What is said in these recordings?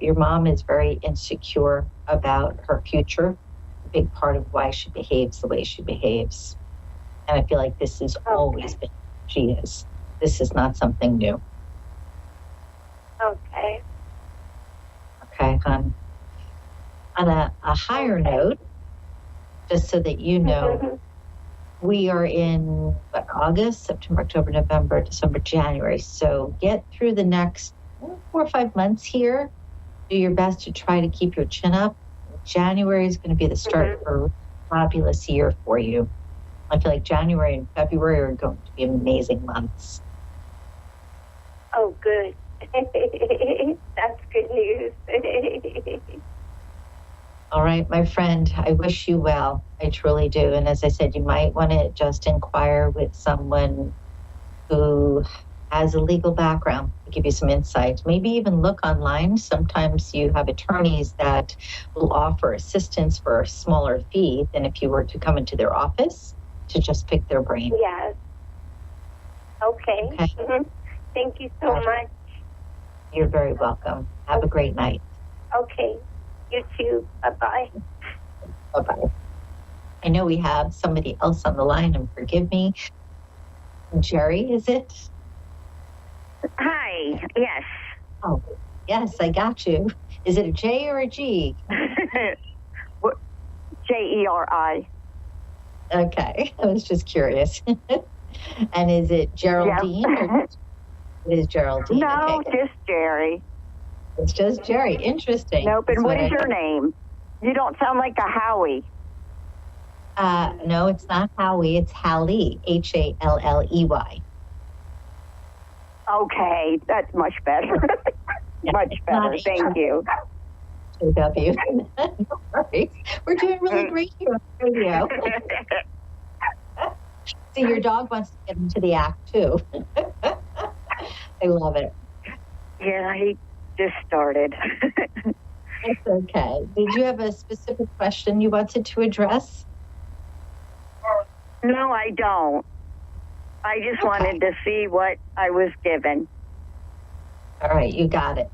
Your mom is very insecure about her future, a big part of why she behaves the way she behaves. And I feel like this has always been who she is. This is not something new. Okay. Okay, hon. On a higher note, just so that you know, we are in August, September, October, November, December, January. So get through the next 4 or 5 months here. Do your best to try to keep your chin up. January is going to be the start for a fabulous year for you. I feel like January and February are going to be amazing months. Oh, good. That's good news. All right, my friend, I wish you well. I truly do. And as I said, you might want to just inquire with someone who has a legal background to give you some insight. Maybe even look online. Sometimes you have attorneys that will offer assistance for a smaller fee than if you were to come into their office to just pick their brain. Yes. Okay. Thank you so much. You're very welcome. Have a great night. Okay. You too. Bye-bye. Bye-bye. I know we have somebody else on the line, and forgive me. Jerry, is it? Hi, yes. Oh, yes, I got you. Is it a J or a G? Jeri. Okay, I was just curious. And is it Geraldine? Yeah. It is Geraldine. No, okay. just Jerry. It's just Jerry. Interesting. Nope, and what is your name? You don't sound like a Howie. No, it's not Howie. It's Hallie, Halley. Okay, that's much better. Much better. Thank you. W. No worries. We're doing really great here on the radio. See, your dog wants to get into the act too. I love it. Yeah, he just started. It's okay. Did you have a specific question you wanted to address? No, I don't. I just wanted to see what I was given. All right, you got it.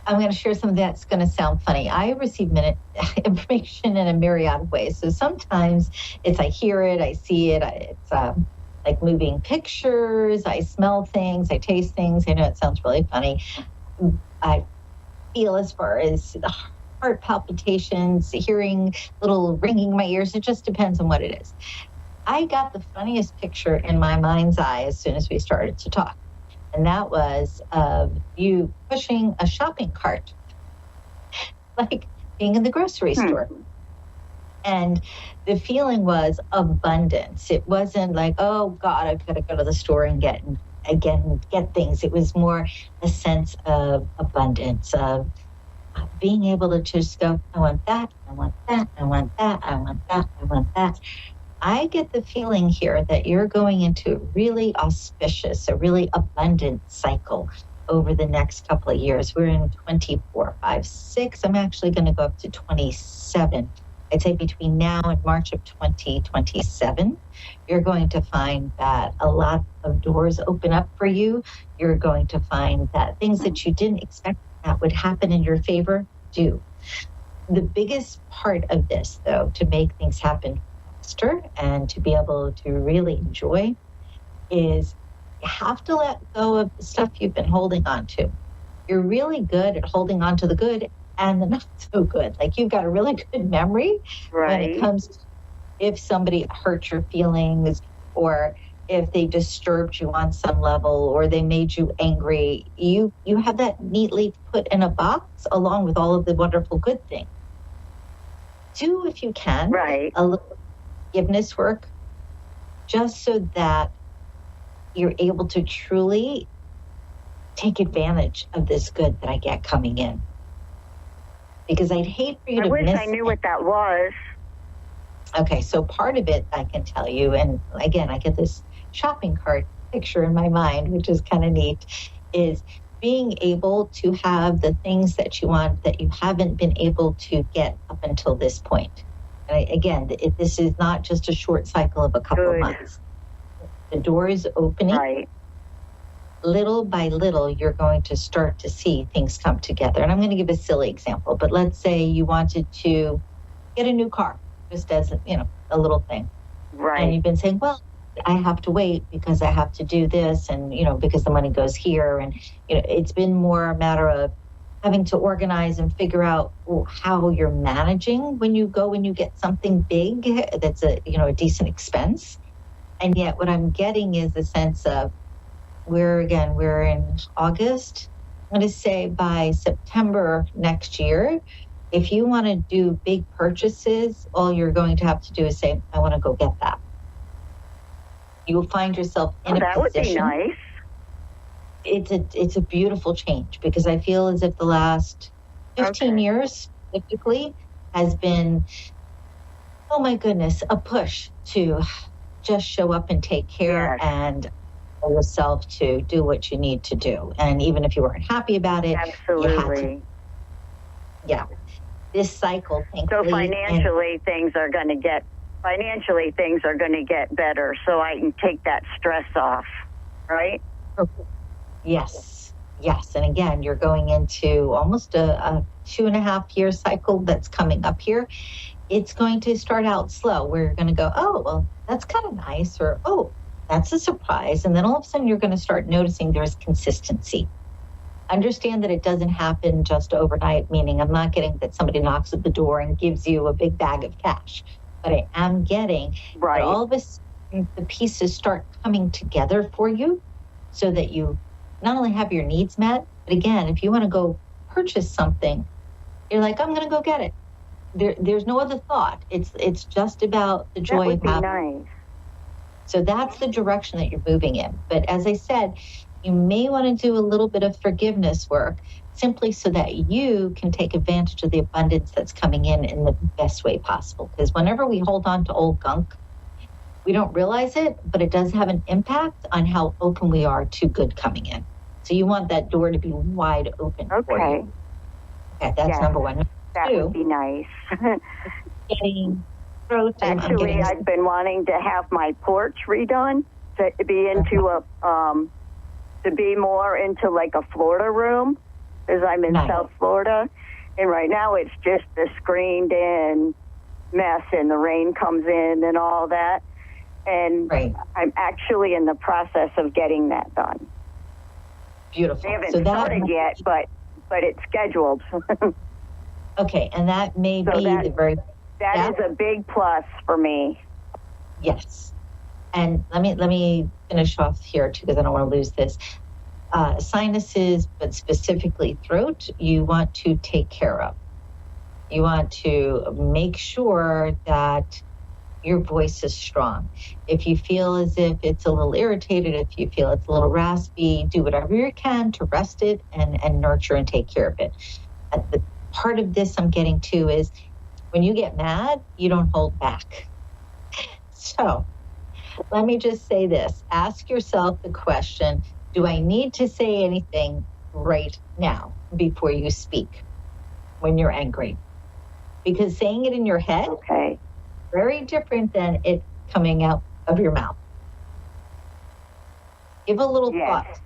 I'm going to share something that's going to sound funny. I receive information in a myriad of ways. So sometimes it's I hear it, I see it, it's like moving pictures, I smell things, I taste things. I know it sounds really funny. I feel as far as heart palpitations, hearing little ringing in my ears. It just depends on what it is. I got the funniest picture in my mind's eye as soon as we started to talk. And that was of you pushing a shopping cart, like being in the grocery store. And the feeling was abundance. It wasn't like, oh God, I've got to go to the store and get things. It was more a sense of abundance, of being able to just go, I want that, I want that, I want that, I want that, I want that. I get the feeling here that you're going into a really auspicious, a really abundant cycle over the next couple of years. We're in 24, 5, 6. I'm actually going to go up to 27. I'd say between now and March of 2027, you're going to find that a lot of doors open up for you. You're going to find that things that you didn't expect that would happen in your favor do. The biggest part of this, though, to make things happen and to be able to really enjoy is you have to let go of the stuff you've been holding on to. You're really good at holding on to the good and the not so good. Like you've got a really good memory when it comes to if somebody hurt your feelings or if they disturbed you on some level or they made you angry. You have that neatly put in a box along with all of the wonderful good things. Do, if you can, a little forgiveness work, just so that you're able to truly take advantage of this good that I get coming in. Because I'd hate for you to miss. I wish I knew what that was. Okay, so part of it I can tell you, and again, I get this shopping cart picture in my mind, which is kind of neat, is being able to have the things that you want that you haven't been able to get up until this point. Again, this is not just a short cycle of a couple of months. The door is opening. little by little, you're going to start to see things come together. And I'm going to give a silly example, but let's say you wanted to get a new car, just as, a little thing. Right. And you've been saying, well, I have to wait because I have to do this and, because the money goes here. And, it's been more a matter of having to organize and figure out how you're managing when you get something big that's a decent expense. And yet what I'm getting is a sense of we're in August. I'm going to say by September next year, if you want to do big purchases, all you're going to have to do is say, I want to go get that. You will find yourself in a that position. That would be nice. It's a beautiful change because I feel as if the last 15 years typically has been, oh my goodness, a push to just show up and take care and yourself to do what you need to do. And even if you weren't happy about it, absolutely. You had to. Yeah. This cycle, thankfully. So financially things are going to get better so I can take that stress off, right? Yes. And again, you're going into almost a 2.5-year cycle that's coming up here. It's going to start out slow. We're going to go, oh, well, that's kind of nice, or, oh, that's a surprise. And then all of a sudden you're going to start noticing there's consistency. Understand that it doesn't happen just overnight, meaning I'm not getting that somebody knocks at the door and gives you a big bag of cash. But I am getting that all of a sudden the pieces start coming together for you so that you not only have your needs met, but again, if you want to go purchase something, you're like, I'm going to go get it. There's no other thought. It's just about the joy of having. Nice. So that's the direction that you're moving in. But as I said, you may want to do a little bit of forgiveness work simply so that you can take advantage of the abundance that's coming in the best way possible. Because whenever we hold on to old gunk, we don't realize it, but it does have an impact on how open we are to good coming in. So you want that door to be wide open for you. Okay, that's number one. That would be nice. Actually, I've been wanting to have my porch redone to be into to be more into like a Florida room, because I'm in South Florida, and right now it's just a screened in mess, and the rain comes in and all that, and I'm actually in the process of getting that done. Beautiful. I haven't started yet, but it's scheduled. Okay, and that may be the very. That is a big plus for me. Yes. And let me finish off here too, because I don't want to lose this. Sinuses, but specifically throat, you want to take care of. You want to make sure that your voice is strong. If you feel as if it's a little irritated, if you feel it's a little raspy, do whatever you can to rest it and nurture and take care of it. The part of this I'm getting to is when you get mad, you don't hold back. So let me just say this. Ask yourself the question, do I need to say anything right now before you speak when you're angry? Because saying it in your head, very different than it coming out of your mouth. Give a little thought,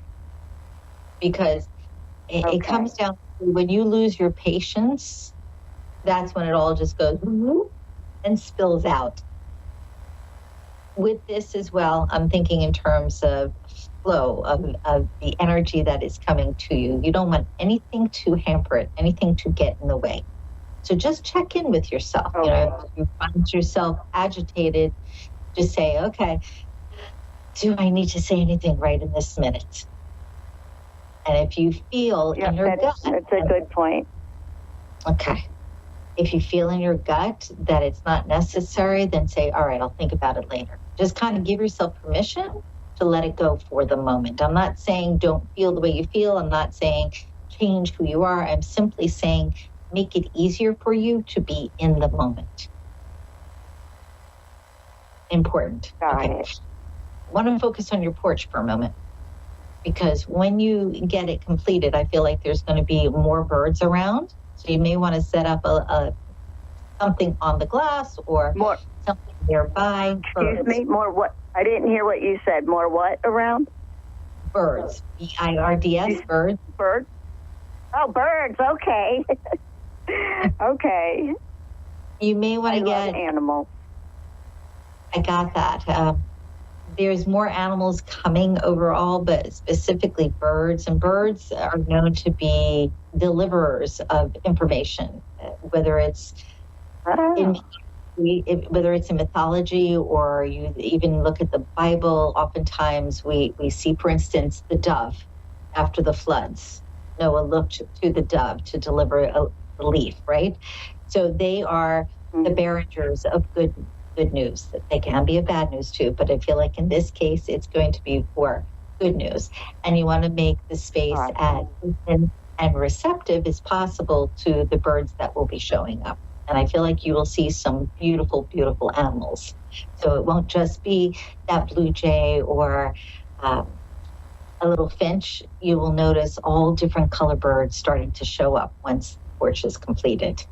because it comes down to when you lose your patience, that's when it all just goes and spills out. With this as well, I'm thinking in terms of flow, of the energy that is coming to you. You don't want anything to hamper it, anything to get in the way. So just check in with yourself. You know, if you find yourself agitated, just say, okay, do I need to say anything right in this minute? And if you feel in your gut... That's a good point. Okay. If you feel in your gut that it's not necessary, then say, all right, I'll think about it later. Just kind of give yourself permission to let it go for the moment. I'm not saying don't feel the way you feel. I'm not saying change who you are. I'm simply saying make it easier for you to be in the moment. Important. Okay. I want to focus on your porch for a moment, because when you get it completed, I feel like there's going to be more birds around. So you may want to set up a something on the glass or something nearby. Excuse me, more what? I didn't hear what you said. More what around? Birds. B-I-R-D-S, birds. Birds? Oh, birds. Okay. Okay. You may want to love animals. I got that. There's more animals coming overall, but specifically birds. And birds are known to be deliverers of information, whether it's whether it's in mythology or you even look at the Bible. Oftentimes we see, for instance, the dove after the floods. Noah looked to the dove to deliver a relief, right? So they are the bearers of good news. They can be a bad news too, but I feel like in this case, it's going to be for good news. And you want to make the space as open and receptive as possible to the birds that will be showing up. And I feel like you will see some beautiful, beautiful animals. So it won't just be that blue jay or a little finch. You will notice all different color birds starting to show up once the porch is completed.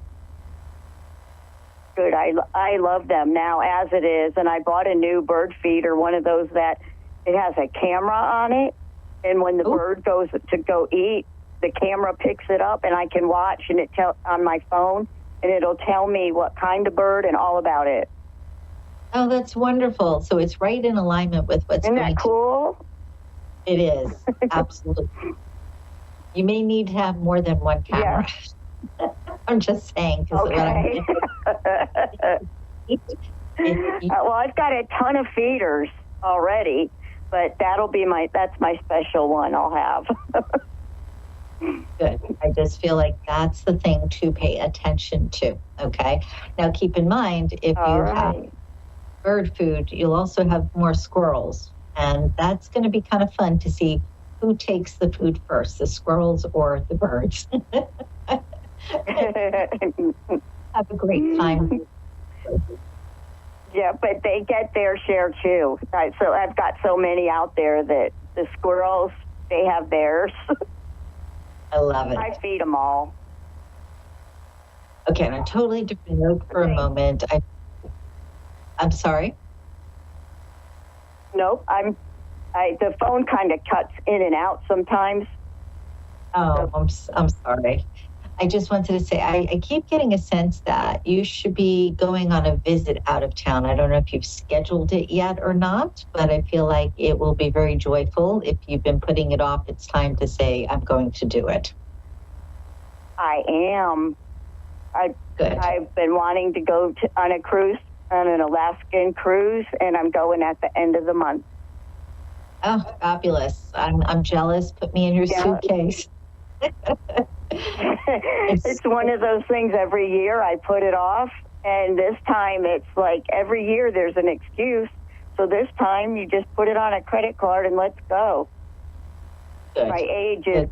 Good. I love them now as it is. And I bought a new bird feeder, one of those that it has a camera on it. And when the bird goes to go eat, the camera picks it up and I can watch and it on my phone and it'll tell me what kind of bird and all about it. Oh, that's wonderful. So it's right in alignment with what's Isn't going that cool? It is. Absolutely. You may need to have more than one camera. Yeah. I'm just saying. Okay. Well, I've got a ton of feeders already, but that's my special one I'll have. Good. I just feel like that's the thing to pay attention to. Okay. Now keep in mind, if you have bird food, you'll also have more squirrels. And that's going to be kind of fun to see who takes the food first, the squirrels or the birds. Have a great time. Yeah, but they get their share too. So I've got so many out there that the squirrels, they have theirs. I love it. I feed them all. Okay, on a totally different note for a moment. I'm sorry? Nope, the phone kind of cuts in and out sometimes. Oh, I'm sorry. I just wanted to say, I keep getting a sense that you should be going on a visit out of town. I don't know if you've scheduled it yet or not, but I feel like it will be very joyful. If you've been putting it off, it's time to say, I'm going to do it. I am. Good. I've been wanting to go on a cruise, on an Alaskan cruise, and I'm going at the end of the month. Oh, fabulous. I'm jealous. Put me in your suitcase. It's one of those things every year I put it off, and this time it's like every year there's an excuse. So this time you just put it on a credit card and let's go. Good. My age is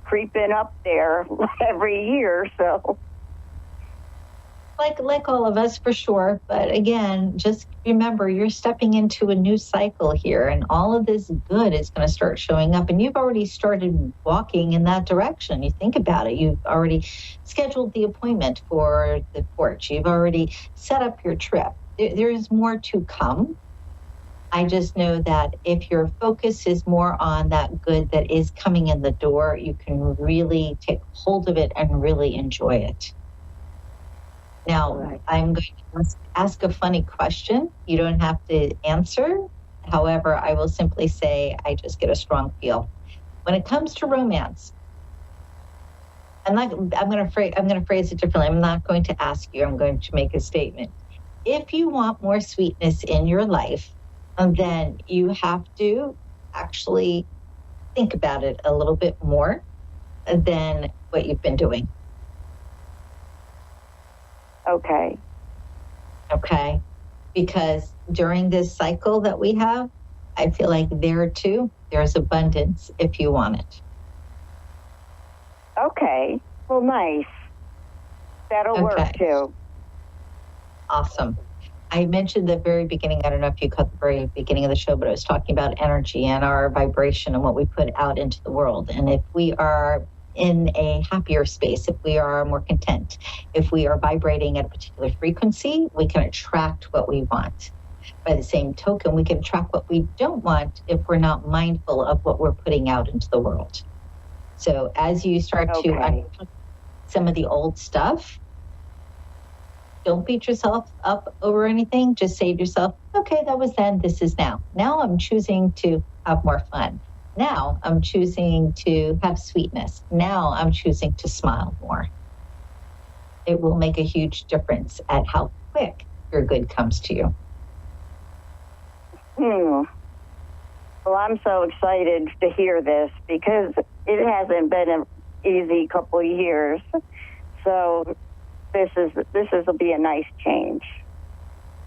creeping up there every year, so. Like all of us, for sure. But again, just remember, you're stepping into a new cycle here, and all of this good is going to start showing up. And you've already started walking in that direction. You think about it. You've already scheduled the appointment for the porch. You've already set up your trip. There's more to come. I just know that if your focus is more on that good that is coming in the door, you can really take hold of it and really enjoy it. Now, I'm going to ask a funny question. You don't have to answer. However, I will simply say I just get a strong feel. When it comes to romance, I'm going to phrase it differently. I'm not going to ask you. I'm going to make a statement. If you want more sweetness in your life, then you have to actually think about it a little bit more than what you've been doing. Okay. Okay. Because during this cycle that we have, I feel like there too, there's abundance if you want it. Okay. Well, nice. That'll work too. Awesome. I mentioned the very beginning, I don't know if you caught the very beginning of the show, but I was talking about energy and our vibration and what we put out into the world. And if we are in a happier space, if we are more content, if we are vibrating at a particular frequency, we can attract what we want. By the same token, we can attract what we don't want if we're not mindful of what we're putting out into the world. So as you start to unpack some of the old stuff, don't beat yourself up over anything. Just say to yourself, okay, that was then, this is now. Now I'm choosing to have more fun. Now I'm choosing to have sweetness. Now I'm choosing to smile more. It will make a huge difference at how quick your good comes to you. Well, I'm so excited to hear this because it hasn't been an easy couple of years. So this will be a nice change.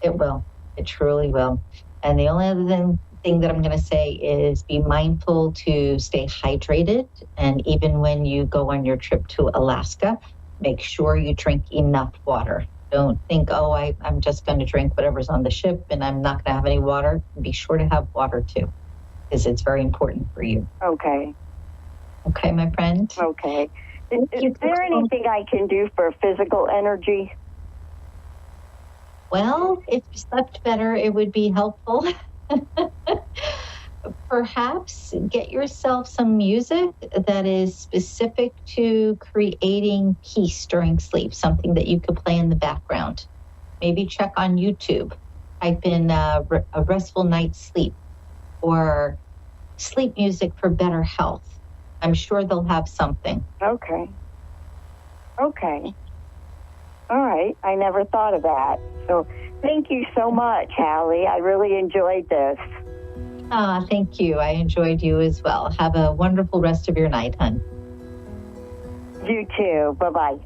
It will. It truly will. And the only other thing that I'm going to say is be mindful to stay hydrated. And even when you go on your trip to Alaska, make sure you drink enough water. Don't think, oh, I'm just going to drink whatever's on the ship and I'm not going to have any water. Be sure to have water too, because it's very important for you. Okay. Okay, my friend? Okay. Is there anything I can do for physical energy? Well, if you slept better, it would be helpful. Perhaps get yourself some music that is specific to creating peace during sleep, something that you could play in the background. Maybe check on YouTube, type in a restful night's sleep or sleep music for better health. I'm sure they'll have something. Okay. All right. I never thought of that. So thank you so much, Hallie. I really enjoyed this. Thank you. I enjoyed you as well. Have a wonderful rest of your night, hon. You too. Bye-bye.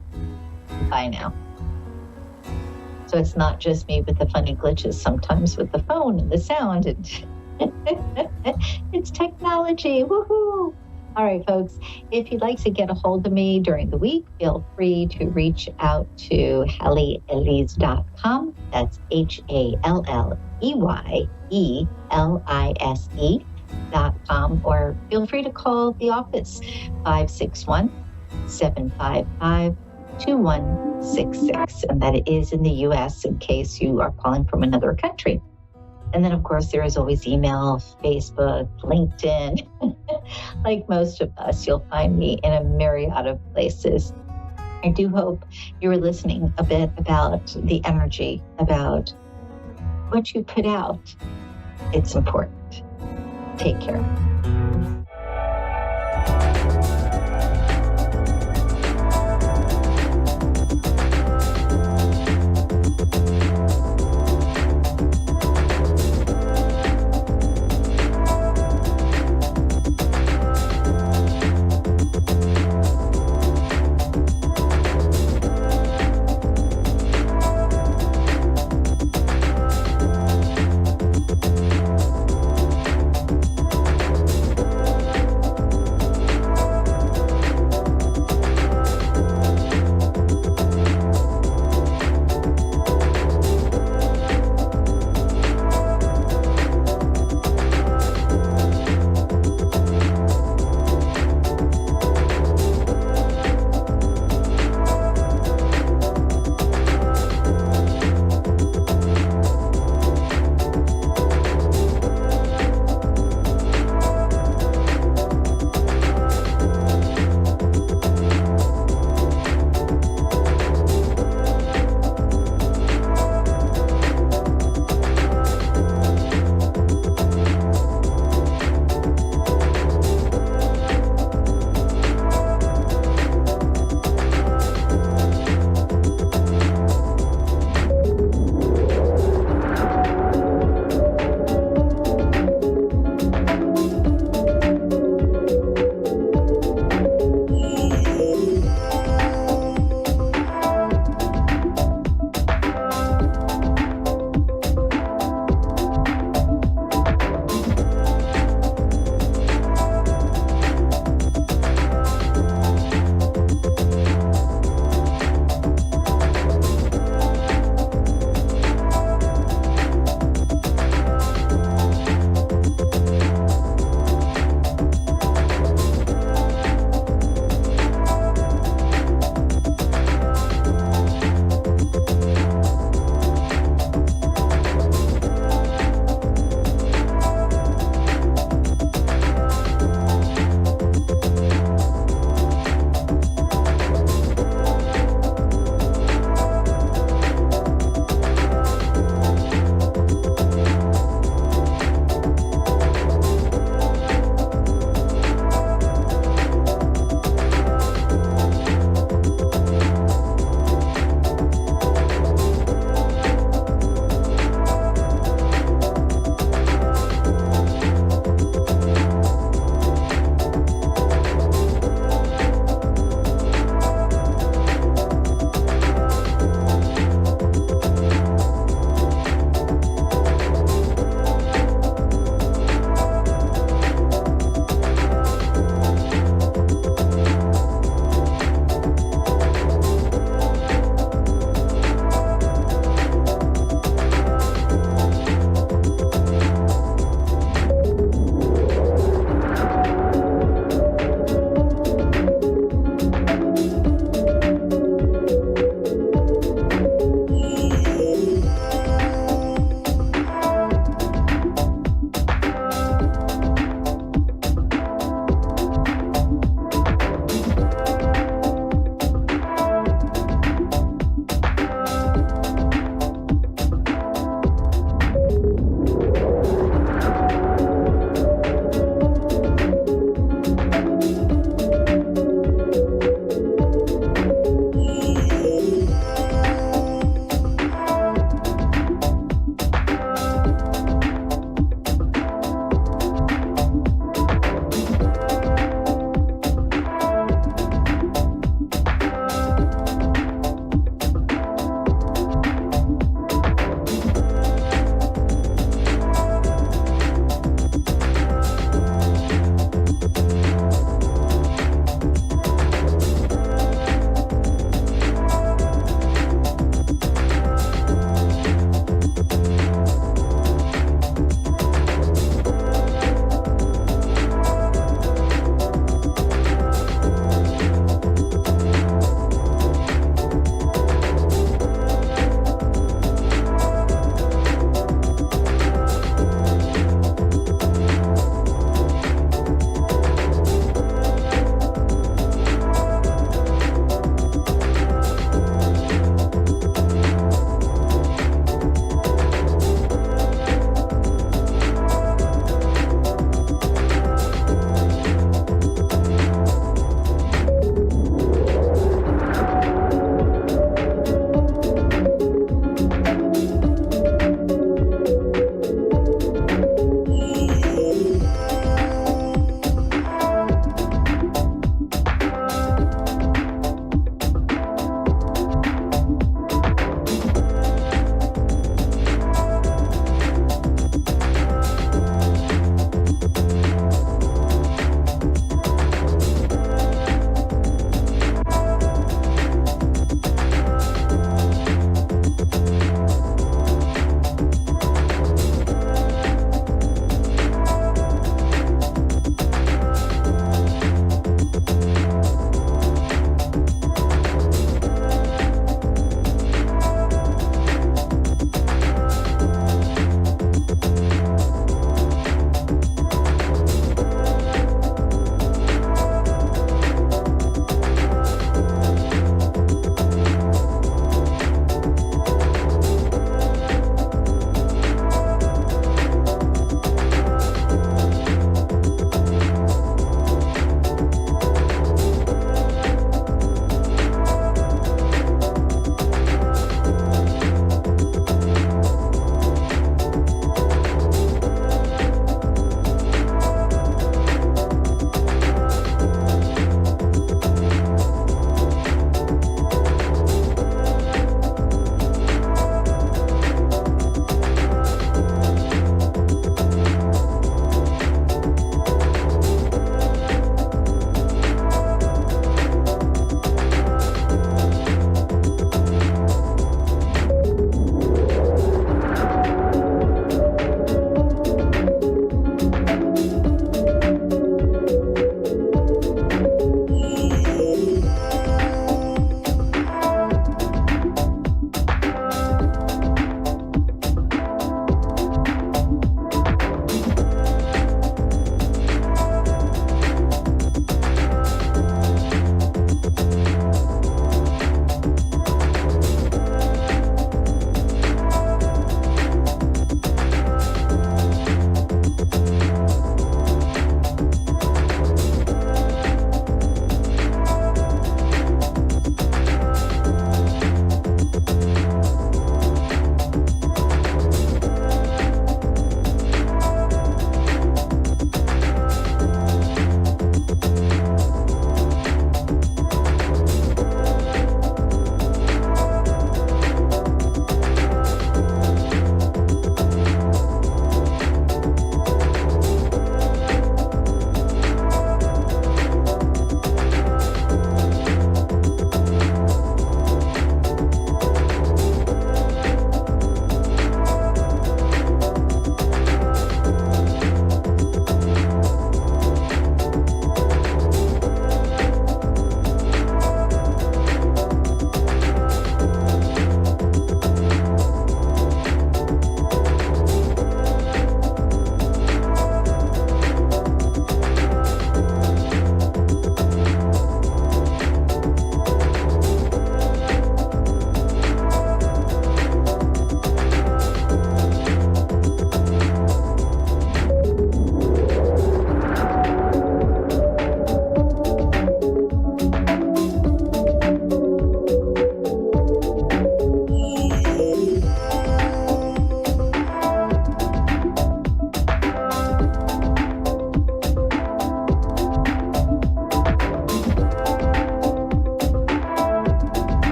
Bye now. So it's not just me with the funny glitches sometimes with the phone and the sound. It's technology. Woohoo! All right, folks, if you'd like to get a hold of me during the week, feel free to reach out to HalleyElise.com. That's HalleyElise.com. Or feel free to call the office, 561-755-2166. And that is in the U.S. in case you are calling from another country. And then, of course, there is always email, Facebook, LinkedIn. Like most of us, you'll find me in a myriad of places. I do hope you were listening a bit about the energy, about what you put out. It's important. Take care.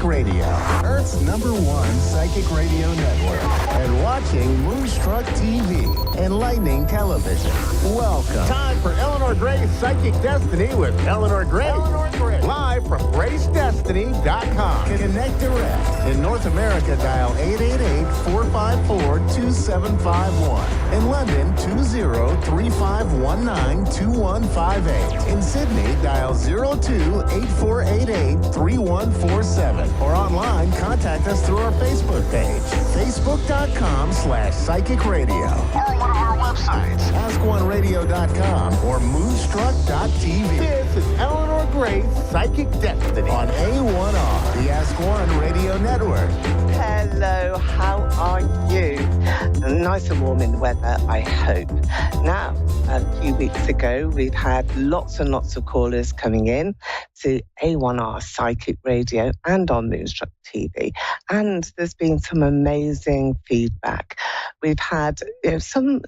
Psychic Radio, Earth's #1 psychic radio network, and watching Moonstruck TV, enlightening television. Welcome. Time for Eleanor Gray's Psychic Destiny with Eleanor Gray. Live from GraceDestiny.com. Connect direct. In North America, dial 888-454-2751. In London, 20-3519-2158. In Sydney, dial 02-8488-3147. Or online, contact us through our Facebook page, facebook.com/psychic radio. Or one of our websites, ask1radio.com or moonstruck.tv. This is Eleanor Gray's Psychic Destiny On A1R, the Ask One Radio Network. Hello, how are you? Nice and warm in the weather, I hope. Now, a few weeks ago, we've had lots and lots of callers coming in to A1R Psychic Radio and on Moonstruck TV. And there's been some amazing feedback. We've had some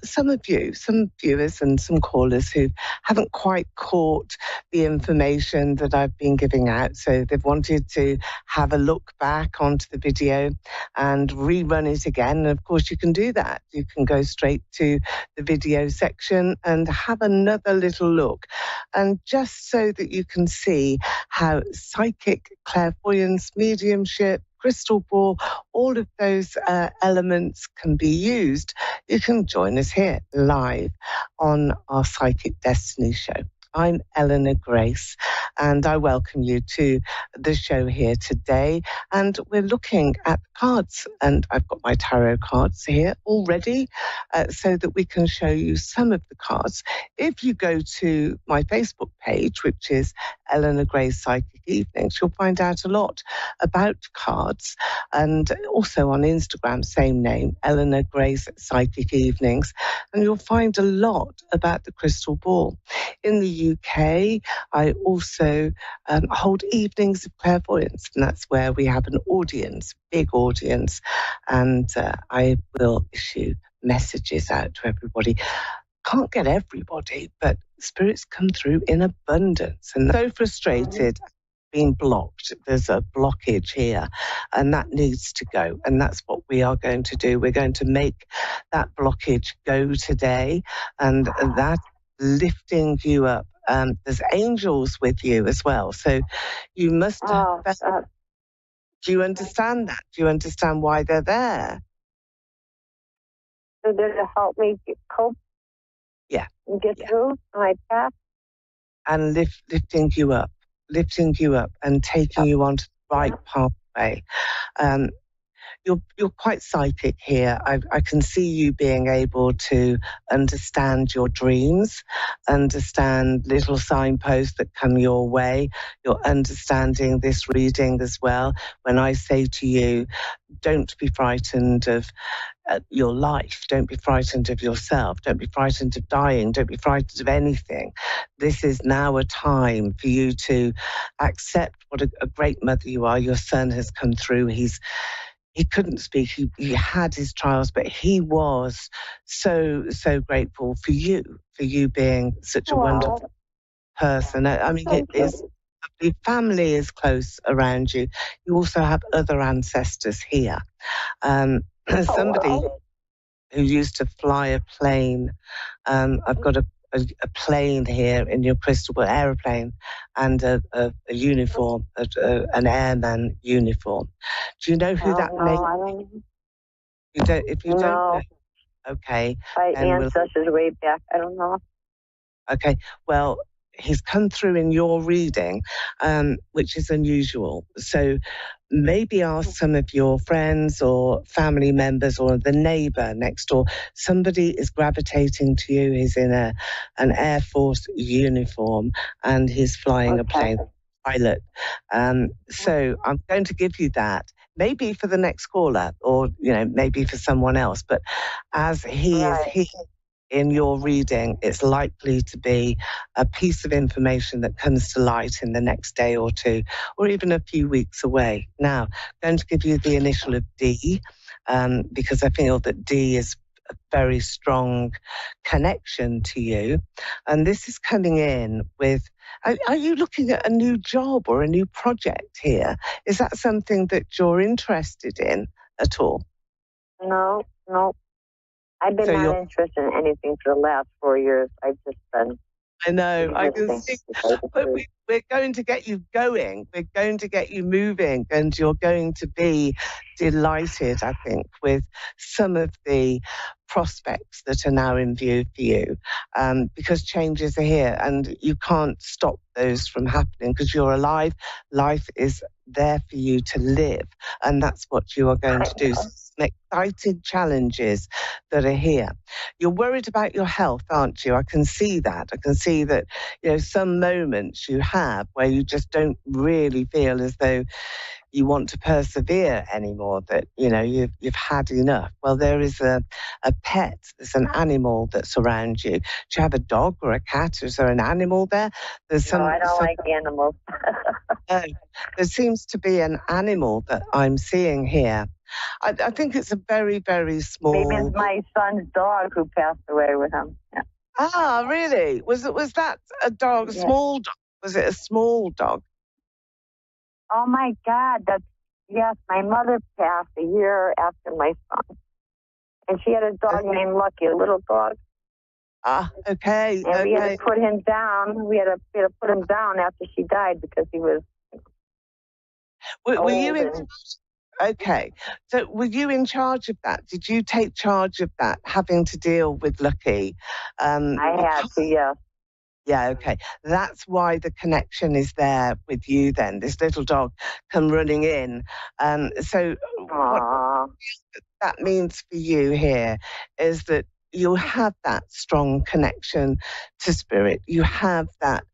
viewers and some callers who haven't quite caught the information that I've been giving out. So they've wanted to have a look back onto the video and rerun it again. And of course, you can do that. You can go straight to the video section and have another little look. And just so that you can see how psychic, clairvoyance, mediumship, crystal ball, all of those elements can be used, you can join us here live on our Psychic Destiny show. I'm Eleanor Grace, and I welcome you to the show here today. And we're looking at cards, and I've got my tarot cards here already so that we can show you some of the cards. If you go to my Facebook page, which is Eleanor Grace Psychic Evenings, you'll find out a lot about cards. And also on Instagram, same name, Eleanor Grace Psychic Evenings. And you'll find a lot about the crystal ball. In the UK, I also hold evenings of clairvoyance, and that's where we have an audience, big audience, and I will issue messages out to everybody. Can't get everybody, but spirits come through in abundance, and so frustrated, being blocked. There's a blockage here, and that needs to go, and that's what we are going to do. We're going to make that blockage go today, and that lifting you up. There's angels with you as well. So you must do you understand that? Do you understand why they're there? So they're to help me cope and get through my path. And lifting you up and taking you onto the right pathway. You're quite psychic here. I can see you being able to understand your dreams, understand little signposts that come your way. You're understanding this reading as well. When I say to you, don't be frightened of your life. Don't be frightened of yourself. Don't be frightened of dying. Don't be frightened of anything. This is now a time for you to accept what a great mother you are. Your son has come through. He couldn't speak. He had his trials, but he was so grateful for you being such a wonderful person. I mean, your family is close around you. You also have other ancestors here. Somebody who used to fly a plane. I've got a plane here in your crystal ball, aeroplane, and a uniform, an airman uniform. Do you know who that may be? You don't. If you don't know, okay. My ancestors way back. I don't know. Okay. Well, he's come through in your reading, which is unusual. So maybe ask some of your friends or family members or the neighbour next door. Somebody is gravitating to you. He's in an Air Force uniform and he's flying a plane, pilot. So I'm going to give you that. Maybe for the next caller or, maybe for someone else. But as he is here, in your reading, it's likely to be a piece of information that comes to light in the next day or two, or even a few weeks away. Now, I'm going to give you the initial of D, because I feel that D is a very strong connection to you. And this is coming in with, are you looking at a new job or a new project here? Is that something that you're interested in at all? No. I've been not interested in anything for the last 4 years. I've just been. I know, I can see. But we're going to get you going. We're going to get you moving, and you're going to be delighted, I think, with some of the prospects that are now in view for you, because changes are here and you can't stop those from happening because you're alive. Life is there for you to live, and that's what you are going to do. So some exciting challenges that are here. You're worried about your health, aren't you? I can see that. I can see that, some moments you have where you just don't really feel as though you want to persevere anymore, that, you've had enough. Well, there is a pet, there's an animal that's around you. Do you have a dog or a cat? Is there an animal there? No, I don't like animals. There seems to be an animal that I'm seeing here. I think it's a very, very small... Maybe it's my son's dog who passed away with him. Yeah. Ah, really? Was that a dog, a small dog? Was it a small dog? Oh my God, yes, my mother passed a year after my son. And she had a dog named Lucky, a little dog. Ah, okay. And we had to put him down. We had to put him down after she died because he was Were you in... Okay. So were you in charge of that? Did you take charge of that, having to deal with Lucky? I had to, yes. Yeah, okay. That's why the connection is there with you then. This little dog come running in. So what that means for you here is that you'll have that strong connection to spirit. You have that,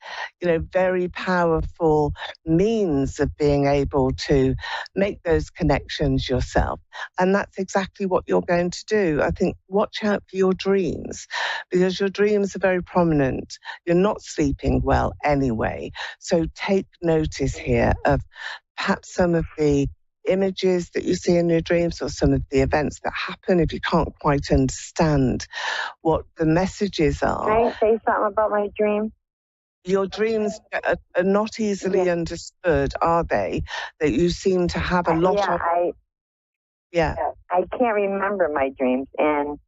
very powerful means of being able to make those connections yourself. And that's exactly what you're going to do. I think watch out for your dreams, because your dreams are very prominent. You're not sleeping well anyway. So take notice here of perhaps some of the images that you see in your dreams, or some of the events that happen if you can't quite understand what the messages are. Can I say something about my dream? Your dreams are not easily understood, are they? That you seem to have a lot of... I can't remember my dreams. And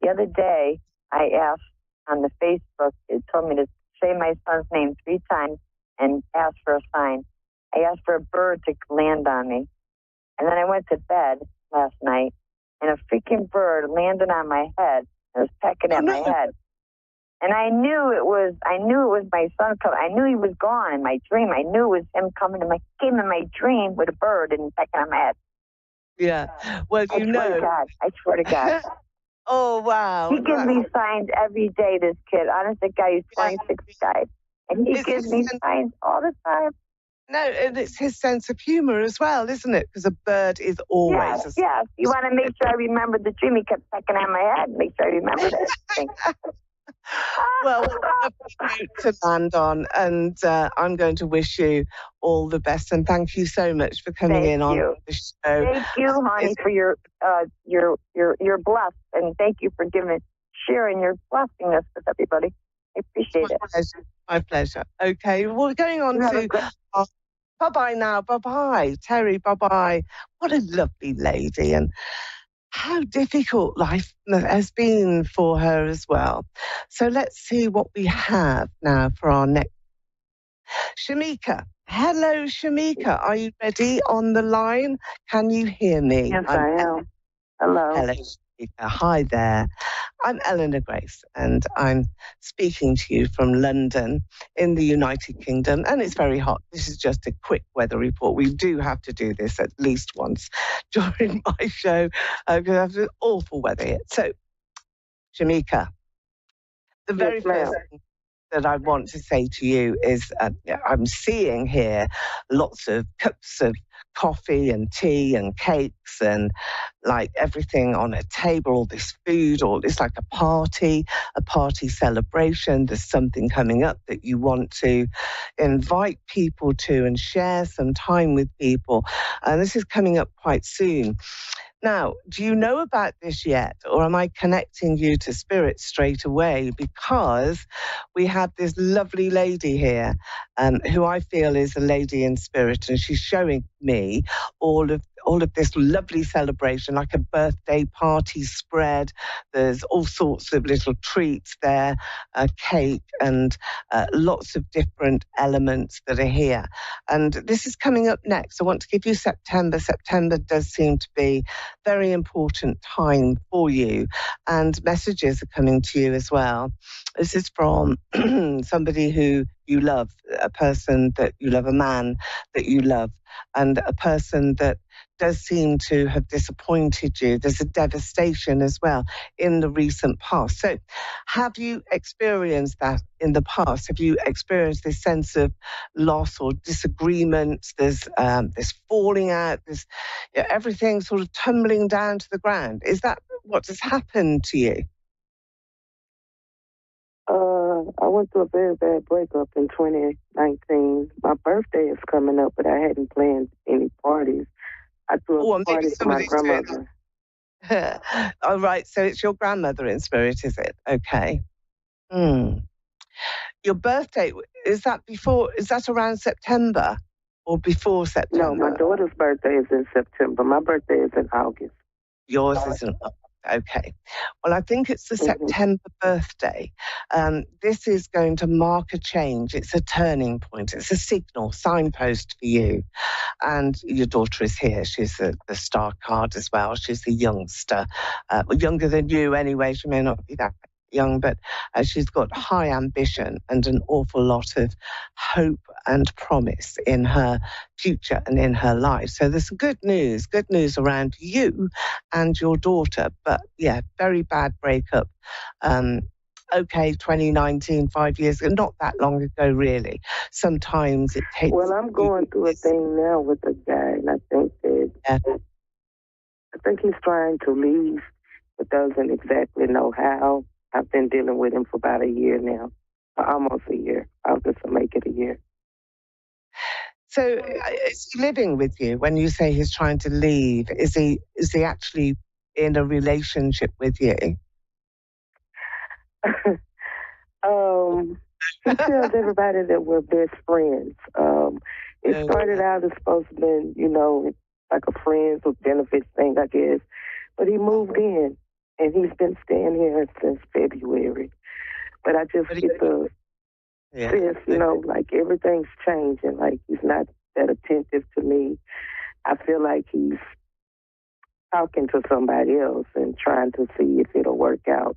the other day, I asked on the Facebook, it told me to say my son's name 3 times and ask for a sign. I asked for a bird to land on me. And then I went to bed last night, and a freaking bird landed on my head and was pecking at my head. And I knew it was my son coming. I knew he was gone in my dream. I knew it was him coming to came in my dream with a bird and pecking on my head. Yeah. Well, I swear to God. Oh, wow. He gives me signs every day, this kid. Honestly, guy, he's 26 guy. And he gives me signs all the time. No, and it's his sense of humor as well, isn't it? Because a bird is always... Yes. You want to make sure I remember the dream. He kept pecking on my head. Make sure I remember that. Well, to land on, and I'm going to wish you all the best. And thank you so much for coming on the show. Thank you, honey, for your bless, and thank you for sharing your blessingness with everybody. I appreciate it. My pleasure. Okay, well, we're going on to... Bye-bye now. Bye-bye. Terry, bye-bye. What a lovely lady, and how difficult life has been for her as well. So let's see what we have now for our next. Shamika. Hello, Shamika. Are you ready on the line? Can you hear me? Yes, I am. Hello. Hello, Shamika. Hi there. I'm Eleanor Grace, and I'm speaking to you from London in the United Kingdom, and it's very hot. This is just a quick weather report. We do have to do this at least once during my show because it's awful weather here. So, Shamika, the very first thing that I want to say to you is I'm seeing here lots of cups of coffee and tea and cakes and like everything on a table, all this food, it's like a party celebration. There's something coming up that you want to invite people to and share some time with people. And this is coming up quite soon. Now, do you know about this yet, or am I connecting you to spirit straight away? Because we have this lovely lady here, who I feel is a lady in spirit, and she's showing me all of this lovely celebration, like a birthday party spread. There's all sorts of little treats there, a cake, and lots of different elements that are here. And this is coming up next. I want to give you September. September does seem to be very important time for you, and messages are coming to you as well. This is from somebody who you love, a person that you love, a man that you love, and a person that does seem to have disappointed you. There's a devastation as well in the recent past. So have you experienced that in the past? Have you experienced this sense of loss or disagreement? There's this falling out, this everything sort of tumbling down to the ground. Is that what has happened to you? I went through a very bad breakup in 2019. My birthday is coming up, but I hadn't planned any parties. I threw a party for my grandmother. Oh, right. So it's your grandmother in spirit, is it? Okay. Your birthday, is that around September or before September? No, my daughter's birthday is in September. My birthday is in August. Yours isn't. Okay. Well, I think it's the September birthday. This is going to mark a change. It's a turning point. It's a signal, signpost for you. And your daughter is here. She's the star card as well. She's the youngster, younger than you anyway. She may not be that young, but she's got high ambition and an awful lot of hope and promise in her future and in her life. So there's good news around you and your daughter. But yeah, very bad breakup. Okay, 2019, 5 years ago, not that long ago, really. Sometimes it takes... Well, I'm going through a thing now with a guy, and I think he's trying to leave, but doesn't exactly know how. I've been dealing with him for about a year now, almost a year. August will make it a year. So is he living with you when you say he's trying to leave? Is he actually in a relationship with you? He tells everybody that we're best friends. It started out as supposed to be, like a friends with benefits thing, I guess. But he moved in, and he's been staying here since February. But I just get the sense, like everything's changing. Like he's not that attentive to me. I feel like he's talking to somebody else and trying to see if it'll work out.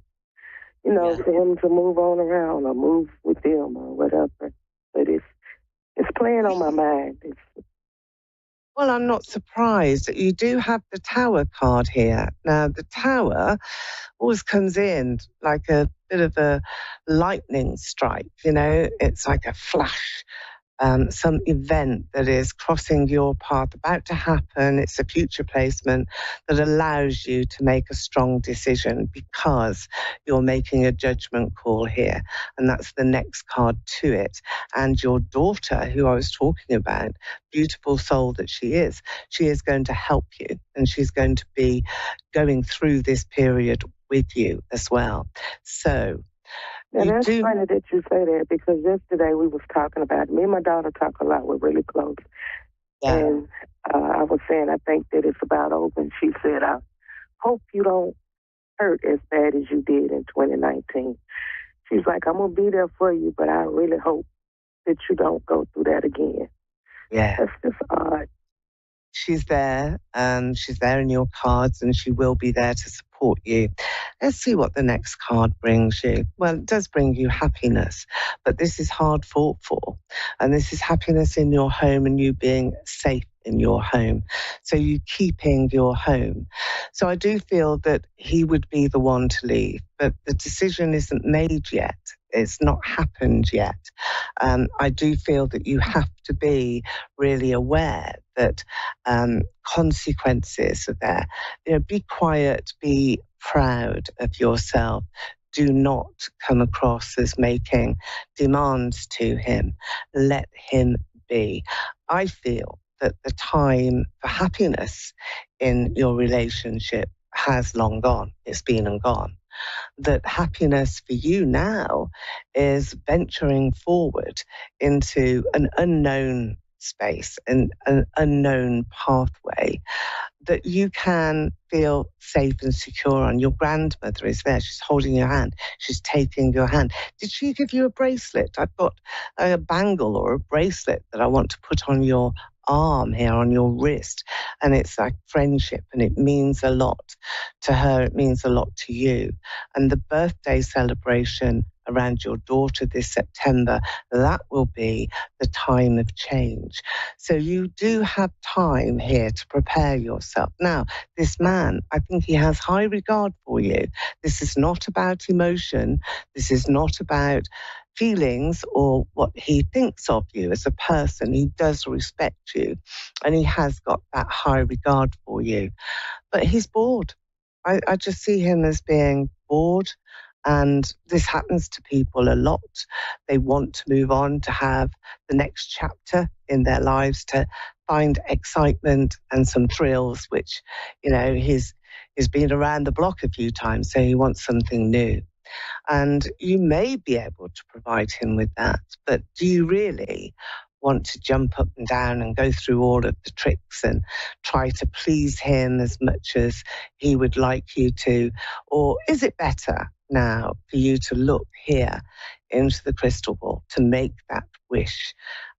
For him to move on around or move with them or whatever. But it's playing on my mind. Well, I'm not surprised that you do have the Tower card here. Now, the Tower always comes in like a bit of a lightning strike, It's like a flash. Some event that is crossing your path, about to happen. It's a future placement that allows you to make a strong decision because you're making a judgment call here. And that's the next card to it. And your daughter, who I was talking about, beautiful soul that she is going to help you. And she's going to be going through this period with you as well. So, and that's funny that you say that, because yesterday we was talking about it. Me and my daughter talk a lot. We're really close. Yeah. And I was saying, I think that it's about over. And she said, I hope you don't hurt as bad as you did in 2019. She's like, I'm going to be there for you, but I really hope that you don't go through that again. Yeah. That's just odd. She's there. She's there in your cards, and she will be there to support you. Let's see what the next card brings you. Well, it does bring you happiness, but this is hard fought for. And this is happiness in your home and you being safe in your home. So you keeping your home. So I do feel that he would be the one to leave, but the decision isn't made yet. It's not happened yet. I do feel that you have to be really aware that consequences are there. Be quiet, be proud of yourself. Do not come across as making demands to him. Let him be. I feel that the time for happiness in your relationship has long gone. It's been and gone. That happiness for you now is venturing forward into an unknown space and an unknown pathway that you can feel safe and secure on. Your grandmother is there. She's holding your hand. She's taking your hand. Did she give you a bracelet? I've got a bangle or a bracelet that I want to put on your arm here, on your wrist. And it's like friendship, and it means a lot to her. It means a lot to you. And the birthday celebration around your daughter this September, that will be the time of change. So you do have time here to prepare yourself. Now, this man, I think he has high regard for you. This is not about emotion. This is not about feelings or what he thinks of you as a person. He does respect you, and he has got that high regard for you. But he's bored. I just see him as being bored. And this happens to people a lot. They want to move on, to have the next chapter in their lives, to find excitement and some thrills, which, you know, he's been around the block a few times, so he wants something new. And you may be able to provide him with that, but do you really want to jump up and down and go through all of the tricks and try to please him as much as he would like you to? Or is it better now for you to look here into the crystal ball, to make that wish?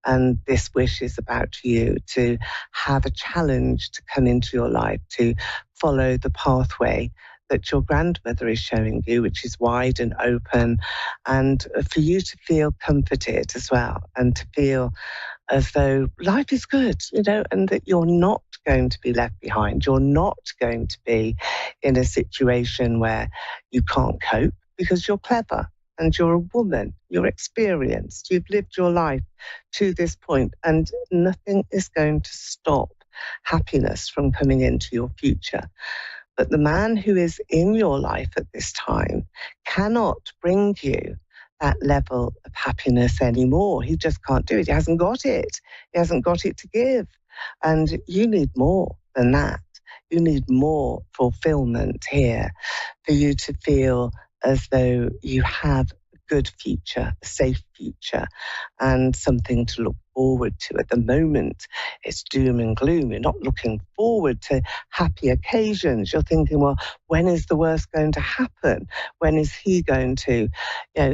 And this wish is about you to have a challenge to come into your life, to follow the pathway that your grandmother is showing you, which is wide and open, and for you to feel comforted as well, and to feel as though life is good, you know, and that you're not going to be left behind. You're not going to be in a situation where you can't cope, because you're clever and you're a woman, you're experienced, you've lived your life to this point, and nothing is going to stop happiness from coming into your future. But the man who is in your life at this time cannot bring you that level of happiness anymore. He just can't do it. He hasn't got it. He hasn't got it to give. And you need more than that. You need more fulfillment here for you to feel as though you have a good future, a safe future, and something to look forward to. At the moment, it's doom and gloom. You're not looking forward to happy occasions. You're thinking, well, when is the worst going to happen? When is he going to,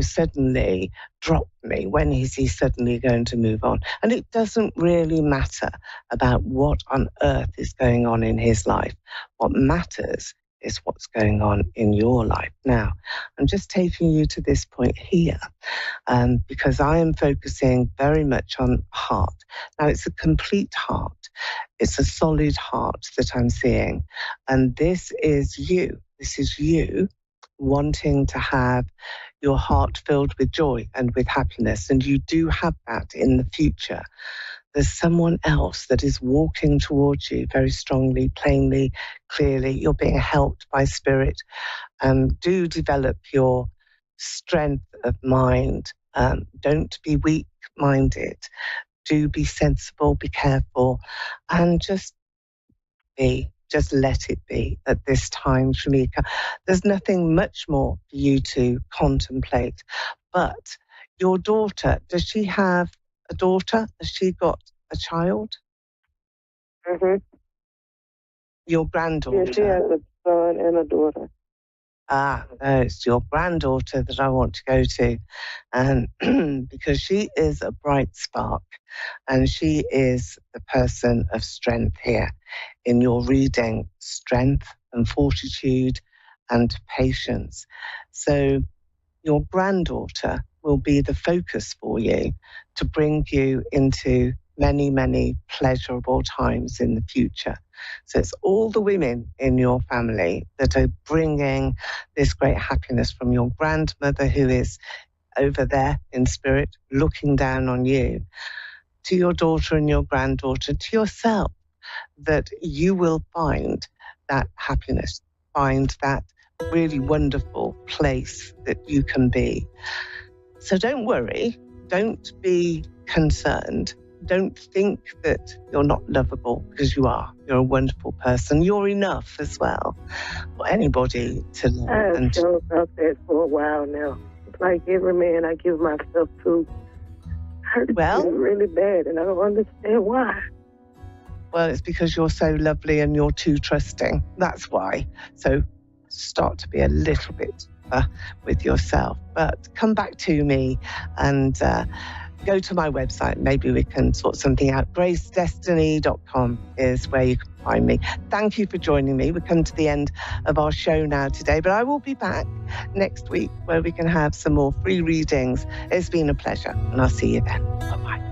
suddenly drop me? When is he suddenly going to move on? And it doesn't really matter about what on earth is going on in his life. What matters is what's going on in your life. Now, I'm just taking you to this point here because I am focusing very much on heart. Now, it's a complete heart. It's a solid heart that I'm seeing. And this is you. This is you wanting to have your heart filled with joy and with happiness. And you do have that in the future. There's someone else that is walking towards you very strongly, plainly, clearly. You're being helped by spirit. Do develop your strength of mind. Don't be weak-minded. Do be sensible, be careful, and just let it be at this time, Shamika. There's nothing much more for you to contemplate. But your daughter, does she have a daughter? Has she got a child? Mm-hmm. Your granddaughter? Yeah, she has a son and a daughter. No, it's your granddaughter that I want to go to. And because she is a bright spark, and she is the person of strength here in your reading, strength and fortitude and patience. So your granddaughter will be the focus for you to bring you into many, many pleasurable times in the future. So it's all the women in your family that are bringing this great happiness, from your grandmother, who is over there in spirit, looking down on you, to your daughter and your granddaughter, to yourself, that you will find that happiness, find that really wonderful place that you can be. So don't worry, don't be concerned, don't think that you're not lovable, because you are. You're a wonderful person. You're enough as well for anybody to love. I have felt about that for a while now. It's like every man I give myself to hurts me really bad, and I don't understand why. Well, it's because you're so lovely and you're too trusting. That's why. So start to be a little bit with yourself. But come back to me and go to my website. Maybe we can sort something out. gracedestiny.com is where you can find me. Thank you for joining me. We've come to the end of our show now today, but I will be back next week where we can have some more free readings. It's been a pleasure, and I'll see you then. Bye-bye.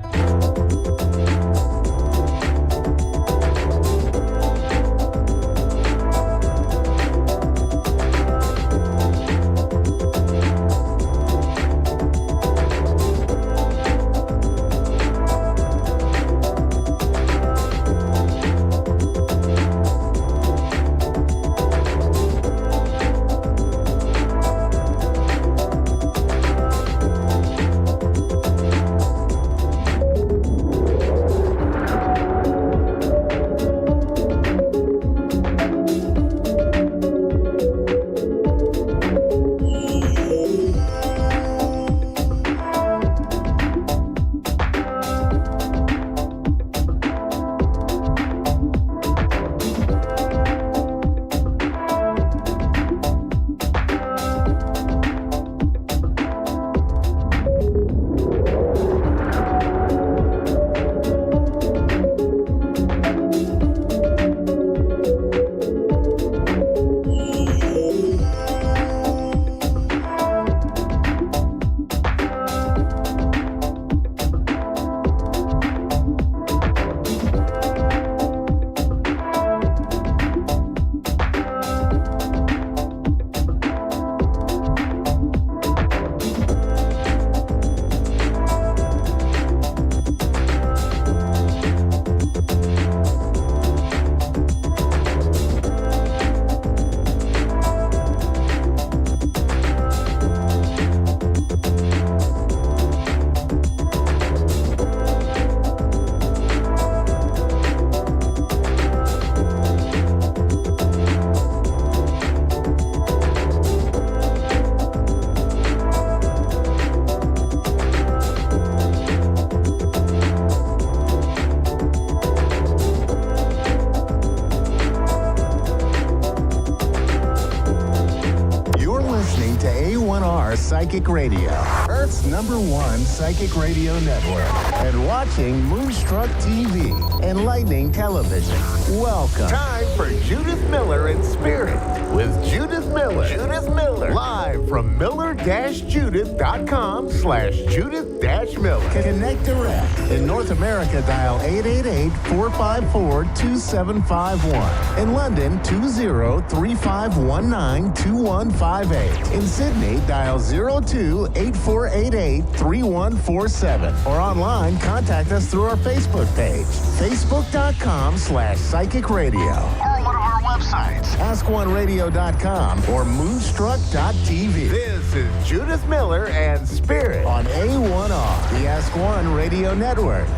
A1R Psychic Radio, Earth's #1 psychic radio network, and watching Moonstruck TV, enlightening television. Welcome. Time for Judith Miller in Spirit with Judith Miller. Judith Miller. Live from Miller-Judith.com/Judith-Miller. Connect direct. In North America, dial 888-454-2751. In London, 20-3519-2158. In Sydney, dial 02-8488-3147. Or online, contact us through our Facebook page, facebook.com/psychic radio. Or one of our websites, askoneradio.com or moonstruck.tv. This is Judith Miller and Spirit on A1R, the Ask One Radio Network.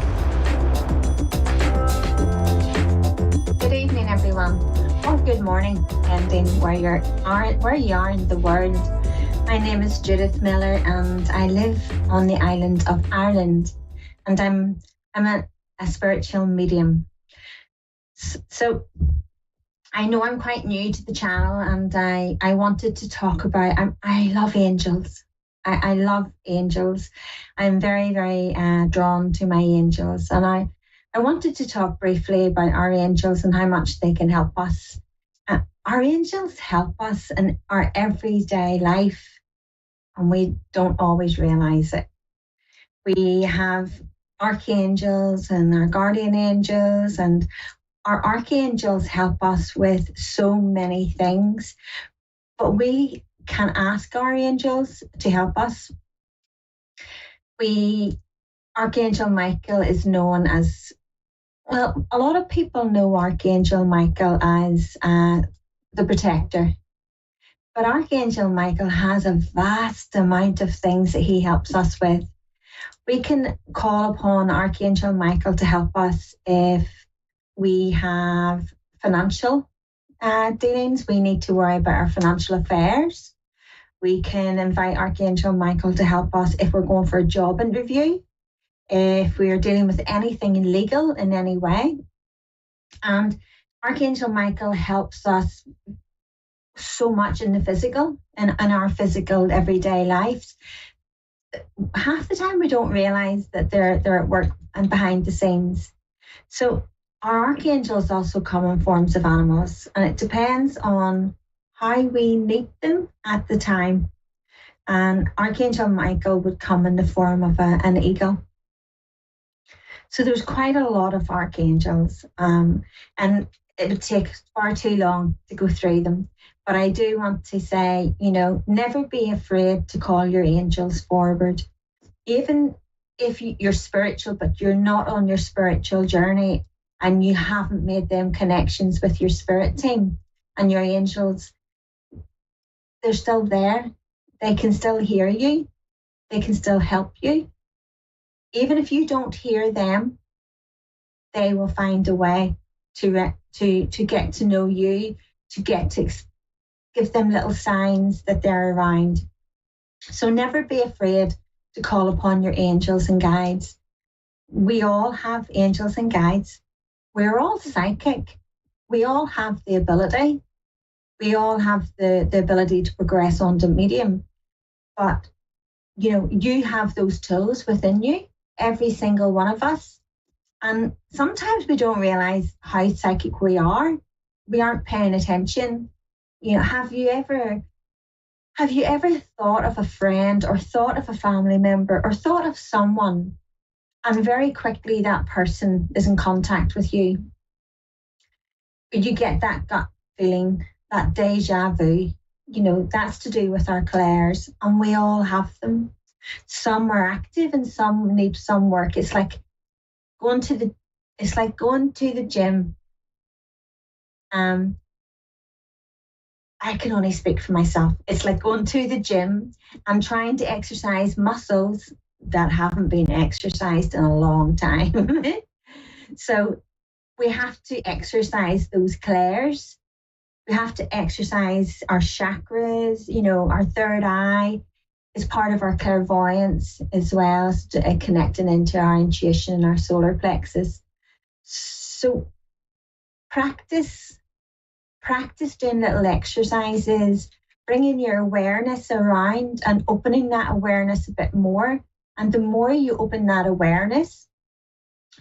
Good evening, everyone. Or good morning, depending where you are in the world. My name is Judith Miller, and I live on the island of Ireland. And I'm a spiritual medium. So I know I'm quite new to the channel, and I wanted to talk about. I love angels. I love angels. I'm very, very drawn to my angels, and I wanted to talk briefly about our angels and how much they can help us. Our angels help us in our everyday life, and we don't always realize it. We have archangels and our guardian angels, and our archangels help us with so many things, but we can ask our angels to help us. Archangel Michael is known as, well, a lot of people know Archangel Michael as the protector. But Archangel Michael has a vast amount of things that he helps us with. We can call upon Archangel Michael to help us if we have financial dealings. We need to worry about our financial affairs. We can invite Archangel Michael to help us if we're going for a job interview, if we're dealing with anything illegal in any way. And Archangel Michael helps us so much in the physical, in our physical everyday lives. Half the time we don't realize that they're at work and behind the scenes. So our archangels also come in forms of animals, and it depends on how we meet them at the time. And Archangel Michael would come in the form of an eagle. So there's quite a lot of archangels, and it would take far too long to go through them. But I do want to say, never be afraid to call your angels forward. Even if you're spiritual, but you're not on your spiritual journey and you haven't made them connections with your spirit team and your angels, they're still there. They can still hear you. They can still help you. Even if you don't hear them, they will find a way to get to know you, to get to give them little signs that they're around. So never be afraid to call upon your angels and guides. We all have angels and guides. We're all psychic. We all have the ability. We all have the ability to progress on to medium. But, you have those tools within you, every single one of us. And sometimes we don't realize how psychic we are. We aren't paying attention. Have you ever thought of a friend or thought of a family member or thought of someone, and very quickly that person is in contact with you? You get that gut feeling, that deja vu. That's to do with our clairs, and we all have them. Some are active and some need some work. It's like going to the gym. I can only speak for myself. It's like going to the gym and trying to exercise muscles that haven't been exercised in a long time. So we have to exercise those clairs. We have to exercise our chakras. Our third eye is part of our clairvoyance, as well as connecting into our intuition and our solar plexus. So practice doing little exercises, bringing your awareness around and opening that awareness a bit more. And the more you open that awareness,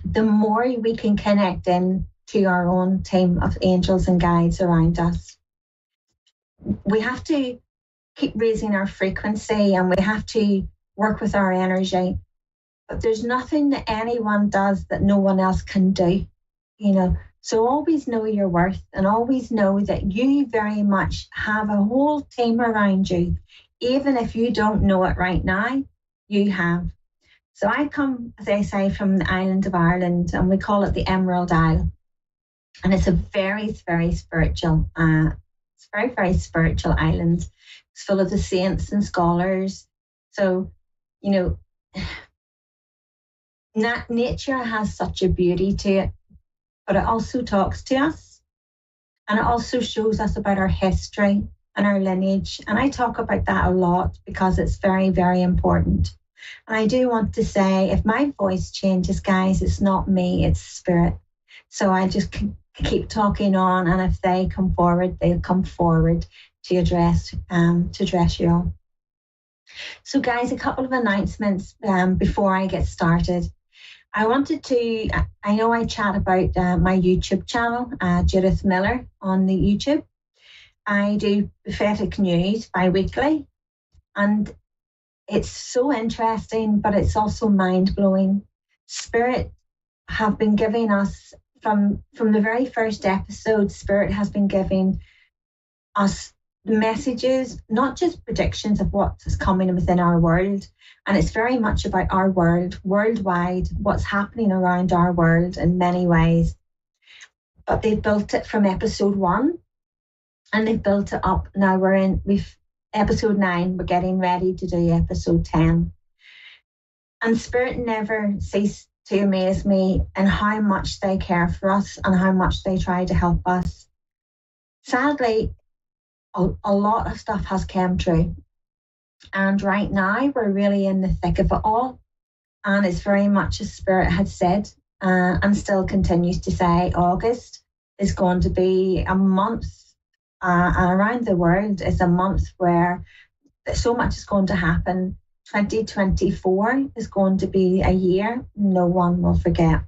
the more we can connect in to our own team of angels and guides around us. We have to keep raising our frequency, and we have to work with our energy. But there's nothing that anyone does that no one else can do, So always know your worth, and always know that you very much have a whole team around you. Even if you don't know it right now, you have. So I come, as I say, from the island of Ireland, and we call it the Emerald Isle. And it's a very, very spiritual, very spiritual island. It's full of the saints and scholars. So, nature has such a beauty to it, but it also talks to us, and it also shows us about our history and our lineage. And I talk about that a lot because it's very, very important. And I do want to say, if my voice changes, guys, it's not me, it's spirit. So I just keep talking on, and if they come forward, they'll come forward to address you all. So guys, a couple of announcements before I get started. I know I chat about my YouTube channel, Judith Miller on the YouTube. I do prophetic news bi-weekly, and it's so interesting, but it's also mind-blowing. Spirit have been giving us, from the very first episode, Spirit has been giving us messages, not just predictions of what is coming within our world. And it's very much about our world, worldwide, what's happening around our world in many ways. But they built it from episode 1, and they've built it up. Now we've episode 9, we're getting ready to do episode 10. And Spirit never cease to amaze me in how much they care for us and how much they try to help us. Sadly, a lot of stuff has come true. And right now, we're really in the thick of it all. And it's very much as Spirit had said, and still continues to say, August is going to be a month around the world. It's a month where so much is going to happen. 2024 is going to be a year no one will forget.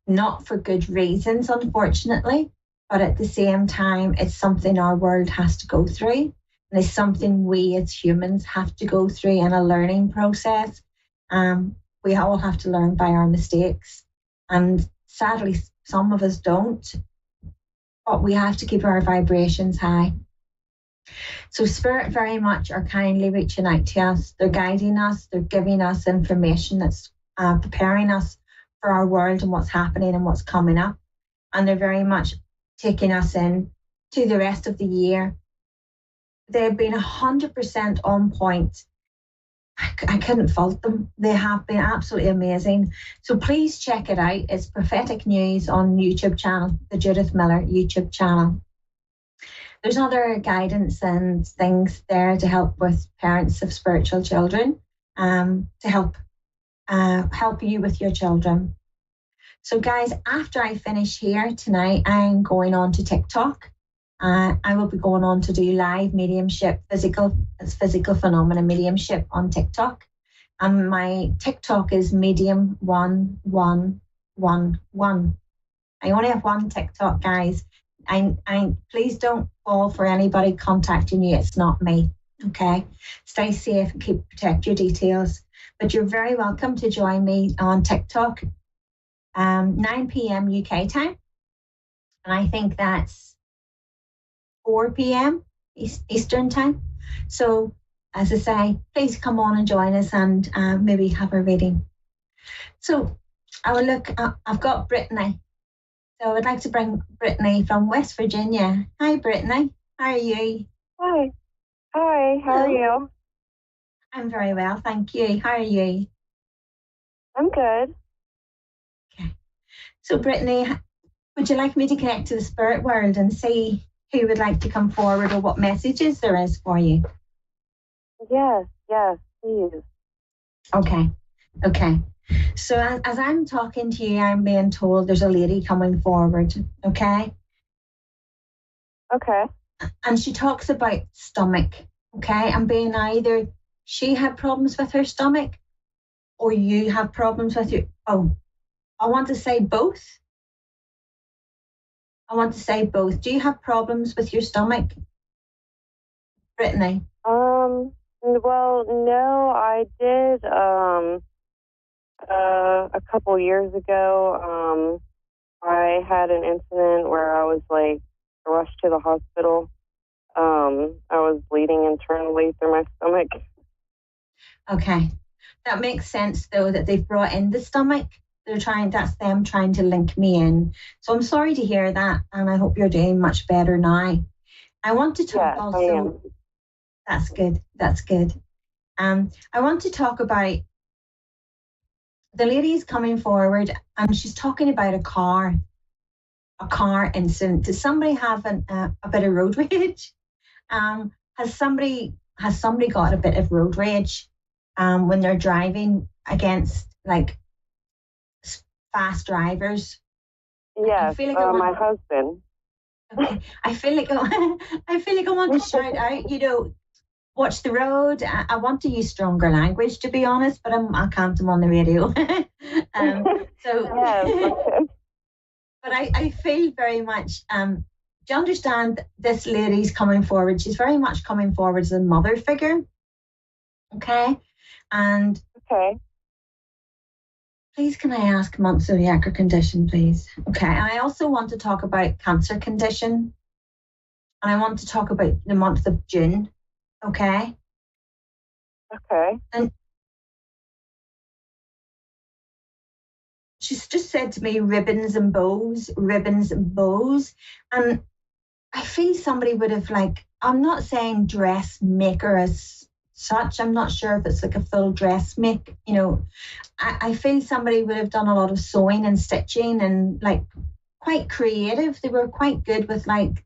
Not for good reasons, unfortunately, but at the same time, it's something our world has to go through. And it's something we as humans have to go through in a learning process. We all have to learn by our mistakes. And sadly, some of us don't. But we have to keep our vibrations high. So Spirit very much are kindly reaching out to us. They're guiding us. They're giving us information that's preparing us for our world and what's happening and what's coming up. And they're very much taking us in to the rest of the year. They've been 100% on point. I couldn't fault them. They have been absolutely amazing. So please check it out. It's Prophetic News on YouTube channel, the Judith Miller YouTube channel. There's other guidance and things there to help with parents of spiritual children, to help you with your children. So guys, after I finish here tonight, I'm going on to TikTok. I will be going on to do live mediumship, physical phenomena mediumship on TikTok. And my TikTok is medium1111. I only have one TikTok, guys. I please don't fall for anybody contacting you. It's not me. Okay. Stay safe and protect your details. But you're very welcome to join me on TikTok, 9 p.m. UK time. And I think that's 4 p.m. Eastern time. So, as I say, please come on and join us and maybe have a reading. So, I've got Brittany. So I'd like to bring Brittany from West Virginia. Hi, Brittany. How are you? Hi. Hi, how are you? I'm very well, thank you. How are you? I'm good. Okay. So, Brittany, would you like me to connect to the spirit world and see who would like to come forward or what messages there is for you? Yes, please. Okay. So as I'm talking to you, I'm being told there's a lady coming forward, okay? Okay. And she talks about stomach, okay? And being either she had problems with her stomach or you have problems with your... Oh, I want to say both. Do you have problems with your stomach, Brittany? Well, no, I did, a couple years ago, I had an incident where I was rushed to the hospital. I was bleeding internally through my stomach. Okay. That makes sense though that they've brought in the stomach. That's them trying to link me in. So I'm sorry to hear that, and I hope you're doing much better now. I want to talk also. I am. That's good. I want to talk about the lady's coming forward and she's talking about a car incident. Does somebody have a bit of road rage? Has somebody got a bit of road rage when they're driving against fast drivers? Yes, my husband. Okay. I feel like I want to shout out, watch the road. I want to use stronger language, to be honest, but I can't. I'm on the radio. But I feel very much, do you understand this lady's coming forward? She's very much coming forward as a mother figure. Okay. And please, can I ask month zodiac or condition, please? Okay. And I also want to talk about cancer condition. And I want to talk about the month of June. Okay. And she's just said to me, ribbons and bows. And I feel somebody would have I'm not saying dressmaker as such. I'm not sure if it's like a full dress make. I feel somebody would have done a lot of sewing and stitching and like quite creative. They were quite good with like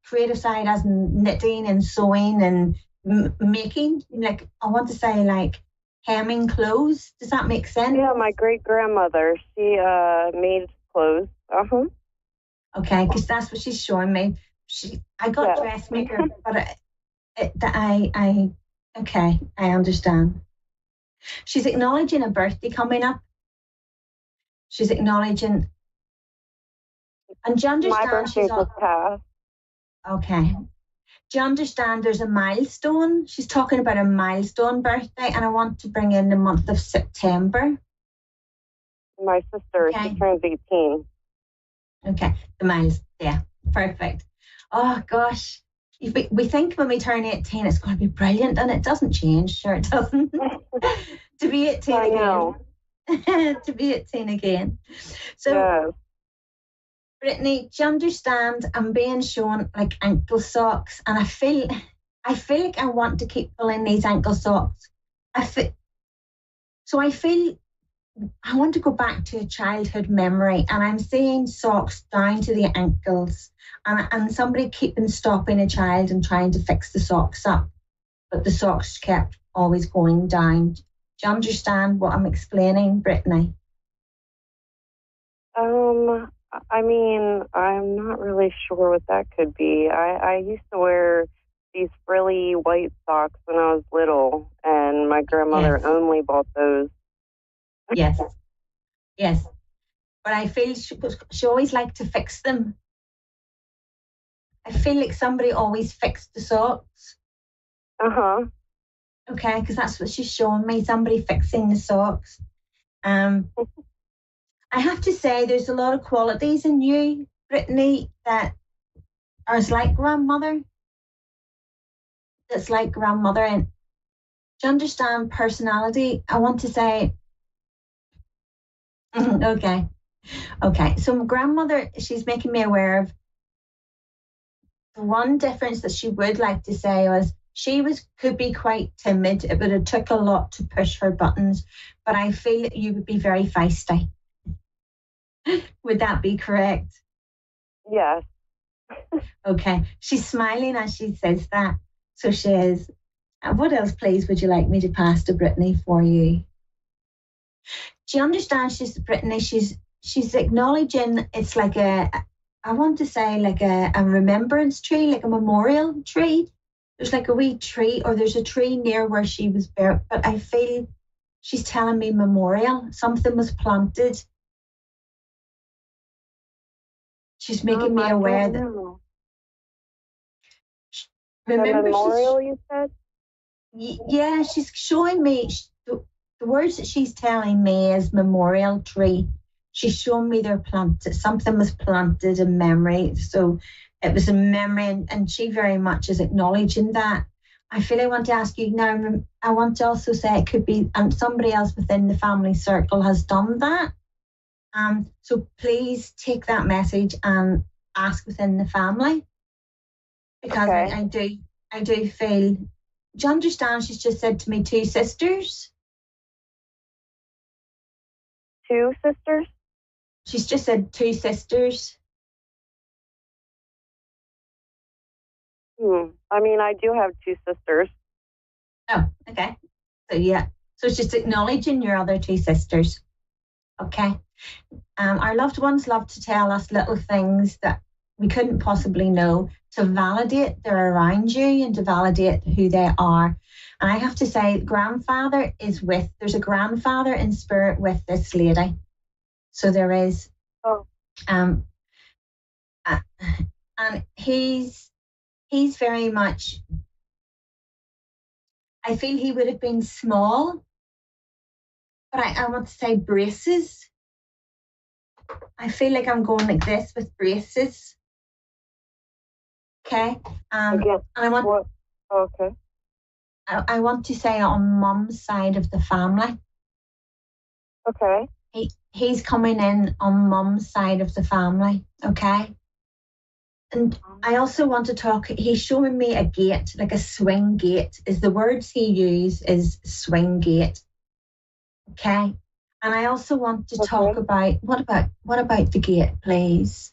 creative side as in knitting and sewing and making. Like I want to say like hemming clothes. Does that make sense? Yeah, my great grandmother, she made clothes. Okay, because that's what she's showing me. I got dressmaker, but I understand. She's acknowledging a birthday coming up. She's acknowledging, and do you understand? My birthday just passed. Okay. Do you understand there's a milestone? She's talking about a milestone birthday, and I want to bring in the month of September. My sister, she turns 18. Okay, the miles, yeah, perfect. Oh gosh, we think when we turn 18 it's going to be brilliant, and it doesn't change. Sure, it doesn't. To be 18 I again. know. To be 18 again. So, Brittany, do you understand? I'm being shown like ankle socks, and I feel like I want to keep pulling these ankle socks. I feel I want to go back to a childhood memory, and I'm seeing socks down to the ankles, and somebody keeping stopping a child and trying to fix the socks up, but the socks kept always going down. Do you understand what I'm explaining, Brittany? I mean, I'm not really sure what that could be. I used to wear these frilly white socks when I was little, and my grandmother only bought those. Yes. But I feel she always liked to fix them. I feel like somebody always fixed the socks. Okay, because that's what she's showing me, somebody fixing the socks. I have to say there's a lot of qualities in you, Brittany, that are like grandmother. That's like grandmother. And do you understand personality? I want to say, okay. So my grandmother, she's making me aware of the one difference that she would like to say was could be quite timid, but it took a lot to push her buttons. But I feel that you would be very feisty. Would that be correct? Yes. Okay. She's smiling as she says that. So she is. What else, please, would you like me to pass to Brittany for you? Do you understand? Brittany, she's acknowledging it's like I want to say like a remembrance tree, like a memorial tree. There's like a wee tree, or there's a tree near where she was buried, but I feel she's telling me memorial. Something was planted. She's making me aware that. Remember, a memorial, you said? Yeah, she's showing me the words that she's telling me is memorial tree. She's showing me they're planted. Something was planted in memory. So it was a memory, and she very much is acknowledging that. I feel I want to ask you now, I want to also say it could be somebody else within the family circle has done that. So please take that message and ask within the family, because I do feel. Do you understand? She's just said to me 2 sisters. 2 sisters? She's just said 2 sisters. I mean, I do have 2 sisters. Oh, okay. So yeah. So it's just acknowledging your other 2 sisters. Okay. Our loved ones love to tell us little things that we couldn't possibly know, to validate they're around you and to validate who they are. And I have to say, there's a grandfather in spirit with this lady. So there is. Oh. And he's very much, I feel he would have been small, but I want to say braces. I feel like I'm going like this with braces. Okay. And I want. What? Okay. I want to say on Mum's side of the family. Okay. He's coming in on Mum's side of the family. Okay. And I also want to talk, he's showing me a gate, like a swing gate. Is the words he used is swing gate. Okay. And I also want to talk about what about the gate, please?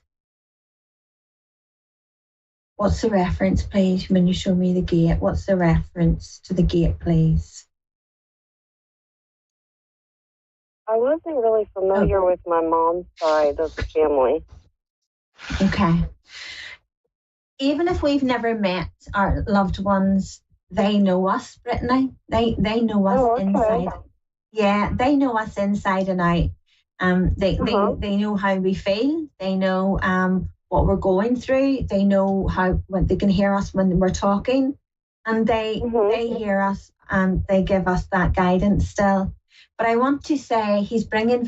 What's the reference, please, when you show me the gate? What's the reference to the gate, please? I wasn't really familiar with my mom's side of the family. Okay. Even if we've never met our loved ones, they know us, Brittany. They know us inside. Yeah, they know us inside and out. They know how we feel. They know what we're going through. They know when they can hear us when we're talking, and they hear us and they give us that guidance still. But I want to say he's bringing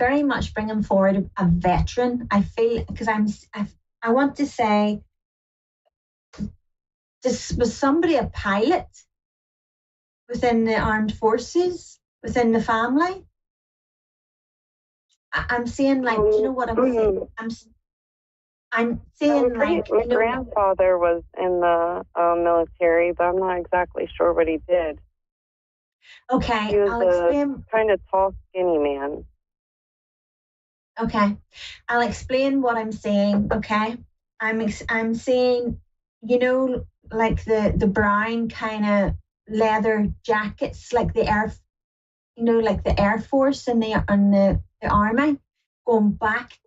forward a veteran. I feel because I want to say, was somebody a pilot within the armed forces, within the family? I'm saying, like, you know what I'm saying? I'm saying, like, my grandfather was in the military, but I'm not exactly sure what he did. Okay, he was a kind of tall, skinny man. Okay, I'll explain what I'm saying. Okay, I'm saying, you know, like the brown kind of leather jackets, like the Air Force and the army, going back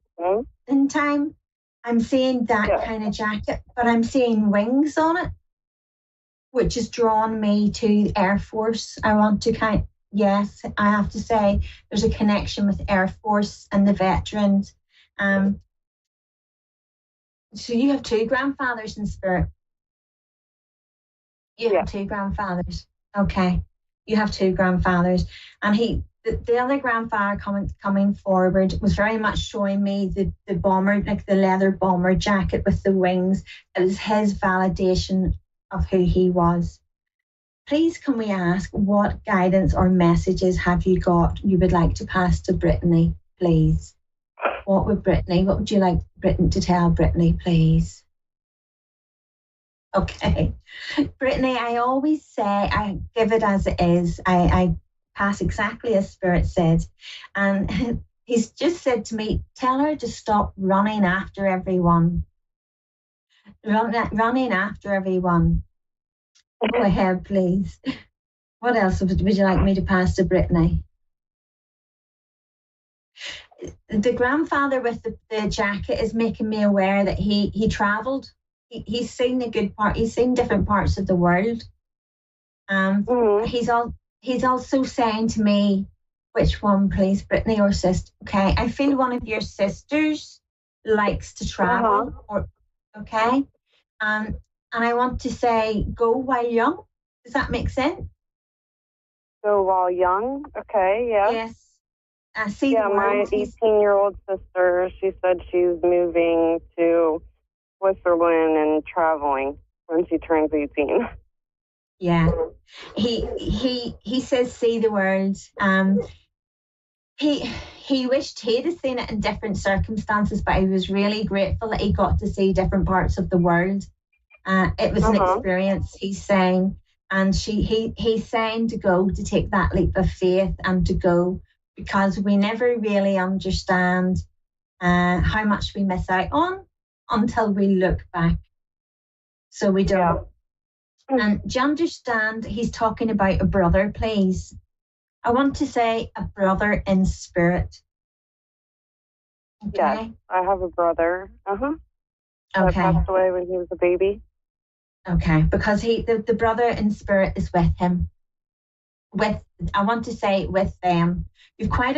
in time. I'm saying that kind of jacket, but I'm seeing wings on it, which has drawn me to Air Force. I want to yes, I have to say there's a connection with Air Force and the veterans. So you have two grandfathers in spirit. You have two grandfathers. Okay. You have two grandfathers. And the other grandfather coming forward was very much showing me the bomber, like the leather bomber jacket with the wings. It was his validation of who he was. Please, can we ask what guidance or messages have you got you would like to pass to Brittany, please? What would you like Brittany to tell Brittany, please? Okay. Brittany, I always say I give it as it is. I pass exactly as Spirit said. And he's just said to me, tell her to stop running after everyone. Running after everyone. Go ahead, please. What else would you like me to pass to Brittany? The grandfather with the jacket is making me aware that he travelled. He's seen a good part. He's seen different parts of the world. He's also saying to me, which one, please, Brittany or sister? Okay, I feel one of your sisters likes to travel. Okay, and I want to say, go while young. Does that make sense? Go while young. Okay. Yeah. Yes. See. Yeah, my 18-year-old sister. She said she's moving to Switzerland and traveling when she turns 18. Yeah, he says see the world. He wished he'd have seen it in different circumstances, but he was really grateful that he got to see different parts of the world. It was an experience, he's saying, and he's saying to take that leap of faith and to go, because we never really understand how much we miss out on until we look back. So we don't. Yeah. And do you understand? He's talking about a brother, please. I want to say a brother in spirit. Okay. Yes, I have a brother. Okay. That passed away when he was a baby. Okay, because the brother in spirit is with him. I want to say with them. You've quite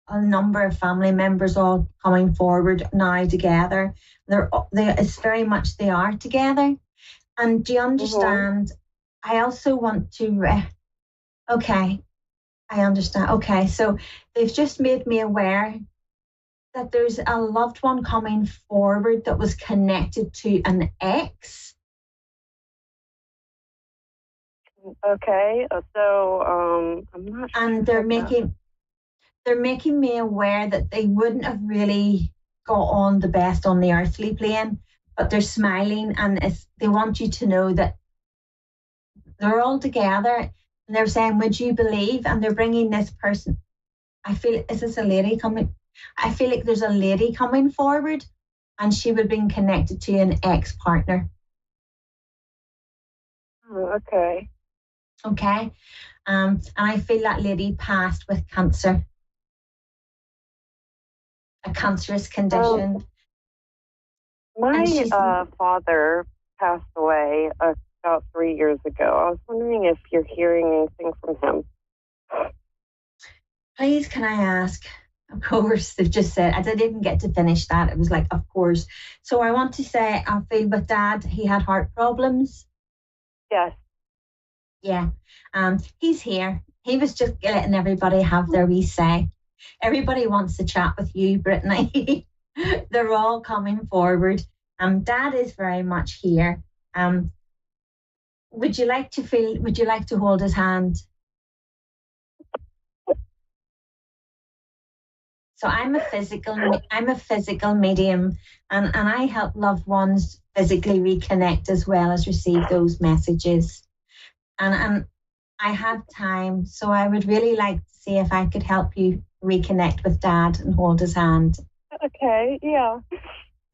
a number of family members all coming forward now together. It's very much they are together. And do you understand? I also want to. Okay, I understand. Okay, so they've just made me aware that there's a loved one coming forward that was connected to an ex. Okay, so I'm not sure. And they're making me aware that they wouldn't have really got on the best on the earthly plane, but they're smiling, and they want you to know that they're all together, and they're saying, would you believe? And they're bringing this person. I feel, is this a lady coming? I feel like there's a lady coming forward, and she would be connected to an ex-partner. Okay. Okay. And I feel that lady passed with cancer, a cancerous condition. My father passed away about 3 years ago. I was wondering if you're hearing anything from him. Please, can I ask? Of course, they've just said, I didn't get to finish that. It was like, of course. So I want to say, I feel with Dad, he had heart problems. Yes. Yeah. He's here. He was just letting everybody have their wee say. Everybody wants to chat with you, Brittany. They're all coming forward. Dad is very much here. Would you like to hold his hand? So I'm a physical medium, and I help loved ones physically reconnect as well as receive those messages. And I have time, so I would really like to see if I could help you reconnect with Dad and hold his hand. Okay, yeah.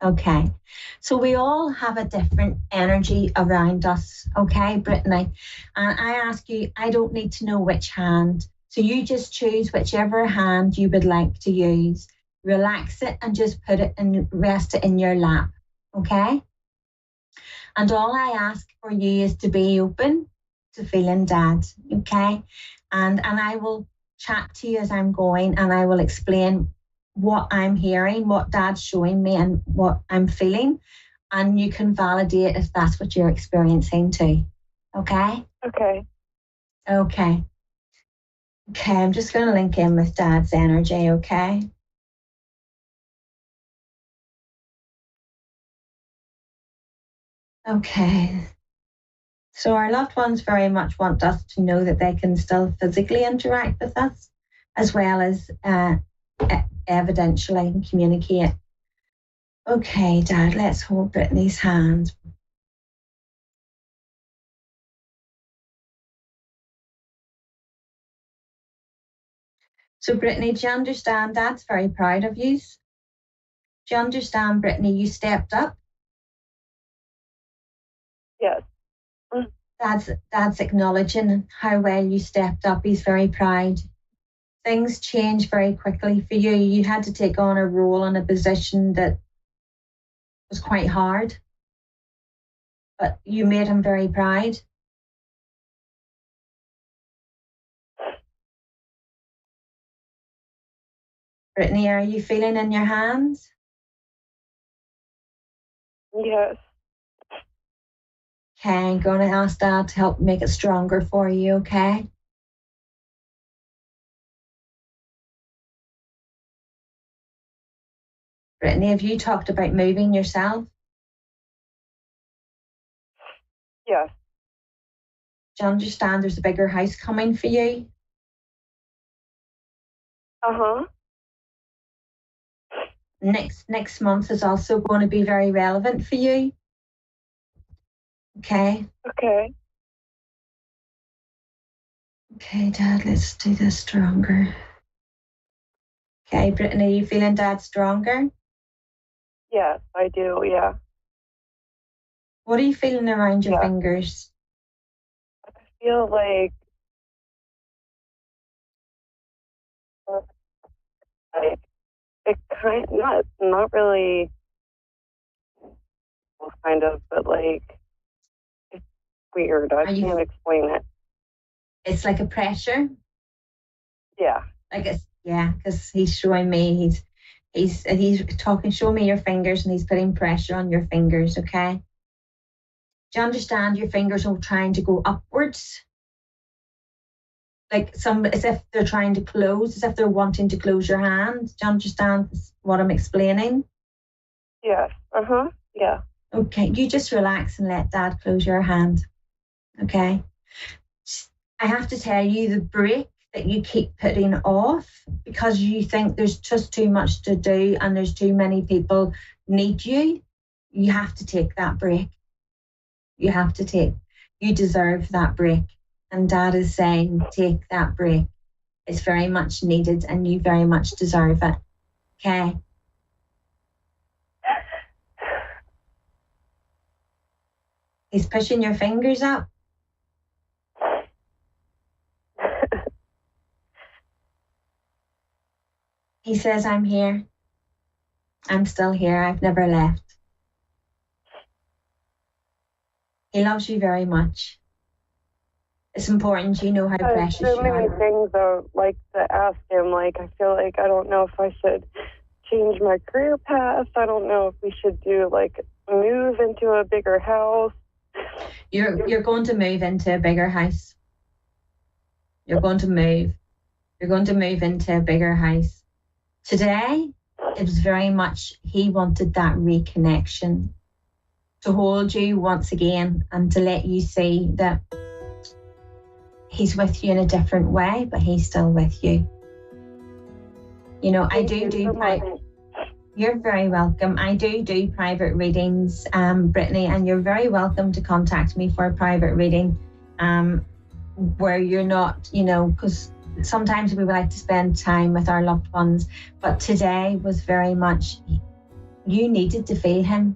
Okay. So we all have a different energy around us, okay, Brittany? And I ask you, I don't need to know which hand. So you just choose whichever hand you would like to use. Relax it and just put it and rest it in your lap, okay? And all I ask for you is to be open to feeling Dad, okay? And I will chat to you as I'm going, and I will explain what I'm hearing, what Dad's showing me, and what I'm feeling. And you can validate if that's what you're experiencing too, okay? Okay. Okay. Okay, I'm just going to link in with Dad's energy, okay? Okay. So our loved ones very much want us to know that they can still physically interact with us, as well as evidentially communicate. Okay, Dad, let's hold Brittany's hand. So Brittany, do you understand? Dad's very proud of you. Do you understand, Brittany, you stepped up? Yes. Dad's acknowledging how well you stepped up. He's very proud. Things changed very quickly for you. You had to take on a role and a position that was quite hard, but you made him very proud. Brittany, are you feeling in your hands? Yes. Okay, I'm going to ask Dad to help make it stronger for you, okay? Brittany, have you talked about moving yourself? Yes. Do you understand there's a bigger house coming for you? Uh-huh. Next month is also going to be very relevant for you. Okay? Okay. Okay, Dad, let's do this stronger. Okay, Brittany, are you feeling Dad stronger? Yes, I do, yeah. What are you feeling around your fingers? I feel like it not really kind of, but like it's weird. I can't explain it. It's like a pressure. Yeah. Like it's because he's showing me he's talking. Show me your fingers, and he's putting pressure on your fingers. Okay. Do you understand? Your fingers are trying to go upwards, like as if they're trying to close, as if they're wanting to close your hand. Do you understand what I'm explaining? Yes. Uh-huh. Yeah. Okay, you just relax and let Dad close your hand. Okay. I have to tell you, the break that you keep putting off because you think there's just too much to do and there's too many people need you. you have to take that break. You deserve that break. And Dad is saying, take that break. It's very much needed and you very much deserve it. Okay? He's pushing your fingers up. He says, I'm here. I'm still here. I've never left. He loves you very much. It's important you know how precious so you many are. things I would like to ask him. Like, I feel like I don't know if I should change my career path. I don't know if we should do, like, move into a bigger house. You're going to move into a bigger house. You're going to move into a bigger house. Today, it was very much he wanted that reconnection, to hold you once again and to let you see that he's with you in a different way, but he's still with you. You know, I do You're very welcome. I do private readings, Brittany, and you're very welcome to contact me for a private reading where you're not, you know, because sometimes we would like to spend time with our loved ones, but today was very much, you needed to feel him.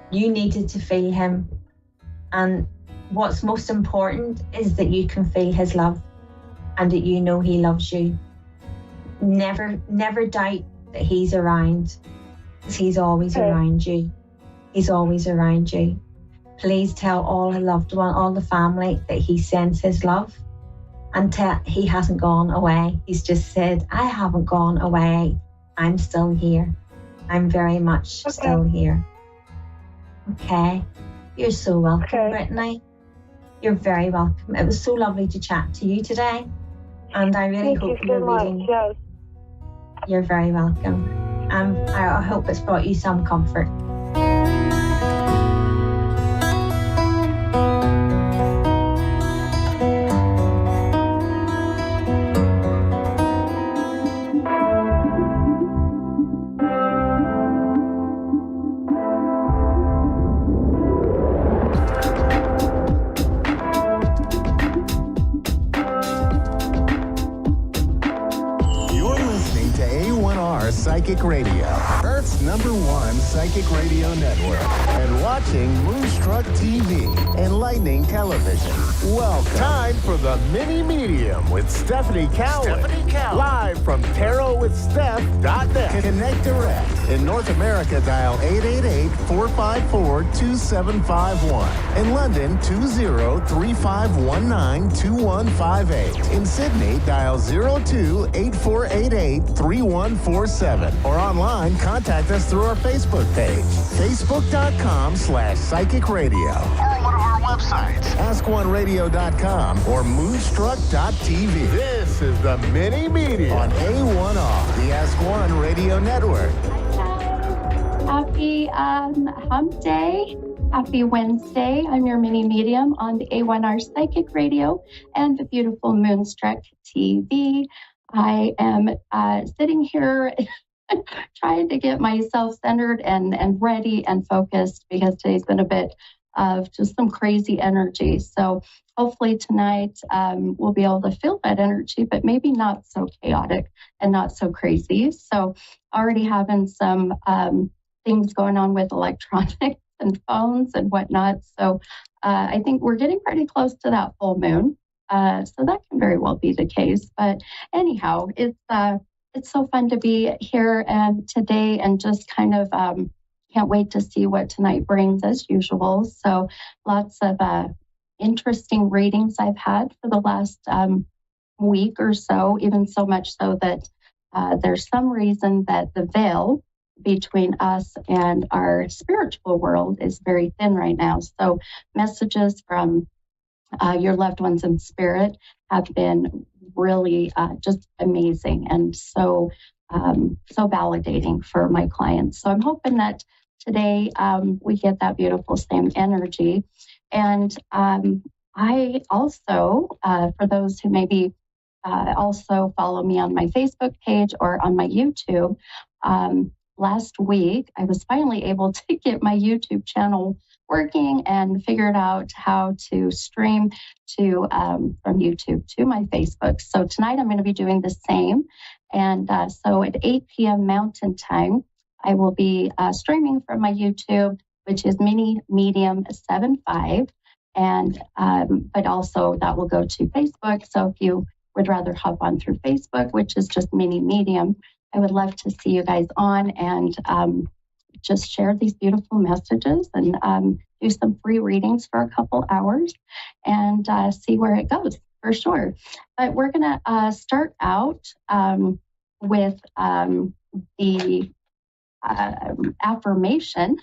You needed to feel him. And what's most important is that you can feel his love and that you know he loves you. Never doubt that he's around, because he's always around you. He's always around you. Please tell all the loved one, all the family, that he sends his love, and he hasn't gone away. He's just said, I haven't gone away. I'm still here. I'm very much still here. Okay. You're so welcome, Brittany. You're very welcome. It was so lovely to chat to you today. And I really hope your reading. Yes. You're very welcome. I hope it's brought you some comfort. Psychic Radio, Earth's #1 psychic radio network, and watching Moonstruck TV, enlightening television. Welcome. Time for the mini medium with Stephanie Cowan. Live from tarotwithsteph.net. Connect direct. In North America, dial 888-454-2751. In London, 20-3519-2158. In Sydney, dial 02-8488-3147. Or online, contact us through our Facebook page, facebook.com/psychic radio. Or one of our websites, askoneradio.com or moonstruck.tv. This is the mini medium on A1R, the Ask One Radio Network. Happy Hump Day. Happy Wednesday. I'm your mini medium on the A1R Psychic Radio and the beautiful Moonstruck TV. I am sitting here trying to get myself centered and ready and focused, because today's been a bit of just some crazy energy. So hopefully tonight we'll be able to feel that energy, but maybe not so chaotic and not so crazy. So already having some things going on with electronics and phones and whatnot. So I think we're getting pretty close to that full moon. So that can very well be the case. But anyhow, it's so fun to be here today, and just kind of can't wait to see what tonight brings as usual. So lots of interesting readings I've had for the last week or so, even so much so that there's some reason that the veil between us and our spiritual world is very thin right now. So messages from your loved ones in spirit have been really just amazing and so validating for my clients. So I'm hoping that today we get that beautiful same energy. And I also, for those who maybe also follow me on my Facebook page or on my YouTube, last week, I was finally able to get my YouTube channel working and figured out how to stream to from YouTube to my Facebook. So tonight I'm going to be doing the same. And so at 8 p.m. Mountain Time, I will be streaming from my YouTube, which is Mini Medium 75. And but also that will go to Facebook. So if you would rather hop on through Facebook, which is just Mini Medium, I would love to see you guys on and just share these beautiful messages and do some free readings for a couple hours and see where it goes for sure. But we're going to start out with the affirmation.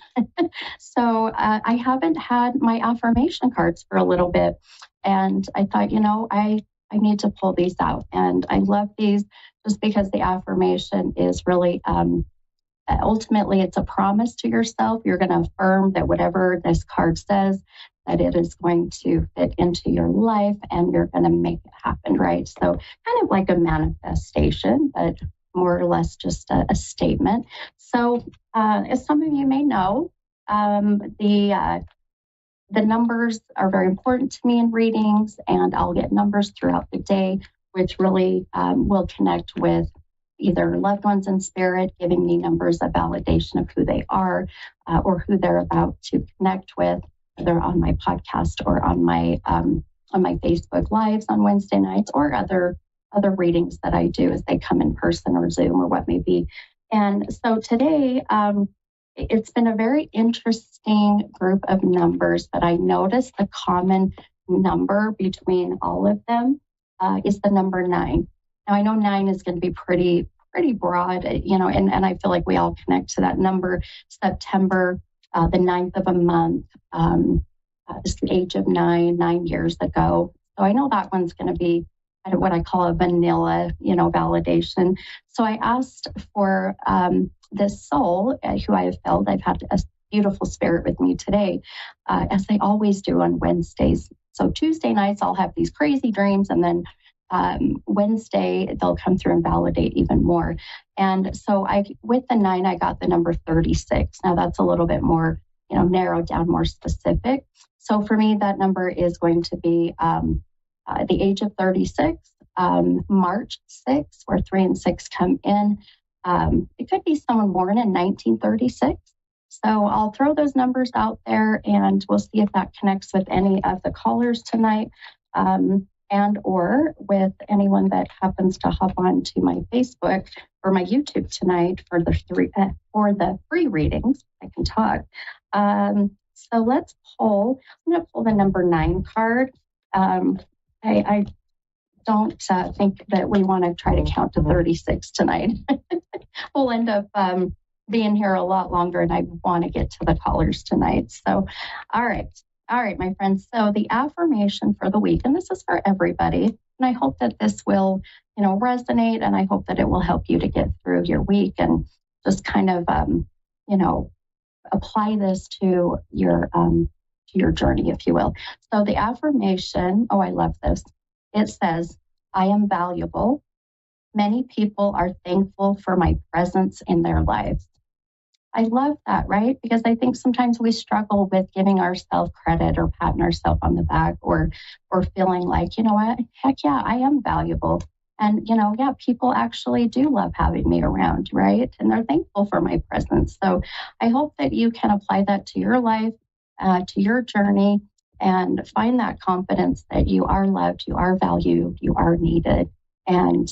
So I haven't had my affirmation cards for a little bit. And I thought, I need to pull these out. And I love these just because the affirmation is really, ultimately, it's a promise to yourself. You're going to affirm that whatever this card says, that it is going to fit into your life and you're going to make it happen, right? So kind of like a manifestation, but more or less just a statement. So as some of you may know, the numbers are very important to me in readings, and I'll get numbers throughout the day, which really will connect with either loved ones in spirit, giving me numbers of validation of who they are or who they're about to connect with, whether on my podcast or on my Facebook Lives on Wednesday nights or other readings that I do as they come in person or Zoom or what may be. And so today, it's been a very interesting group of numbers, but I noticed the common number between all of them is the number 9. Now, I know 9 is going to be pretty broad, and I feel like we all connect to that number. September, the 9th of a month, is the age of 9 years ago. So I know that one's going to be what I call a vanilla, validation. So I asked for this soul who I have felt. I've had a beautiful spirit with me today, as I always do on Wednesdays. So Tuesday nights, I'll have these crazy dreams, and then Wednesday, they'll come through and validate even more. And so with the 9, I got the number 36. Now that's a little bit more, narrowed down, more specific. So for me, that number is going to be the age of 36, March 6, where 3 and 6 come in. It could be someone born in 1936. So I'll throw those numbers out there and we'll see if that connects with any of the callers tonight, and or with anyone that happens to hop on to my Facebook or my YouTube tonight for the free readings. I can talk. So let's pull. I'm going to pull the number 9 card. I don't think that we want to try to count to 36 tonight. We'll end up being here a lot longer, and I want to get to the callers tonight. So, all right, my friends. So the affirmation for the week, and this is for everybody, and I hope that this will, resonate, and I hope that it will help you to get through your week and just kind of, apply this to your journey, if you will. So the affirmation, I love this. It says, I am valuable. Many people are thankful for my presence in their lives. I love that, right? Because I think sometimes we struggle with giving ourselves credit or patting ourselves on the back or feeling like, what, heck yeah, I am valuable. And, people actually do love having me around, right? And they're thankful for my presence. So I hope that you can apply that to your life, to your journey, and find that confidence that you are loved, you are valued, you are needed. And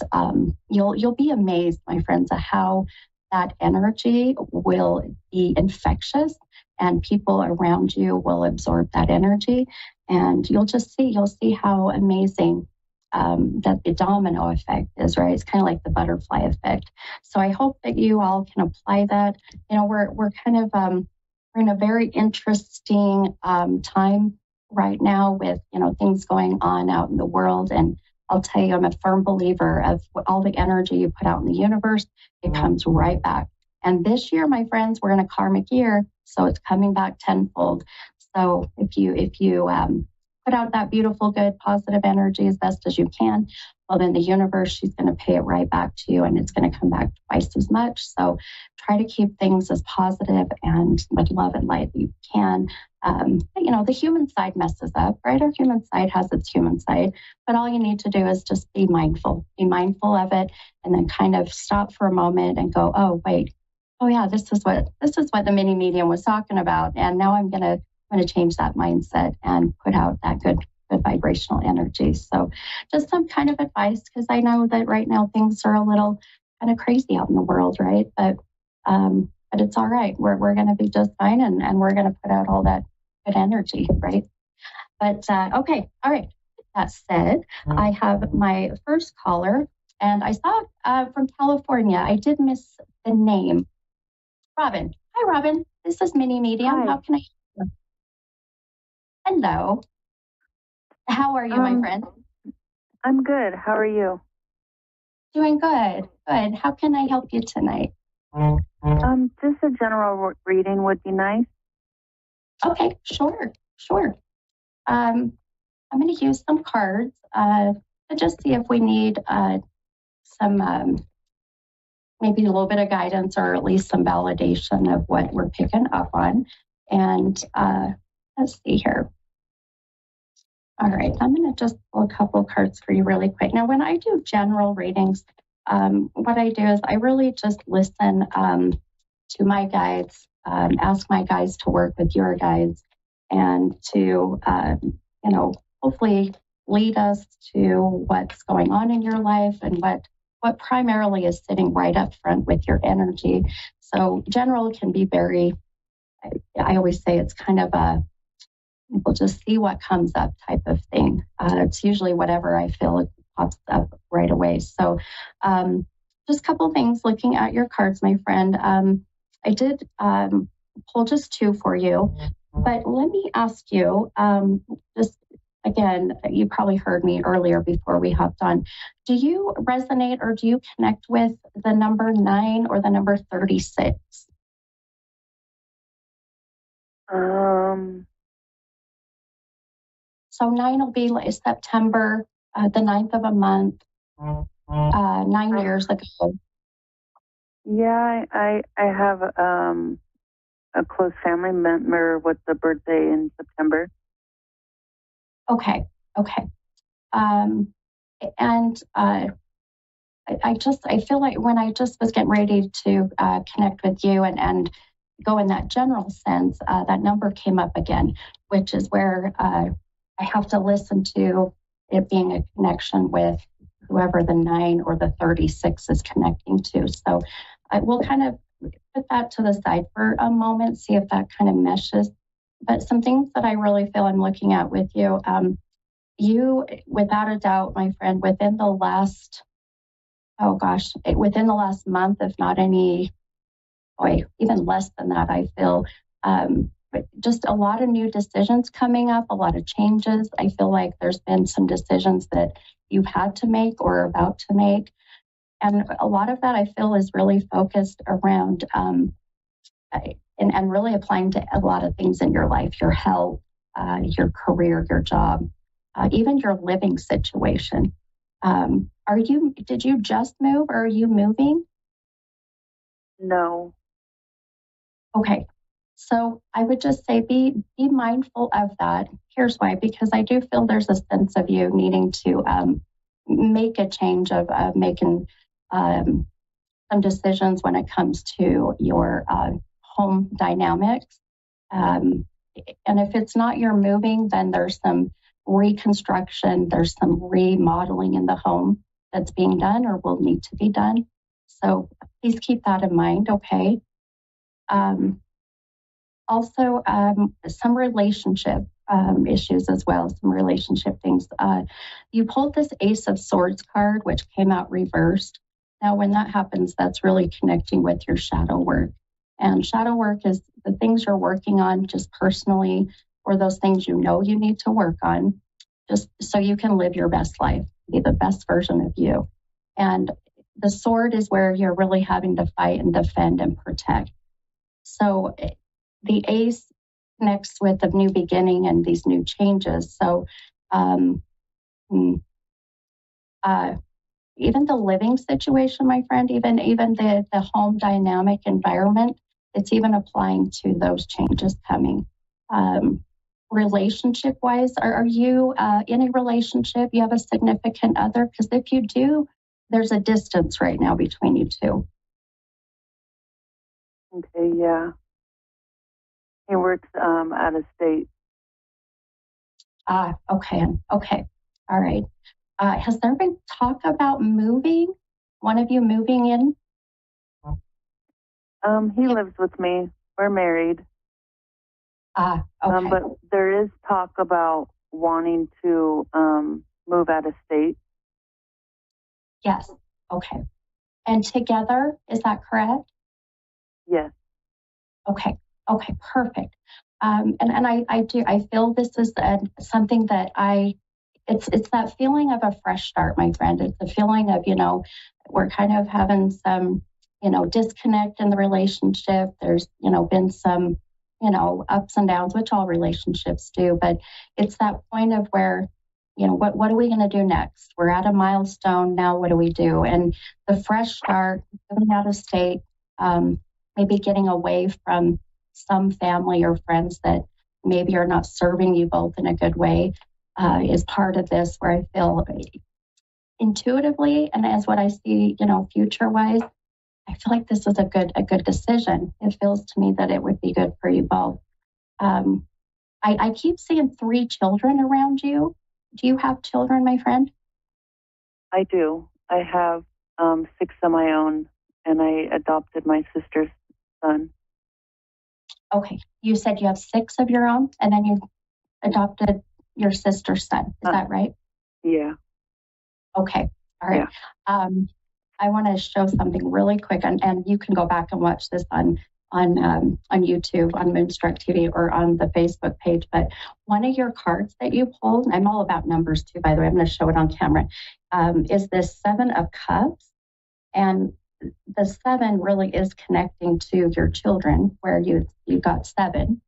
you'll be amazed, my friends, at how that energy will be infectious and people around you will absorb that energy. And you'll see how amazing that the domino effect is, right? It's kind of like the butterfly effect. So I hope that you all can apply that. We're kind of we're in a very interesting time right now with things going on out in the world. And I'll tell you, I'm a firm believer of all the energy you put out in the universe, it comes right back. And this year, my friends, we're in a karmic year, so it's coming back tenfold. So if you put out that beautiful, good, positive energy as best as you can, well, then the universe, she's going to pay it right back to you, and it's going to come back twice as much. So try to keep things as positive and with love and light that you can. The human side messes up, right? Our human side has its human side, but all you need to do is just be mindful of it, and then kind of stop for a moment and go, oh, wait, oh yeah, this is what the mini medium was talking about. And now I'm going to change that mindset and put out that good vibrational energy. So just some kind of advice, because I know that right now things are a little kind of crazy out in the world, right? But it's all right. We're going to be just fine, and we're going to put out all that good energy, right? But okay, all right. That said, I have my first caller, and I saw from California. I did miss the name. Robin. Hi, Robin. This is Mini Medium. Hi. How can I help you? Hello. How are you, my friend? I'm good. How are you? Doing good. Good. How can I help you tonight? Just a general reading would be nice. Okay, sure. I'm going to use some cards to just see if we need some maybe a little bit of guidance, or at least some validation of what we're picking up on. And let's see here. All right, I'm going to just pull a couple cards for you really quick. Now, when I do general readings, what I do is I really just listen to my guides, ask my guides to work with your guides, and to, hopefully lead us to what's going on in your life and what primarily is sitting right up front with your energy. So general can be very, I always say it's kind of we'll just see what comes up type of thing. It's usually whatever I feel it pops up right away. So just a couple things looking at your cards, my friend. I did pull just two for you, but let me ask you, just again, you probably heard me earlier before we hopped on. Do you resonate, or do you connect with the number 9 or the number 36? So 9 will be like September, the 9th of a month, 9 years ago. Yeah, I have a close family member with the birthday in September. Okay. And I feel like when I just was getting ready to connect with you and go in that general sense, that number came up again, which is where I have to listen to it being a connection with whoever the 9 or the 36 is connecting to. So I will kind of put that to the side for a moment, see if that kind of meshes. But some things that I really feel I'm looking at with you, you, without a doubt, my friend, within the last month, if not even less than that, I feel just a lot of new decisions coming up, a lot of changes. I feel like there's been some decisions that you've had to make or are about to make. And a lot of that I feel is really focused around and really applying to a lot of things in your life, your health, your career, your job, even your living situation. Did you just move, or are you moving? No. Okay. So I would just say be mindful of that. Here's why, because I do feel there's a sense of you needing to make a change of making some decisions when it comes to your home dynamics. And if it's not your moving, then there's some reconstruction, there's some remodeling in the home that's being done or will need to be done. So please keep that in mind, okay? Also, some relationship issues as well, some relationship things. You pulled this Ace of Swords card, which came out reversed. Now, when that happens, that's really connecting with your shadow work. And shadow work is the things you're working on just personally, or those things you know you need to work on, just so you can live your best life, be the best version of you. And the sword is where you're really having to fight and defend and protect. So the ace connects with a new beginning and these new changes. So even the living situation, my friend, even the home dynamic environment, it's even applying to those changes coming. Relationship wise, are you in a relationship? You have a significant other? Because if you do, there's a distance right now between you two. Okay, yeah. He works out of state. Okay. All right. Has there been talk about moving? One of you moving in? He lives with me. We're married. Okay. But there is talk about wanting to move out of state. Yes. Okay. And together, is that correct? Yes. Okay, perfect. And I feel this is something that it's that feeling of a fresh start, my friend. It's the feeling of, we're kind of having some, disconnect in the relationship. There's, been some, ups and downs, which all relationships do, but it's that point of where, what are we going to do next? We're at a milestone now. What do we do? And the fresh start, moving out of state, maybe getting away from some family or friends that maybe are not serving you both in a good way, is part of this, where I feel intuitively, and as what I see, future wise, I feel like this is a good decision. It feels to me that it would be good for you both. I keep seeing 3 children around you. Do you have children, my friend? I do. I have 6 of my own, and I adopted my sister's son. Okay. You said you have 6 of your own, and then you adopted your sister's son. Is that right? Yeah. Okay. All right. Yeah. I want to show something really quick, and you can go back and watch this on YouTube, on Moonstruck TV, or on the Facebook page. But one of your cards that you pulled, I'm all about numbers too, by the way, I'm going to show it on camera, is this 7 of Cups. And the 7 really is connecting to your children, where you got 7,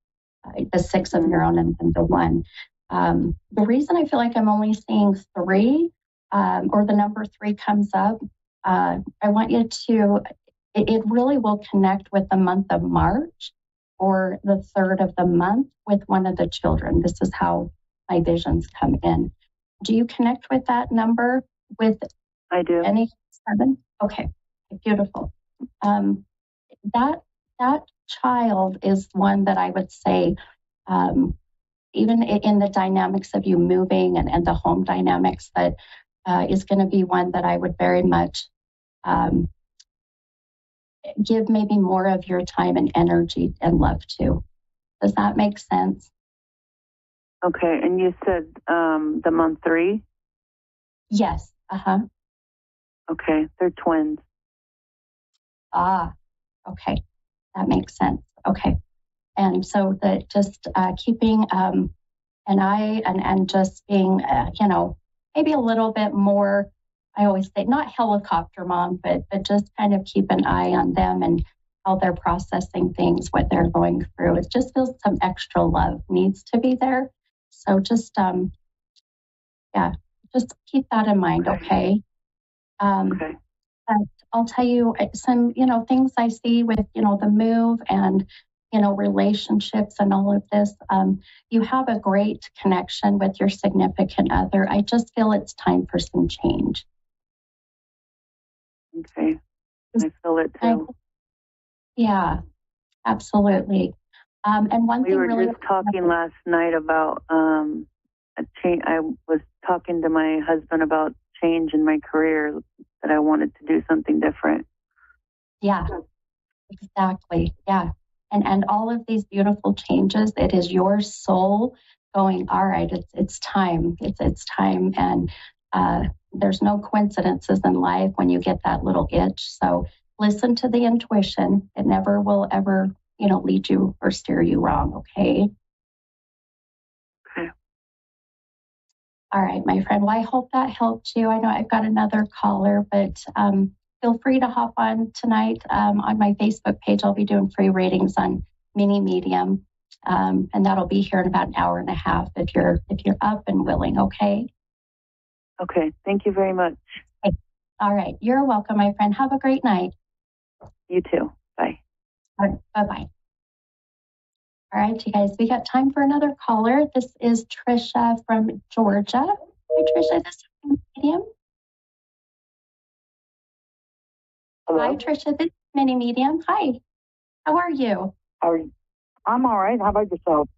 the 6 of your own, and the 1. The reason I feel like I'm only seeing 3, or the number 3 comes up, I want you to, it really will connect with the month of March, or the 3rd of the month, with one of the children. This is how my visions come in. Do you connect with that number with I do. Any 7? Okay, beautiful. That child is one that I would say, even in the dynamics of you moving and the home dynamics, that is going to be one that I would very much give maybe more of your time and energy and love to. Does that make sense? Okay, and you said the month 3? Yes. Okay, they're twins. Okay, that makes sense. Okay, and so that just keeping an eye and just being, maybe a little bit more, I always say, not helicopter mom, but just kind of keep an eye on them and how they're processing things, what they're going through. It just feels some extra love needs to be there. So just, just keep that in mind, okay? Okay. I'll tell you some, things I see with, the move and, relationships and all of this. You have a great connection with your significant other. I just feel it's time for some change. Okay. I feel it too. Yeah, absolutely. And one thing we were really just talking last night about a change. I was talking to my husband about change in my career, that I wanted to do something different. Yeah, exactly. Yeah. And all of these beautiful changes, it is your soul going, all right, it's time. It's time. And there's no coincidences in life when you get that little itch. So listen to the intuition. It never will ever, lead you or steer you wrong. Okay. Okay. All right, my friend. Well, I hope that helped you. I know I've got another caller, but feel free to hop on tonight on my Facebook page. I'll be doing free readings on Mini Medium. And that'll be here in about an hour and a half if you're up and willing. Okay. Okay. Thank you very much. Okay. All right. You're welcome, my friend. Have a great night. You too. Bye. All right. Bye-bye. All right, you guys, we got time for another caller. This is Trisha from Georgia. Hi, Trisha. This is Medium. Hello? Hi, Trisha. This is Mini Medium. Hi. How are you? I'm all right. How about yourself?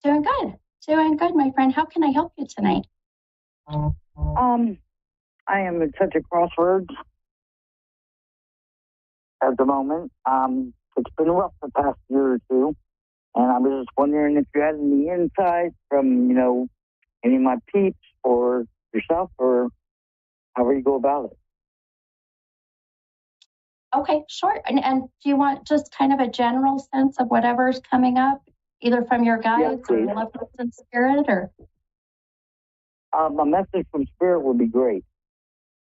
Doing good. Doing good, my friend. How can I help you tonight? I am at such a crossroads at the moment. It's been rough the past year or two. And I was just wondering if you had any insight from, any of my peeps or yourself or however you go about it. Okay, sure. And do you want just kind of a general sense of whatever's coming up, either from your guides or your loved ones in spirit, or? A message from spirit would be great.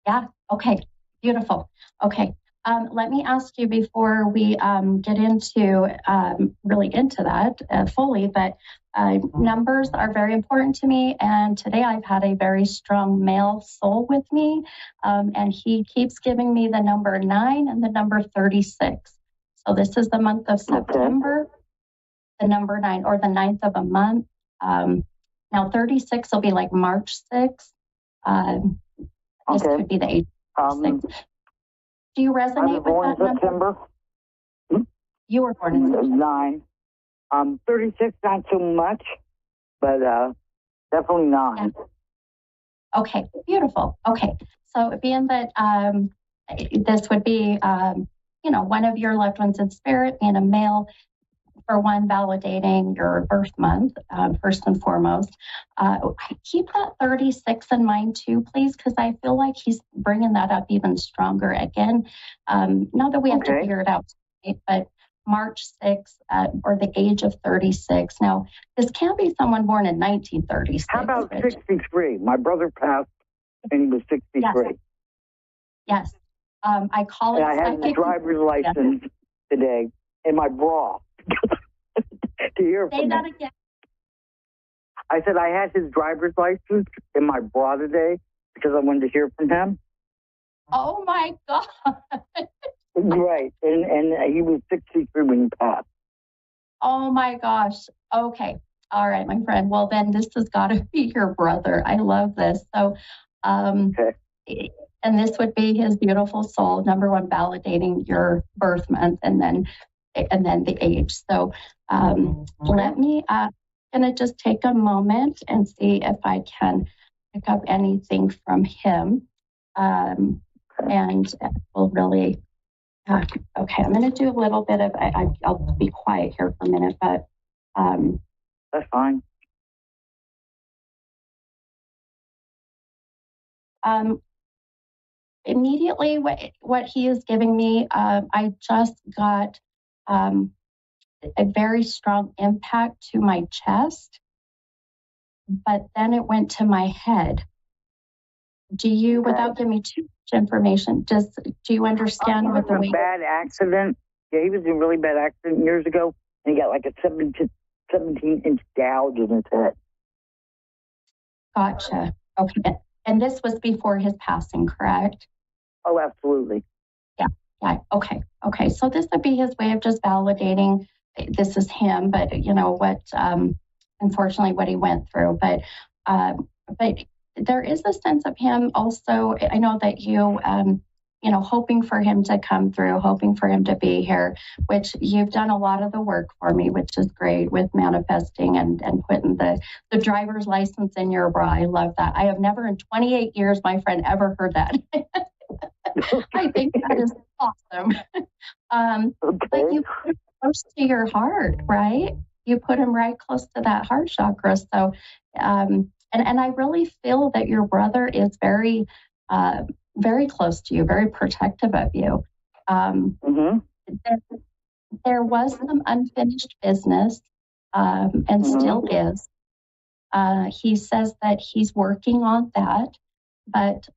Yeah. Okay. Beautiful. Okay. Let me ask you before we get into really into that fully, but numbers are very important to me. And today I've had a very strong male soul with me, and he keeps giving me the number 9 and the number 36. So this is the month of September, the number 9, or the 9th of a month. Now 36 will be like March 6th. This could be the age of 6. Do you resonate with that number? September. You were born in September. 9. 36, not so much, but definitely 9. Yeah. Okay, beautiful. Okay, so being that this would be, one of your loved ones in spirit, being a male, for one, validating your birth month, first and foremost. Keep that 36 in mind too, please, because I feel like he's bringing that up even stronger again. Not that we have to figure it out, but March 6th, or the age of 36. Now, this can't be someone born in 1936. How about 63? My brother passed and he was 63. Yes. I call it. And I had his driver's license today in my bra. To hear Say that again. I said I had his driver's license in my bra today because I wanted to hear from him. Oh my God. Right. And he was 63 when he passed. Oh my gosh. Okay. All right, my friend. Well, then this has got to be your brother. I love this. So, and this would be his beautiful soul, number 1, validating your birth month, and then the age. So let me, gonna just take a moment and see if I can pick up anything from him. And we'll really, okay, I'm gonna do a little bit of, I'll be quiet here for a minute, but. That's fine. Immediately what he is giving me, I just got a very strong impact to my chest, but then it went to my head. Do you, without giving me too much information, do you understand what the way? Bad accident. Yeah, he was in a really bad accident years ago, and he got like a 17-inch gouge in his head. Gotcha. Okay. And this was before his passing, correct? Oh, absolutely. Yeah. Okay. So this would be his way of just validating this is him, but unfortunately what he went through. But there is a sense of him also. I know that you, hoping for him to come through, hoping for him to be here, which you've done a lot of the work for me, which is great with manifesting and putting the driver's license in your bra. I love that. I have never in 28 years, my friend, ever heard that. I think that is awesome. But you put him close to your heart, right? You put him right close to that heart chakra. So, and I really feel that your brother is very, very close to you, very protective of you. There was some unfinished business, and still is. He says that he's working on that, but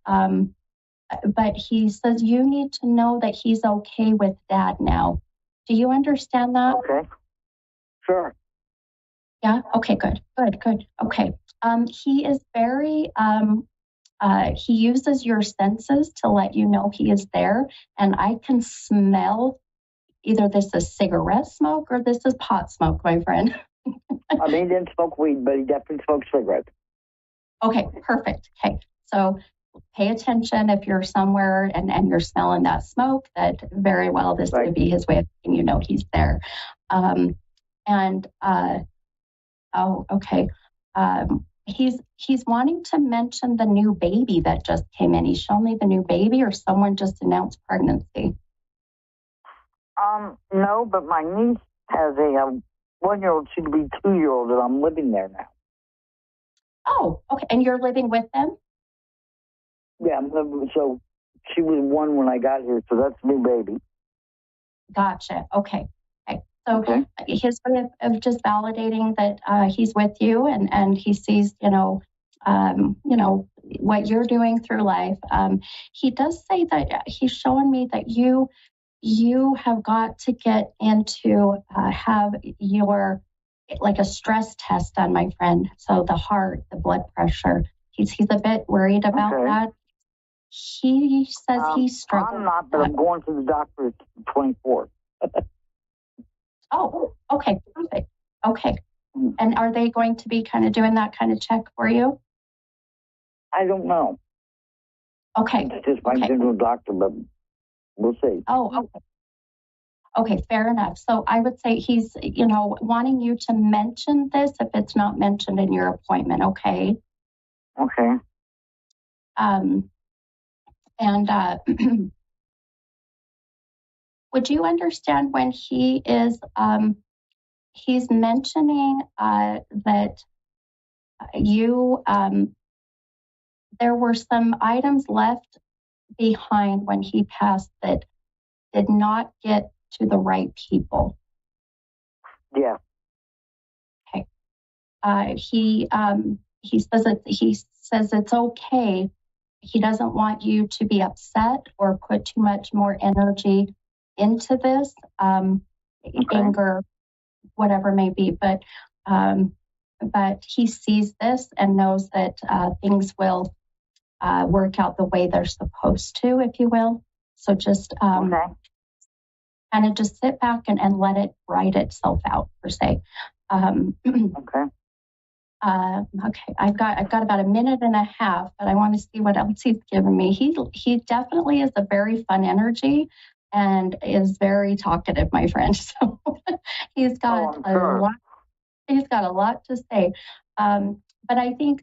he says you need to know that he's okay with Dad now. Do you understand that? Okay. Sure. Yeah. Okay. Good. Good. Good. Okay. He is very. He uses your senses to let you know he is there, and I can smell either this is cigarette smoke or this is pot smoke, my friend. I mean, he didn't smoke weed, but he definitely smoked cigarettes. Okay. Perfect. Okay. So pay attention if you're somewhere and you're smelling that smoke, that very well this could be his way of letting you know he's there. Okay. He's wanting to mention the new baby that just came in. He's shown me the new baby, or someone just announced pregnancy. No, but my niece has a 1-year-old, soon to be 2-year-old, and I'm living there now. Oh, okay. And you're living with them? Yeah, I'm living, so she was 1 when I got here, so that's a new baby. Gotcha. Okay. So his way of just validating that he's with you and he sees, what you're doing through life. He does say that he's showing me that you have got to get into have your like a stress test done, my friend. So the heart, the blood pressure. He's a bit worried about that. He says he's struggling. I'm not, but I'm going to the doctor at the 24th. Oh, okay, perfect. Okay. And are they going to be kind of doing that kind of check for you? I don't know. Okay. It's just my general doctor, but we'll see. Oh, okay. Okay, fair enough. So I would say he's, wanting you to mention this if it's not mentioned in your appointment, okay? Okay. Would you understand when he is, he's mentioning that you, there were some items left behind when he passed that did not get to the right people? Yeah. Okay. He says it's okay. He doesn't want you to be upset or put too much more energy into this, anger, whatever may be. But he sees this and knows that things will work out the way they're supposed to, if you will. So just kind of just sit back and let it write itself out, per se. Okay. I've got about a minute and a half, but I want to see what else he's given me. He definitely is a very fun energy and is very talkative, my friend. So he's got a lot. He's got a lot to say. But I think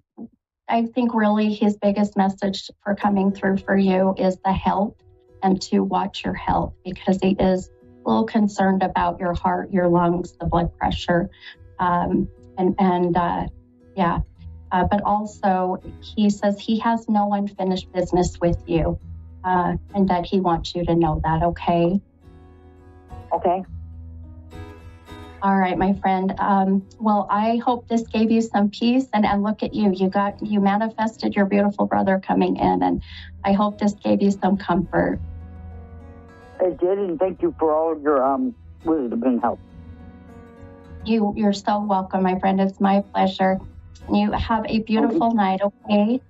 really his biggest message for coming through for you is the health, and to watch your health, because he is a little concerned about your heart, your lungs, the blood pressure, but also he says he has no unfinished business with you, and that he wants you to know that. Okay. Okay. All right, my friend. Well, I hope this gave you some peace, and look at you. You manifested your beautiful brother coming in, and I hope this gave you some comfort. It did, and thank you for all of your wisdom and help. You're so welcome, my friend. It's my pleasure. You have a beautiful night, okay?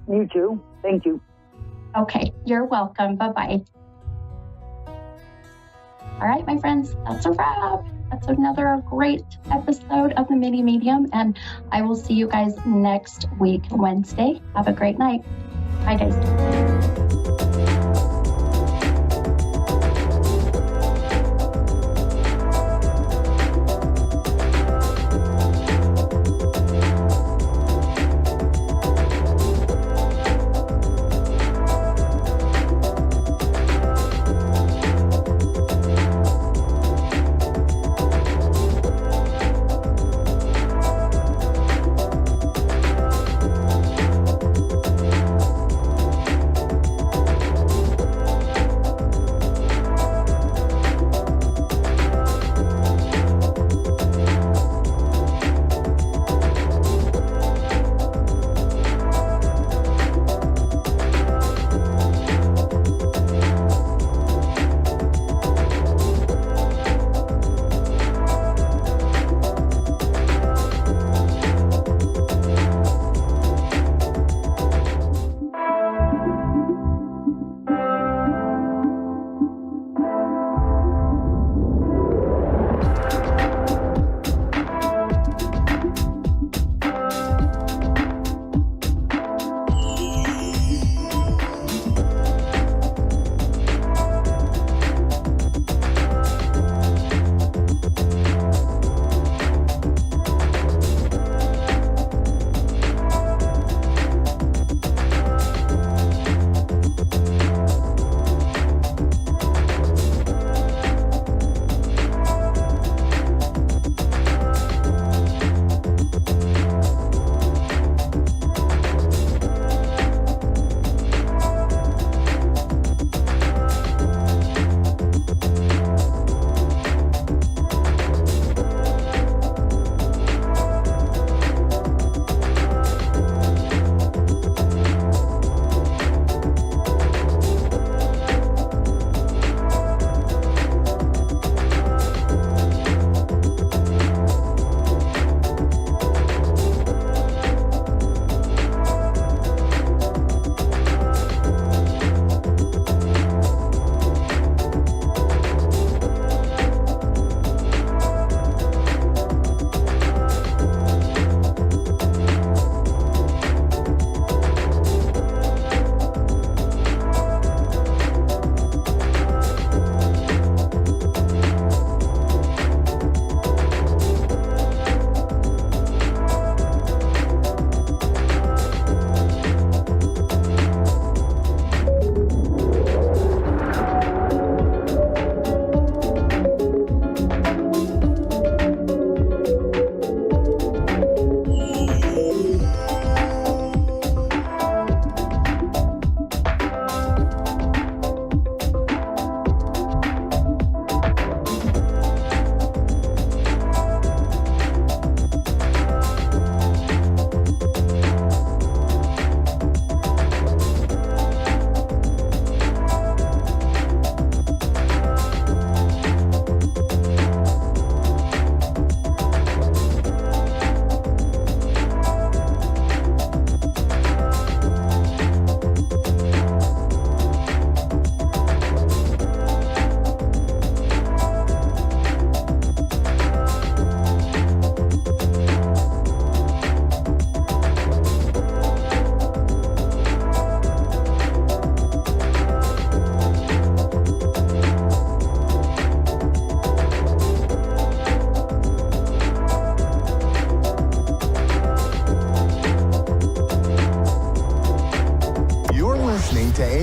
You too. Thank you. Okay, you're welcome. Bye-bye. All right, my friends, that's a wrap. That's another great episode of the Mini Medium, and I will see you guys next week, Wednesday. Have a great night. Bye, guys.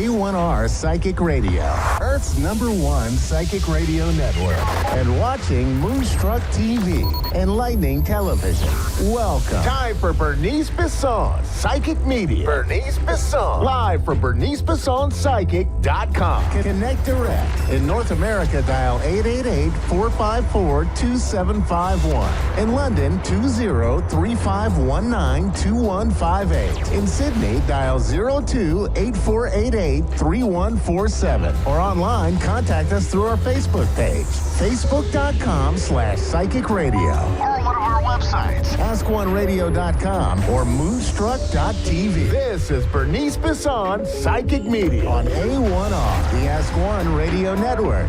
A1R Psychic Radio, Earth's #1 psychic radio network, and watching Moonstruck TV, Enlightening Television. Welcome. Time for Bernice Bisson's Psychic Media. Bernice Bisson. Live from BerniceBissonPsychic.com. Connect direct. In North America, dial 888-454-2751. In London, 20-3519-2158. In Sydney, dial 02-8488-3147. Or online, contact us through our Facebook page, facebook.com/Psychic Radio. Or one of our websites, AskOneRadio.com or Moonstruck.tv. This is Bernice Bisson Psychic Media on A1R, the Ask One Radio Network.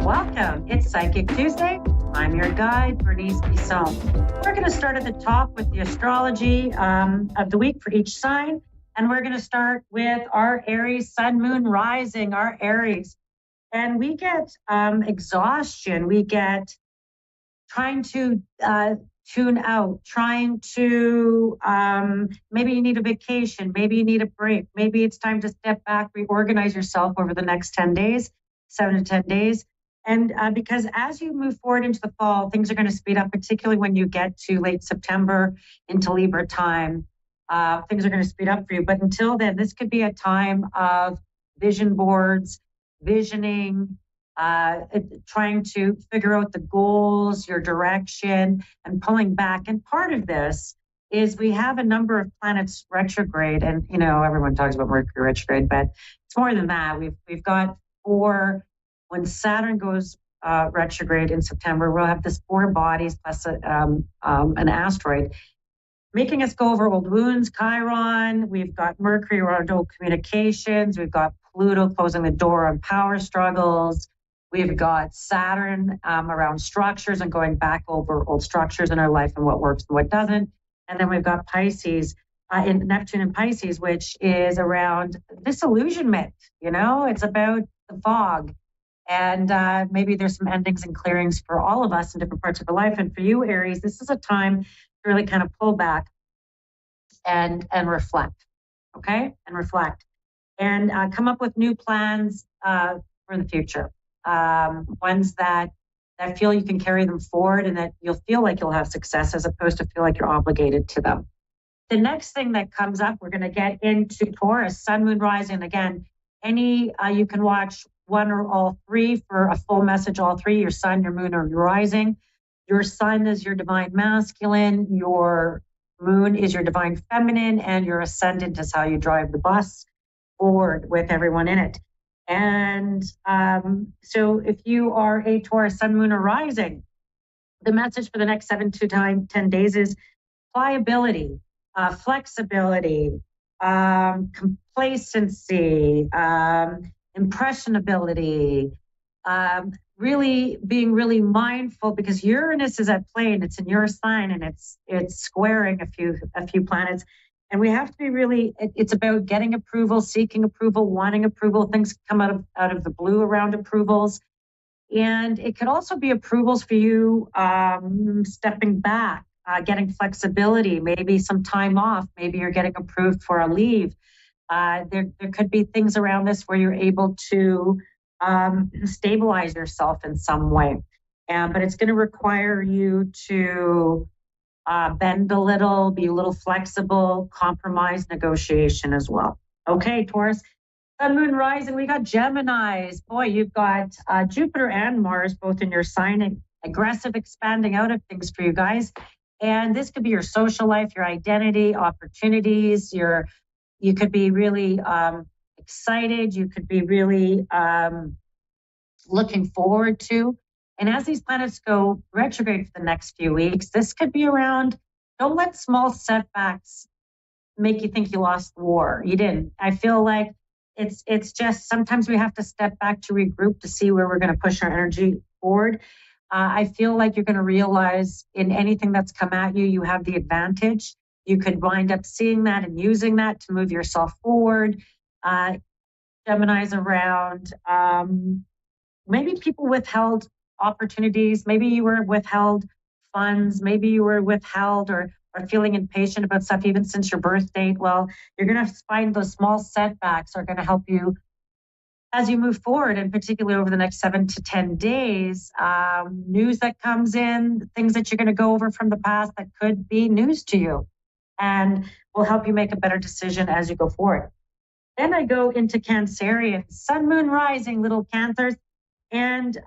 Welcome. It's Psychic Tuesday. I'm your guide, Bernice Bisson. We're going to start at the top with the astrology of the week for each sign. And we're going to start with our Aries Sun, Moon, Rising, our Aries. And we get exhaustion. We get trying to tune out, trying to, maybe you need a vacation, maybe you need a break, maybe it's time to step back, reorganize yourself over the next 10 days, 7 to 10 days. And because as you move forward into the fall, things are going to speed up, particularly when you get to late September into Libra time. Things are going to speed up for you. But until then, this could be a time of vision boards, visioning, trying to figure out the goals, your direction, and pulling back. And part of this is we have a number of planets retrograde. And, you know, everyone talks about Mercury retrograde, but it's more than that. We've got 4. When Saturn goes retrograde in September, we'll have this 4 bodies plus an asteroid, making us go over old wounds, Chiron. We've got Mercury around old communications. We've got Pluto closing the door on power struggles. We've got Saturn around structures and going back over old structures in our life and what works and what doesn't. And then we've got Pisces, in Neptune and Pisces, which is around disillusionment. You know, it's about the fog. And maybe there's some endings and clearings for all of us in different parts of our life. And for you, Aries, this is a time to really kind of pull back and reflect, okay? And reflect. And come up with new plans for the future. Ones that feel you can carry them forward and that you'll feel like you'll have success as opposed to feel like you're obligated to them. The next thing that comes up, we're going to get into Taurus, Sun, Moon, Rising. Again, you can watch one or all 3 for a full message, all 3, your sun, your moon, or your rising. Your sun is your divine masculine, your moon is your divine feminine, and your ascendant is how you drive the bus forward with everyone in it. And so if you are a Taurus, sun, moon, or rising, the message for the next 7 to 10 days is pliability, flexibility, complacency, impressionability, really being really mindful, because Uranus is at play and it's in your sign and it's squaring a few planets. And we have to be really, it's about getting approval, seeking approval, wanting approval. Things come out of the blue around approvals. And it could also be approvals for you stepping back, getting flexibility, maybe some time off. Maybe you're getting approved for a leave. There could be things around this where you're able to stabilize yourself in some way. But it's going to require you to bend a little, be a little flexible, compromise, negotiation as well. Okay, Taurus. Sun, Moon, Rising, we got Geminis. Boy, you've got Jupiter and Mars both in your sign, aggressive expanding out of things for you guys. And this could be your social life, your identity, opportunities, you could be really excited. You could be really looking forward to. And as these planets go retrograde for the next few weeks, this could be around, don't let small setbacks make you think you lost the war. You didn't. I feel like it's just sometimes we have to step back to regroup to see where we're going to push our energy forward. I feel like you're going to realize in anything that's come at you, you have the advantage. You could wind up seeing that and using that to move yourself forward. Gemini's around. Maybe people withheld opportunities. Maybe you were withheld funds. Maybe you were withheld or are feeling impatient about stuff even since your birth date, well, you're going to find those small setbacks are going to help you as you move forward, and particularly over the next 7 to 10 days. News that comes in, things that you're going to go over from the past that could be news to you and will help you make a better decision as you go forward. Then I go into Cancerian, Sun, Moon, Rising, little Cancers, and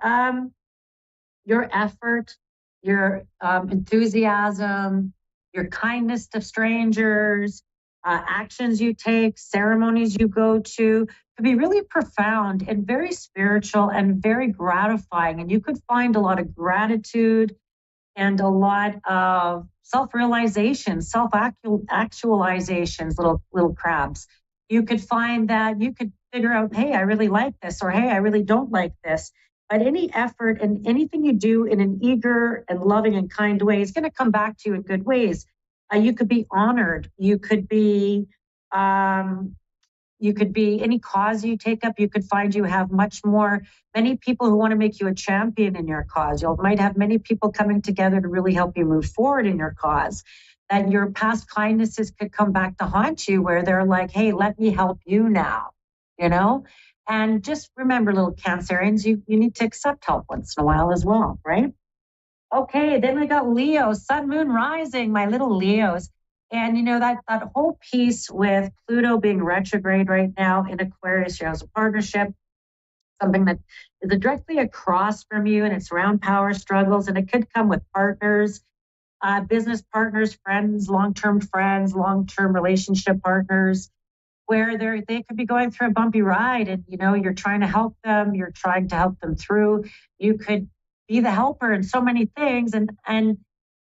your effort, your enthusiasm, your kindness to strangers, actions you take, ceremonies you go to, could be really profound and very spiritual and very gratifying. And you could find a lot of gratitude and a lot of self-realization, self-actualizations, little crabs. You could find that you could figure out, hey, I really like this, or hey, I really don't like this. But any effort and anything you do in an eager and loving and kind way is going to come back to you in good ways. You could be honored. You could be any cause you take up. You could find you have many people who want to make you a champion in your cause. You might have many people coming together to really help you move forward in your cause. That your past kindnesses could come back to haunt you, where they're like, hey, let me help you now, And just remember, little Cancerians, you need to accept help once in a while as well, right? Okay, then we got Leo, Sun, Moon, Rising, my little Leos. And that whole piece with Pluto being retrograde right now in Aquarius, your house of partnership, something that is directly across from you, and it's around power struggles, and it could come with partners, business partners, friends, long-term relationship partners, where they could be going through a bumpy ride, and you're trying to help them, through. You could be the helper in so many things, and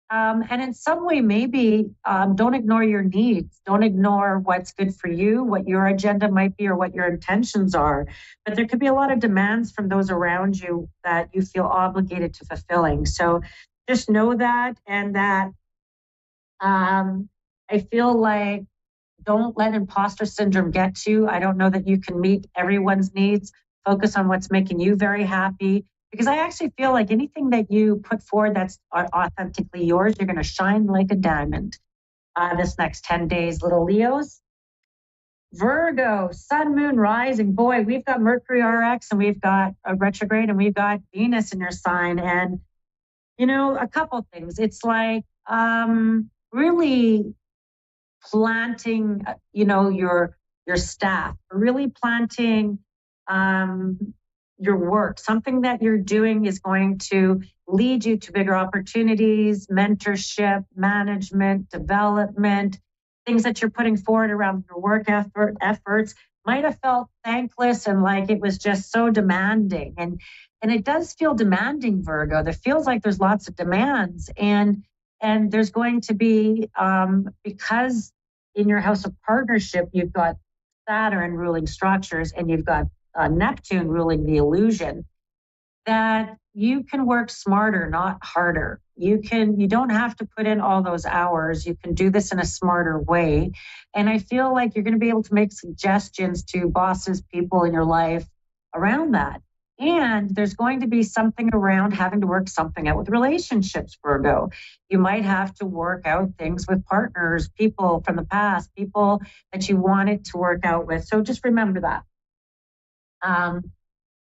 in some way, maybe don't ignore your needs, don't ignore what's good for you, what your agenda might be, or what your intentions are. But there could be a lot of demands from those around you that you feel obligated to fulfilling. So just know that, and that I feel like, don't let imposter syndrome get to you. I don't know that you can meet everyone's needs. Focus on what's making you very happy, because I actually feel like anything that you put forward that's authentically yours, you're going to shine like a diamond this next 10 days, little Leos. Virgo, Sun, Moon, Rising. Boy, we've got Mercury RX, and we've got a retrograde, and we've got Venus in your sign. And, a couple things. It's like really planting, your staff, really planting your work. Something that you're doing is going to lead you to bigger opportunities, mentorship, management, development, things that you're putting forward around your work efforts might have felt thankless and like it was just so demanding. And it does feel demanding, Virgo. There feels like there's lots of demands. And there's going to be, because in your house of partnership, you've got Saturn ruling structures, and you've got Neptune ruling the illusion, that you can work smarter, not harder. You don't have to put in all those hours. You can do this in a smarter way. And I feel like you're going to be able to make suggestions to bosses, people in your life around that. And there's going to be something around having to work something out with relationships, Virgo. You might have to work out things with partners, people from the past, people that you wanted to work out with. So just remember that.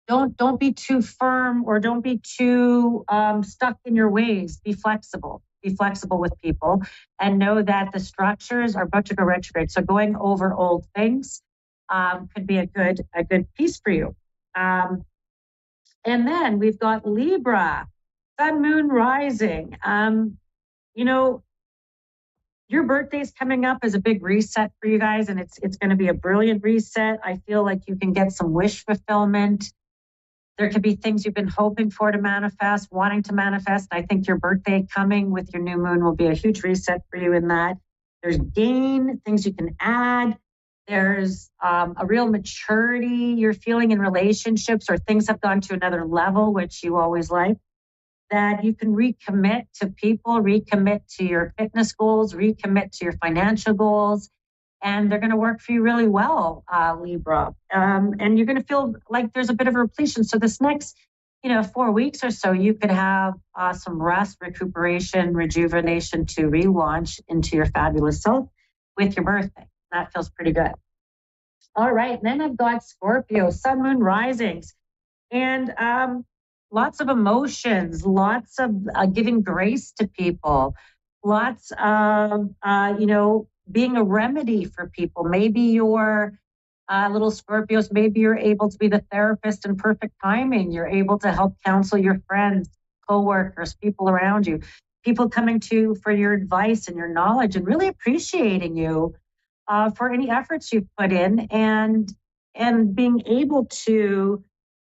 Don't be too firm, or don't be too stuck in your ways. Be flexible. Be flexible with people, and know that the structures are about to go retrograde. So going over old things could be a good piece for you. And then we've got Libra, Sun, Moon, Rising. Your birthday's coming up as a big reset for you guys, and it's going to be a brilliant reset. I feel like you can get some wish fulfillment. There could be things you've been hoping for to manifest, wanting to manifest. I think your birthday coming with your new moon will be a huge reset for you in that. There's gain, things you can add. There's a real maturity you're feeling in relationships, or things have gone to another level, which you always like, that you can recommit to people, recommit to your fitness goals, recommit to your financial goals, and they're going to work for you really well, Libra. And you're going to feel like there's a bit of a repletion. So this next 4 weeks or so, you could have some rest, recuperation, rejuvenation to relaunch into your fabulous self with your birthday. That feels pretty good. All right. And then I've got Scorpio, sun, moon, risings, and lots of emotions, lots of giving grace to people, lots of, being a remedy for people. Maybe you're little Scorpios, maybe you're able to be the therapist in perfect timing. You're able to help counsel your friends, coworkers, people around you, people coming to you for your advice and your knowledge and really appreciating you for any efforts you've put in and being able to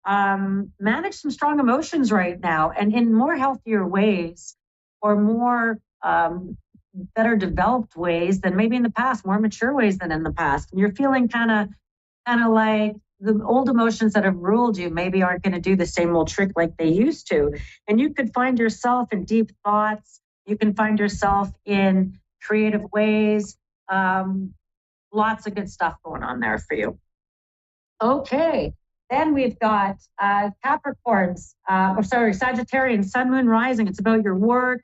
manage some strong emotions right now and in more healthier ways or more better developed ways than maybe in the past, more mature ways than in the past. And you're feeling kind of like the old emotions that have ruled you maybe aren't going to do the same old trick like they used to. And you could find yourself in deep thoughts. You can find yourself in creative ways. Lots of good stuff going on there for you. Okay. Then we've got Capricorns, Sagittarian, sun, moon, rising. It's about your work,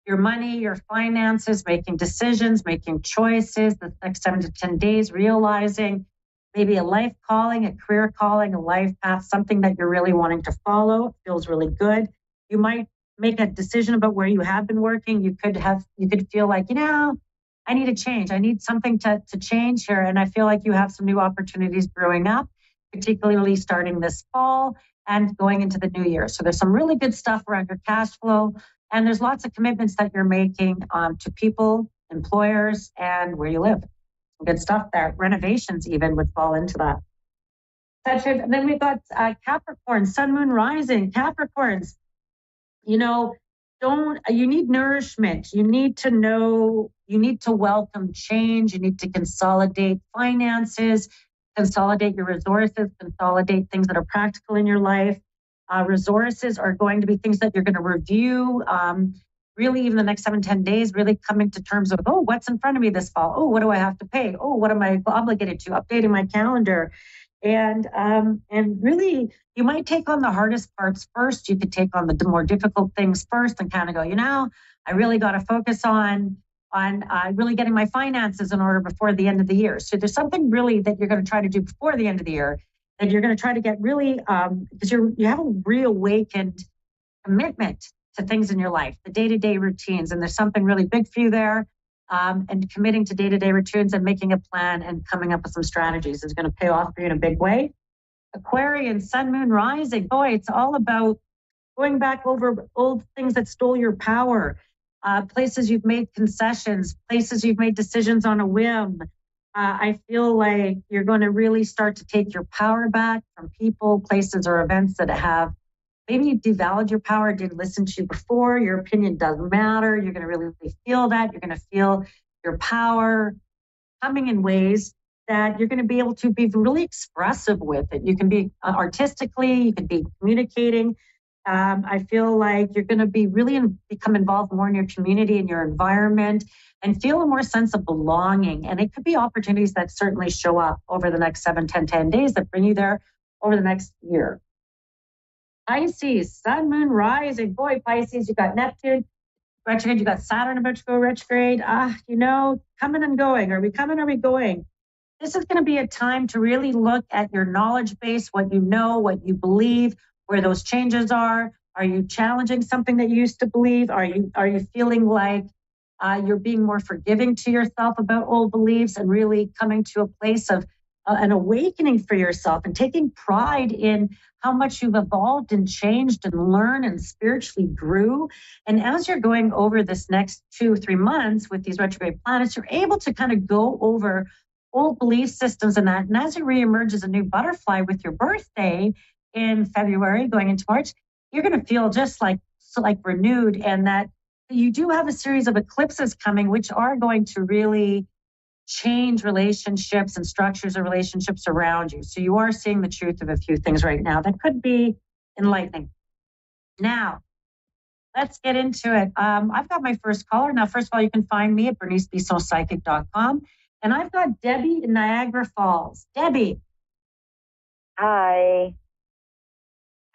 your money, your finances, making decisions, making choices, the next 7 to 10 days, realizing maybe a life calling, a career calling, a life path, something that you're really wanting to follow. It feels really good. You might make a decision about where you have been working. You could feel like, I need a change. I need something to change here. And I feel like you have some new opportunities brewing up, particularly starting this fall and going into the new year. So there's some really good stuff around your cash flow. And there's lots of commitments that you're making to people, employers, and where you live. Good stuff there. Renovations even would fall into that. And then we've got Capricorn, sun, moon, rising. Capricorns, you need nourishment. You need to welcome change. You need to consolidate finances, consolidate your resources, consolidate things that are practical in your life. Resources are going to be things that you're going to review. Really, even the next 7-10 days, really coming to terms of, what's in front of me this fall? Oh, what do I have to pay? Oh, what am I obligated to? Updating my calendar. And really, you might take on the hardest parts first. You could take on the more difficult things first and kind of go, I really got to focus on really getting my finances in order before the end of the year. So there's something really that you're going to try to do before the end of the year that you're going to try to get really, because you have a reawakened commitment to things in your life, the day-to-day routines. And there's something really big for you there. And committing to day-to-day routines and making a plan and coming up with some strategies is going to pay off for you in a big way. Aquarian, sun, moon, rising. Boy, it's all about going back over old things that stole your power, places you've made concessions, places you've made decisions on a whim. I feel like you're going to really start to take your power back from people, places, or events that have maybe you devalued your power, didn't listen to you before. Your opinion doesn't matter. You're going to really feel that. You're going to feel your power coming in ways that you're going to be able to be really expressive with it. You can be artistically, you can be communicating. I feel like you're going to be really become involved more in your community and your environment and feel a more sense of belonging. And it could be opportunities that certainly show up over the next 7, 10 days that bring you there over the next year. Pisces, sun, moon, rising. Boy, Pisces, you got Neptune retrograde, you got Saturn about to go retrograde. Coming and going. Are we coming? Are we going? This is going to be a time to really look at your knowledge base, what you know, what you believe, where those changes are. Are you challenging something that you used to believe? Are you feeling like you're being more forgiving to yourself about old beliefs and really coming to a place of an awakening for yourself and taking pride in how much you've evolved and changed and learned and spiritually grew. And as you're going over this next 2 or 3 months with these retrograde planets, you're able to kind of go over old belief systems and that. And as you reemerge as a new butterfly with your birthday in February going into March, you're going to feel just like renewed, and that you do have a series of eclipses coming, which are going to really change relationships and structures of relationships around you. So you are seeing the truth of a few things right now that could be enlightening. Now, let's get into it. I've got my first caller. Now, first of all, you can find me at bernicebesonpsychic.com. And I've got Debbie in Niagara Falls. Debbie. Hi.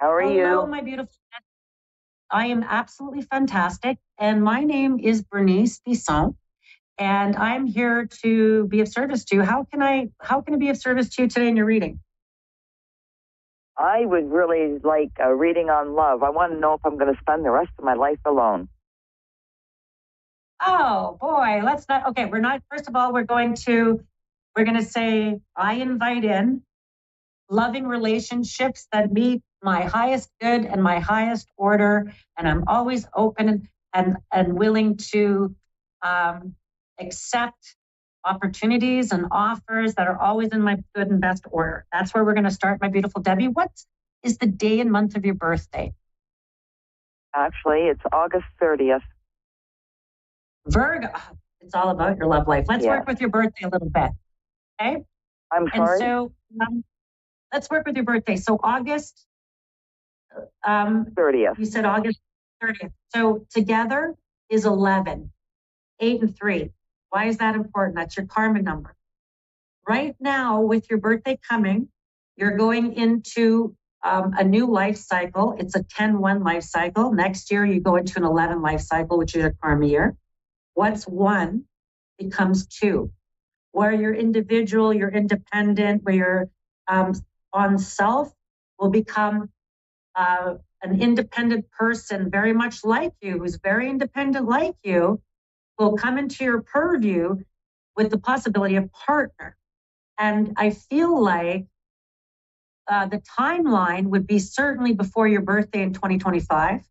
How are you? Hello, my beautiful. I am absolutely fantastic. And my name is Bernice Bisson. And I'm here to be of service to you. How can I be of service to you today in your reading? I would really like a reading on love. I want to know if I'm going to spend the rest of my life alone. Oh boy, let's not. Okay, we're not. First of all, we're going to say I invite in loving relationships that meet my highest good and my highest order, and I'm always open and willing to accept opportunities and offers that are always in my good and best order. That's where we're going to start, my beautiful Debbie. What is the day and month of your birthday? Actually, it's August 30th. Virgo. It's all about your love life. Let's work with your birthday a little bit. Okay? I'm sorry? And so let's work with your birthday. So August 30th. You said August 30th. So together is 11, 8 and 3. Why is that important? That's your karma number. Right now, with your birthday coming, you're going into a new life cycle. It's a 10-1 life cycle. Next year, you go into an 11 life cycle, which is your karma year. What's 1 becomes 2, where you're individual, you're independent, where you're on self will become an independent person, very much like you, who's very independent like you, will come into your purview with the possibility of partner. And I feel like the timeline would be certainly before your birthday in 2025.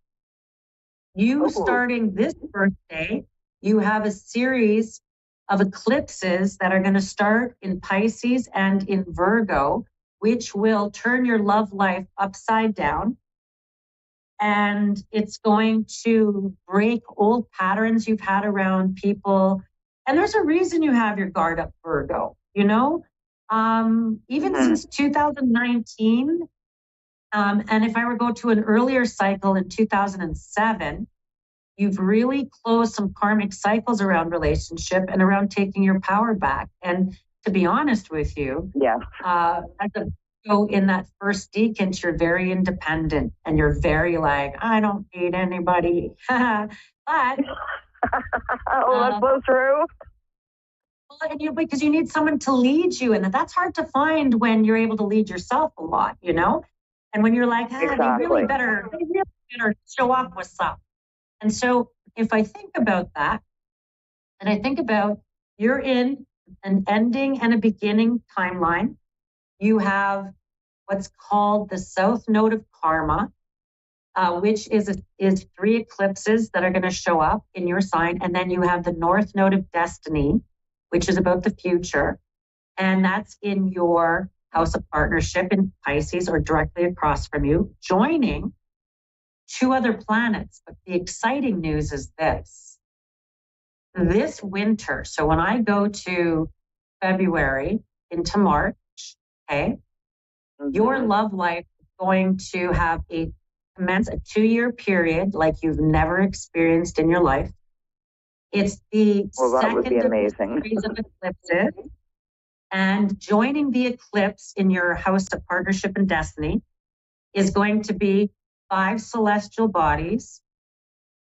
Starting this birthday, you have a series of eclipses that are going to start in Pisces and in Virgo, which will turn your love life upside down. And it's going to break old patterns you've had around people. And there's a reason you have your guard up, Virgo, you know? Even since 2019, and if I were to go to an earlier cycle in 2007, you've really closed some karmic cycles around relationship and around taking your power back. And to be honest with you, in that first decant, you're very independent and you're very like, I don't need anybody. But that's so true. Because you need someone to lead you, and that's hard to find when you're able to lead yourself a lot, you know. And when you're like, they really better show up with some. And so, if I think about that, and I think about you're in an ending and a beginning timeline, you have what's called the South Node of Karma, which is 3 eclipses that are going to show up in your sign. And then you have the North Node of Destiny, which is about the future. And that's in your house of partnership in Pisces or directly across from you, joining 2 other planets. But the exciting news is this winter, so when I go to February into March, okay, your love life is going to have commence a 2-year period like you've never experienced in your life. It's the second of the series of eclipses, and joining the eclipse in your house of partnership and destiny is going to be 5 celestial bodies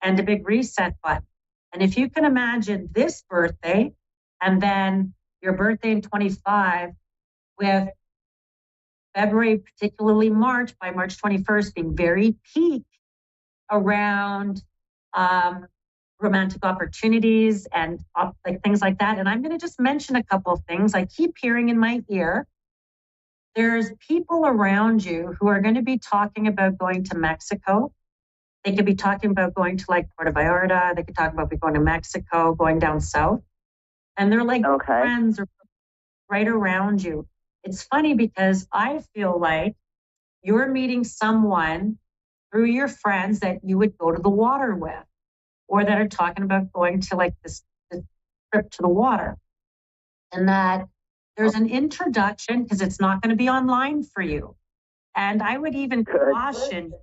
and a big reset button. And if you can imagine this birthday and then your birthday in 25 with February, particularly March, by March 21st, being very peak around romantic opportunities and like things like that. And I'm going to just mention a couple of things I keep hearing in my ear. There's people around you who are going to be talking about going to Mexico. They could be talking about going to like Puerto Vallarta. They could talk about going to Mexico, going down south. And they're like friends or right around you. It's funny because I feel like you're meeting someone through your friends that you would go to the water with, or that are talking about going to like this trip to the water. And that there's an introduction because it's not going to be online for you. And I would even caution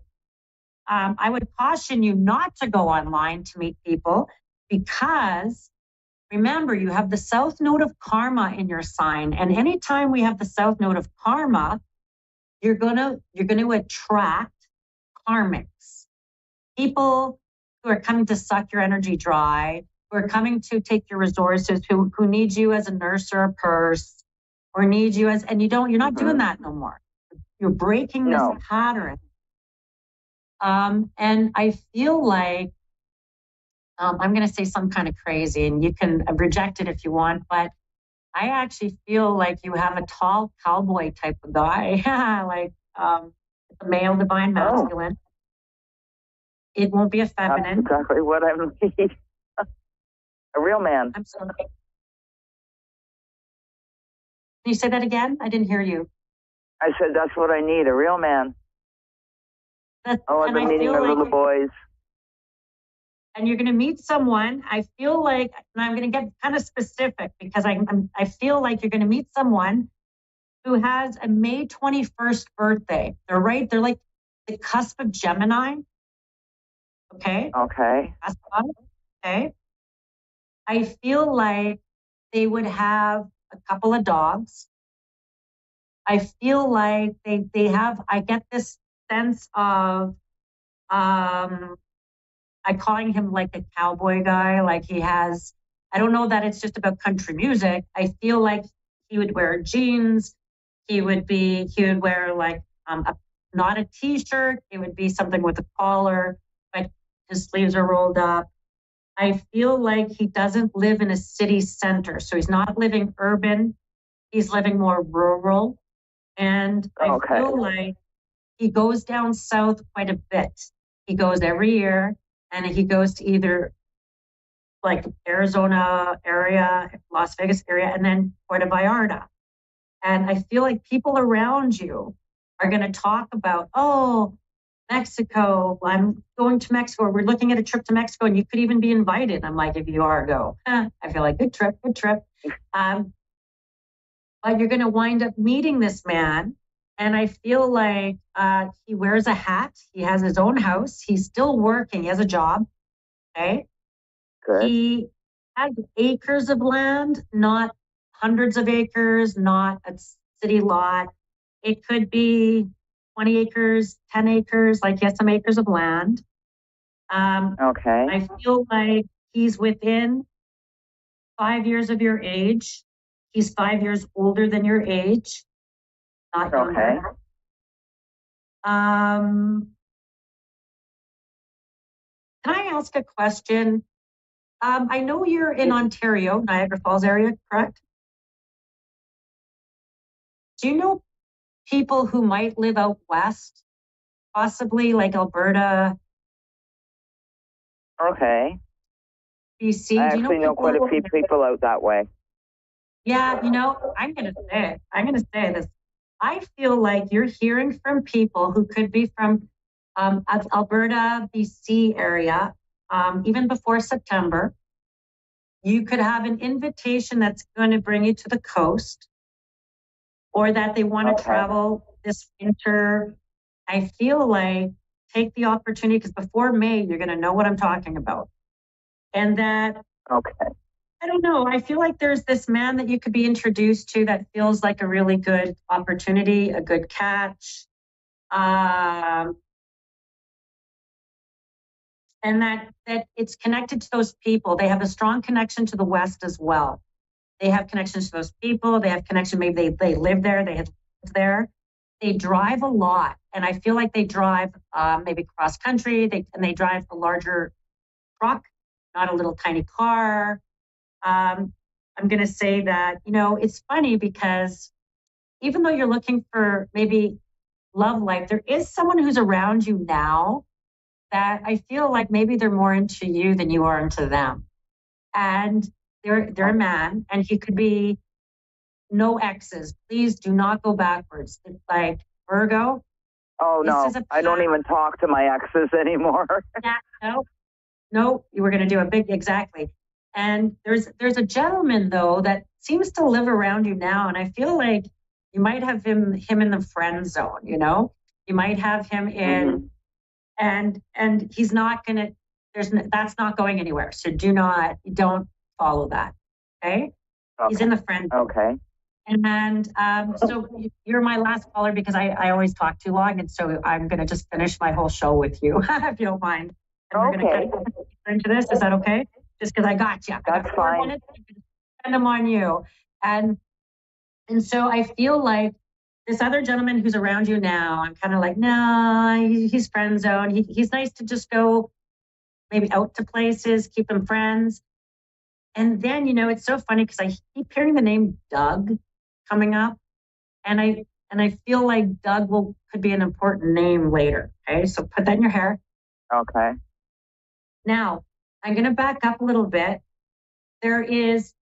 you not to go online to meet people, because remember, you have the South Node of Karma in your sign. And anytime we have the South Node of Karma, you're going to attract karmics, people who are coming to suck your energy dry, who are coming to take your resources, who need you as a nurse or a purse, or need you as, and you're not doing that no more. You're breaking this pattern. And I feel like, I'm going to say some kind of crazy, and you can reject it if you want, but I actually feel like you have a tall cowboy type of guy, like a male divine masculine. It won't be a feminine. That's exactly what I need. A real man. I'm sorry. Can you say that again? I didn't hear you. I said that's what I need, a real man. I've been meeting the little boys. And you're going to meet someone, I feel like, and I'm going to get kind of specific because I feel like you're going to meet someone who has a May 21st birthday. They're like the cusp of Gemini. Okay. Okay. Okay. I feel like they would have a couple of dogs. I feel like they have, I get this sense of, I'm calling him like a cowboy guy, like he has, I don't know that it's just about country music. I feel like he would wear jeans. He would wear like, not a t-shirt. It would be something with a collar, but his sleeves are rolled up. I feel like he doesn't live in a city center. So he's not living urban. He's living more rural. And I feel like he goes down south quite a bit. He goes every year, and he goes to either like Arizona area, Las Vegas area, and then Puerto Vallarta. And I feel like people around you are going to talk about, oh, Mexico, I'm going to Mexico. We're looking at a trip to Mexico, and you could even be invited. I'm like, if you are, go. I feel like good trip. But you're going to wind up meeting this man. And I feel like he wears a hat. He has his own house. He's still working. He has a job. Okay. Good. He has acres of land, not hundreds of acres, not a city lot. It could be 20 acres, 10 acres, like he has some acres of land. Okay. I feel like he's within 5 years of your age. He's 5 years older than your age. Not younger. Okay. Can I ask a question? I know you're in Ontario, Niagara Falls area, correct? Do you know people who might live out west, possibly like Alberta? Okay. BC? I actually know quite a few people out that way. Yeah, I'm going to say this. I feel like you're hearing from people who could be from Alberta, BC area, even before September. You could have an invitation that's going to bring you to the coast, or that they want to travel this winter. I feel like take the opportunity, because before May, you're going to know what I'm talking about. And that, I don't know, I feel like there's this man that you could be introduced to that feels like a really good opportunity, a good catch. And that it's connected to those people. They have a strong connection to the West as well. They have connections to those people. They have connection, maybe they live there, they have lived there. They drive a lot. And I feel like they drive maybe cross country, and they drive a larger truck, not a little tiny car. I'm going to say that, it's funny because even though you're looking for maybe love life, there is someone who's around you now that I feel like maybe they're more into you than you are into them. And they're a man, and he could be no exes. Please do not go backwards. It's like Virgo. Oh, no, I don't even talk to my exes anymore. Yeah, no, you were going to do a big, exactly. And there's a gentleman, though, that seems to live around you now. And I feel like you might have him in the friend zone, You might have him in, and he's not going to, that's not going anywhere. So don't follow that. Okay? He's in the friend zone. Okay. And so you're my last caller because I always talk too long. And so I'm going to just finish my whole show with you, if you don't mind. And we're going to into this. Is that okay? Just because I got you. That's fine. Minutes, send them on you. And so I feel like this other gentleman who's around you now, I'm kind of like, nah, he's friend zone. He's nice to just go maybe out to places, keep him friends. And then, it's so funny because I keep hearing the name Doug coming up. And I feel like Doug could be an important name later. Okay, so put that in your hair. Okay. Now, I'm going to back up a little bit. There is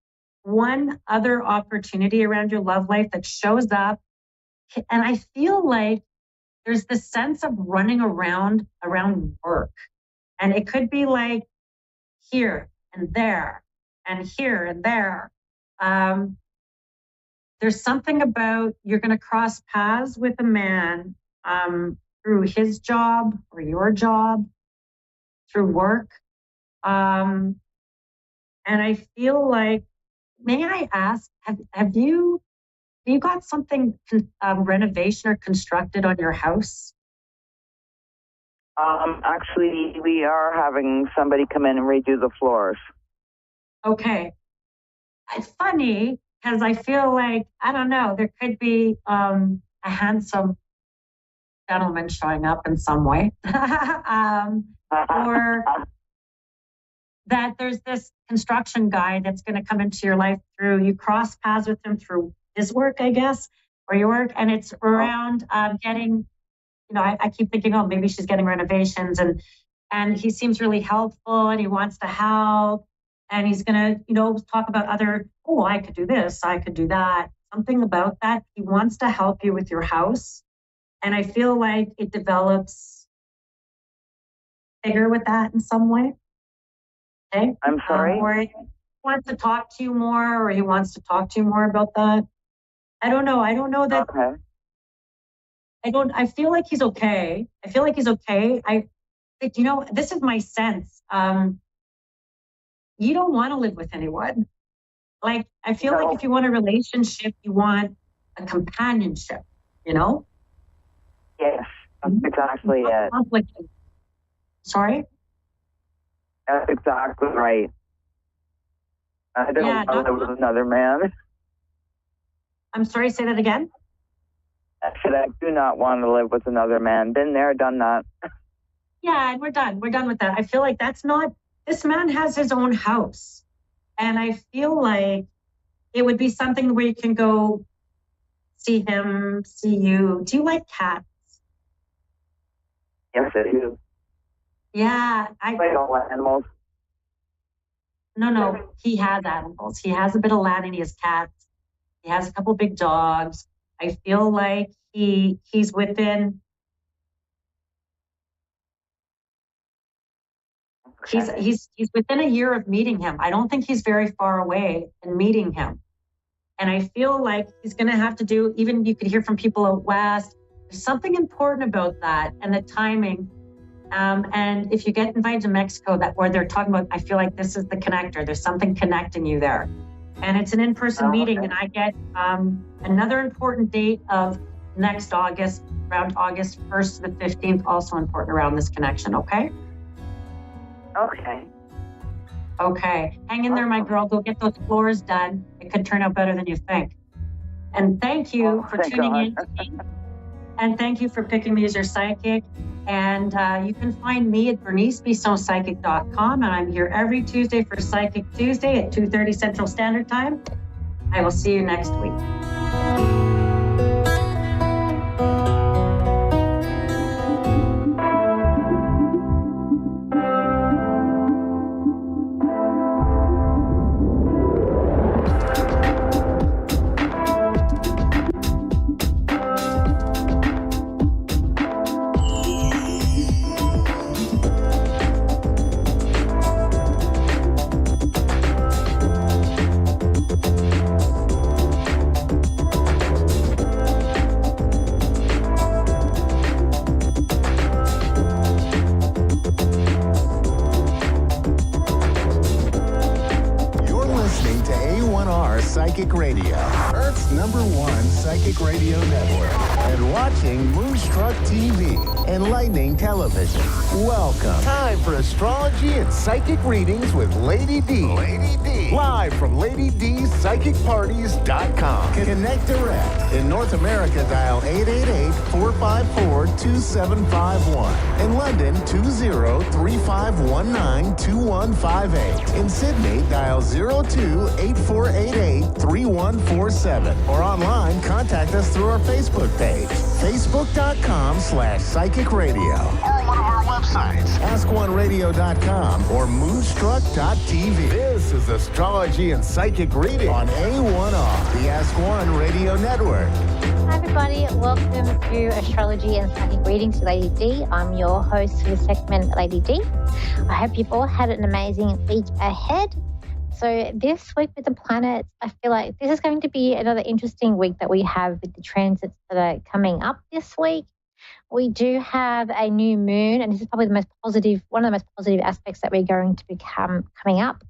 one other opportunity around your love life that shows up. And I feel like there's this sense of running around work. And it could be like here and there and here and there. There's something about you're going to cross paths with a man through his job or your job, through work. And I feel like, may I ask, have you got something renovation or constructed on your house? Actually, we are having somebody come in and redo the floors. Okay. It's funny because I feel like, I don't know, there could be a handsome gentleman showing up in some way. Or that there's this construction guy that's going to come into your life you cross paths with him through his work, I guess, or your work. And it's around getting, I keep thinking, oh, maybe she's getting renovations and he seems really helpful and he wants to help. And he's going to, talk about I could do this, I could do that. Something about that. He wants to help you with your house. And I feel like it develops bigger with that in some way. Okay. I'm sorry? Or he wants to talk to you more, or he wants to talk to you more about that. I don't know. I don't know that. Okay. I feel like he's okay. This is my sense. You don't want to live with anyone. Like, I feel like if you want a relationship, you want a companionship, Yes, that's exactly it. Sorry? That's exactly right. I don't know there was another man. I'm sorry, say that again? I said I do not want to live with another man. Been there, done that. Yeah, and we're done. We're done with that. I feel like this man has his own house. And I feel like it would be something where you can go see him, see you. Do you like cats? Yes, I do. Yeah. I like all animals. No, he has animals. He has a bit of land and he has cats. He has a couple big dogs. I feel like he's within. He's within a year of meeting him. I don't think he's very far away in meeting him. And I feel like he's going to have to do, even you could hear from people out west, there's something important about that and the timing. And if you get invited to Mexico, where they're talking about, I feel like this is the connector. There's something connecting you there. And it's an in-person meeting. And I get another important date of next August, around August 1st to the 15th, also important around this connection, okay? Okay. Hang in there, my girl. Go get those floors done. It could turn out better than you think. And thank you for tuning in to me. And thank you for picking me as your psychic. And you can find me at BerniceBissonPsychic.com. And I'm here every Tuesday for Psychic Tuesday at 2:30 Central Standard Time. I will see you next week. Psychic Radio Network and watching Moonstruck TV and Lightning Television. Welcome. Time for astrology and psychic readings with Lady D. Lady D. Live from LadyDPsychicParties.com. Connect direct. In North America, dial 888-454-2751. In London, 20-3519-2158. In Sydney, dial 02-8488-3147. Or online, contact us through our Facebook page, facebook.com/Psychic Radio. Or one of our websites, AskOneRadio.com or Moonstruck.tv. This is astrology and psychic reading On A1R, the Ask One Radio Network. Hi everybody, welcome to Astrology and Psychic Readings with Lady D. I'm your host for the segment, Lady D. I hope you've all had an amazing week ahead. So this week with the planets, I feel like this is going to be another interesting week that we have with the transits that are coming up this week. We do have a new moon, and this is probably one of the most positive aspects that we're going to become coming up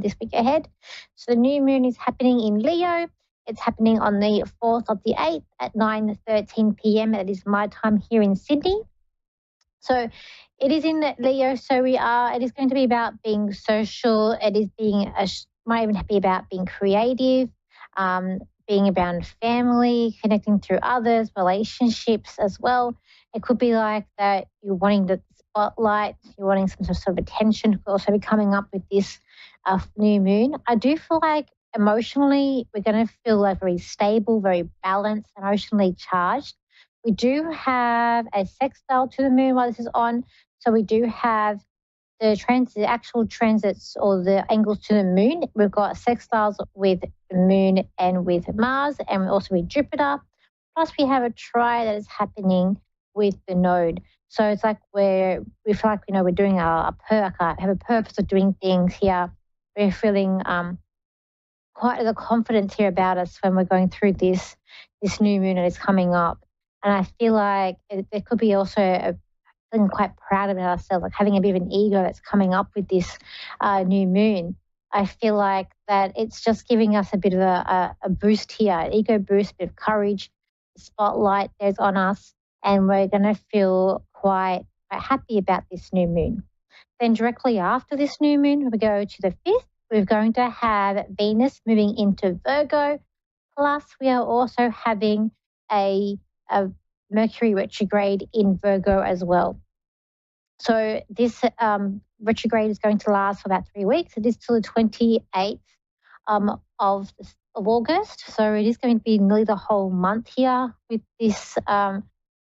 this week ahead. So the new moon is happening in Leo. It's happening on the 4th of the 8th at 9:13 p.m. That is my time here in Sydney. So it is in Leo. So it is going to be about being social. It is might even be about being creative, being around family, connecting through others, relationships as well. It could be like that you're wanting the spotlight, you're wanting some sort of attention. Could also be coming up with this new moon. I do feel like emotionally we're going to feel like very stable, very balanced, emotionally charged. We do have a sextile to the moon while this is on. So we do have the actual transits or the angles to the moon. We've got sextiles with the moon and with Mars, and also with Jupiter. Plus we have a tri that is happening with the node. So it's like we feel like, we're doing have a purpose of doing things here. We're feeling quite the confidence here about us when we're going through this new moon that is coming up. And I feel like there could be also feeling quite proud about ourselves, like having a bit of an ego that's coming up with this new moon. I feel like that it's just giving us a bit of a boost here, an ego boost, a bit of courage. The spotlight is on us, and we're going to feel quite happy about this new moon. Then directly after this new moon, we go to the 5th. We're going to have Venus moving into Virgo. Plus, we are also having a Mercury retrograde in Virgo as well. So this retrograde is going to last for about 3 weeks. It is till the 28th of August. So it is going to be nearly the whole month here with this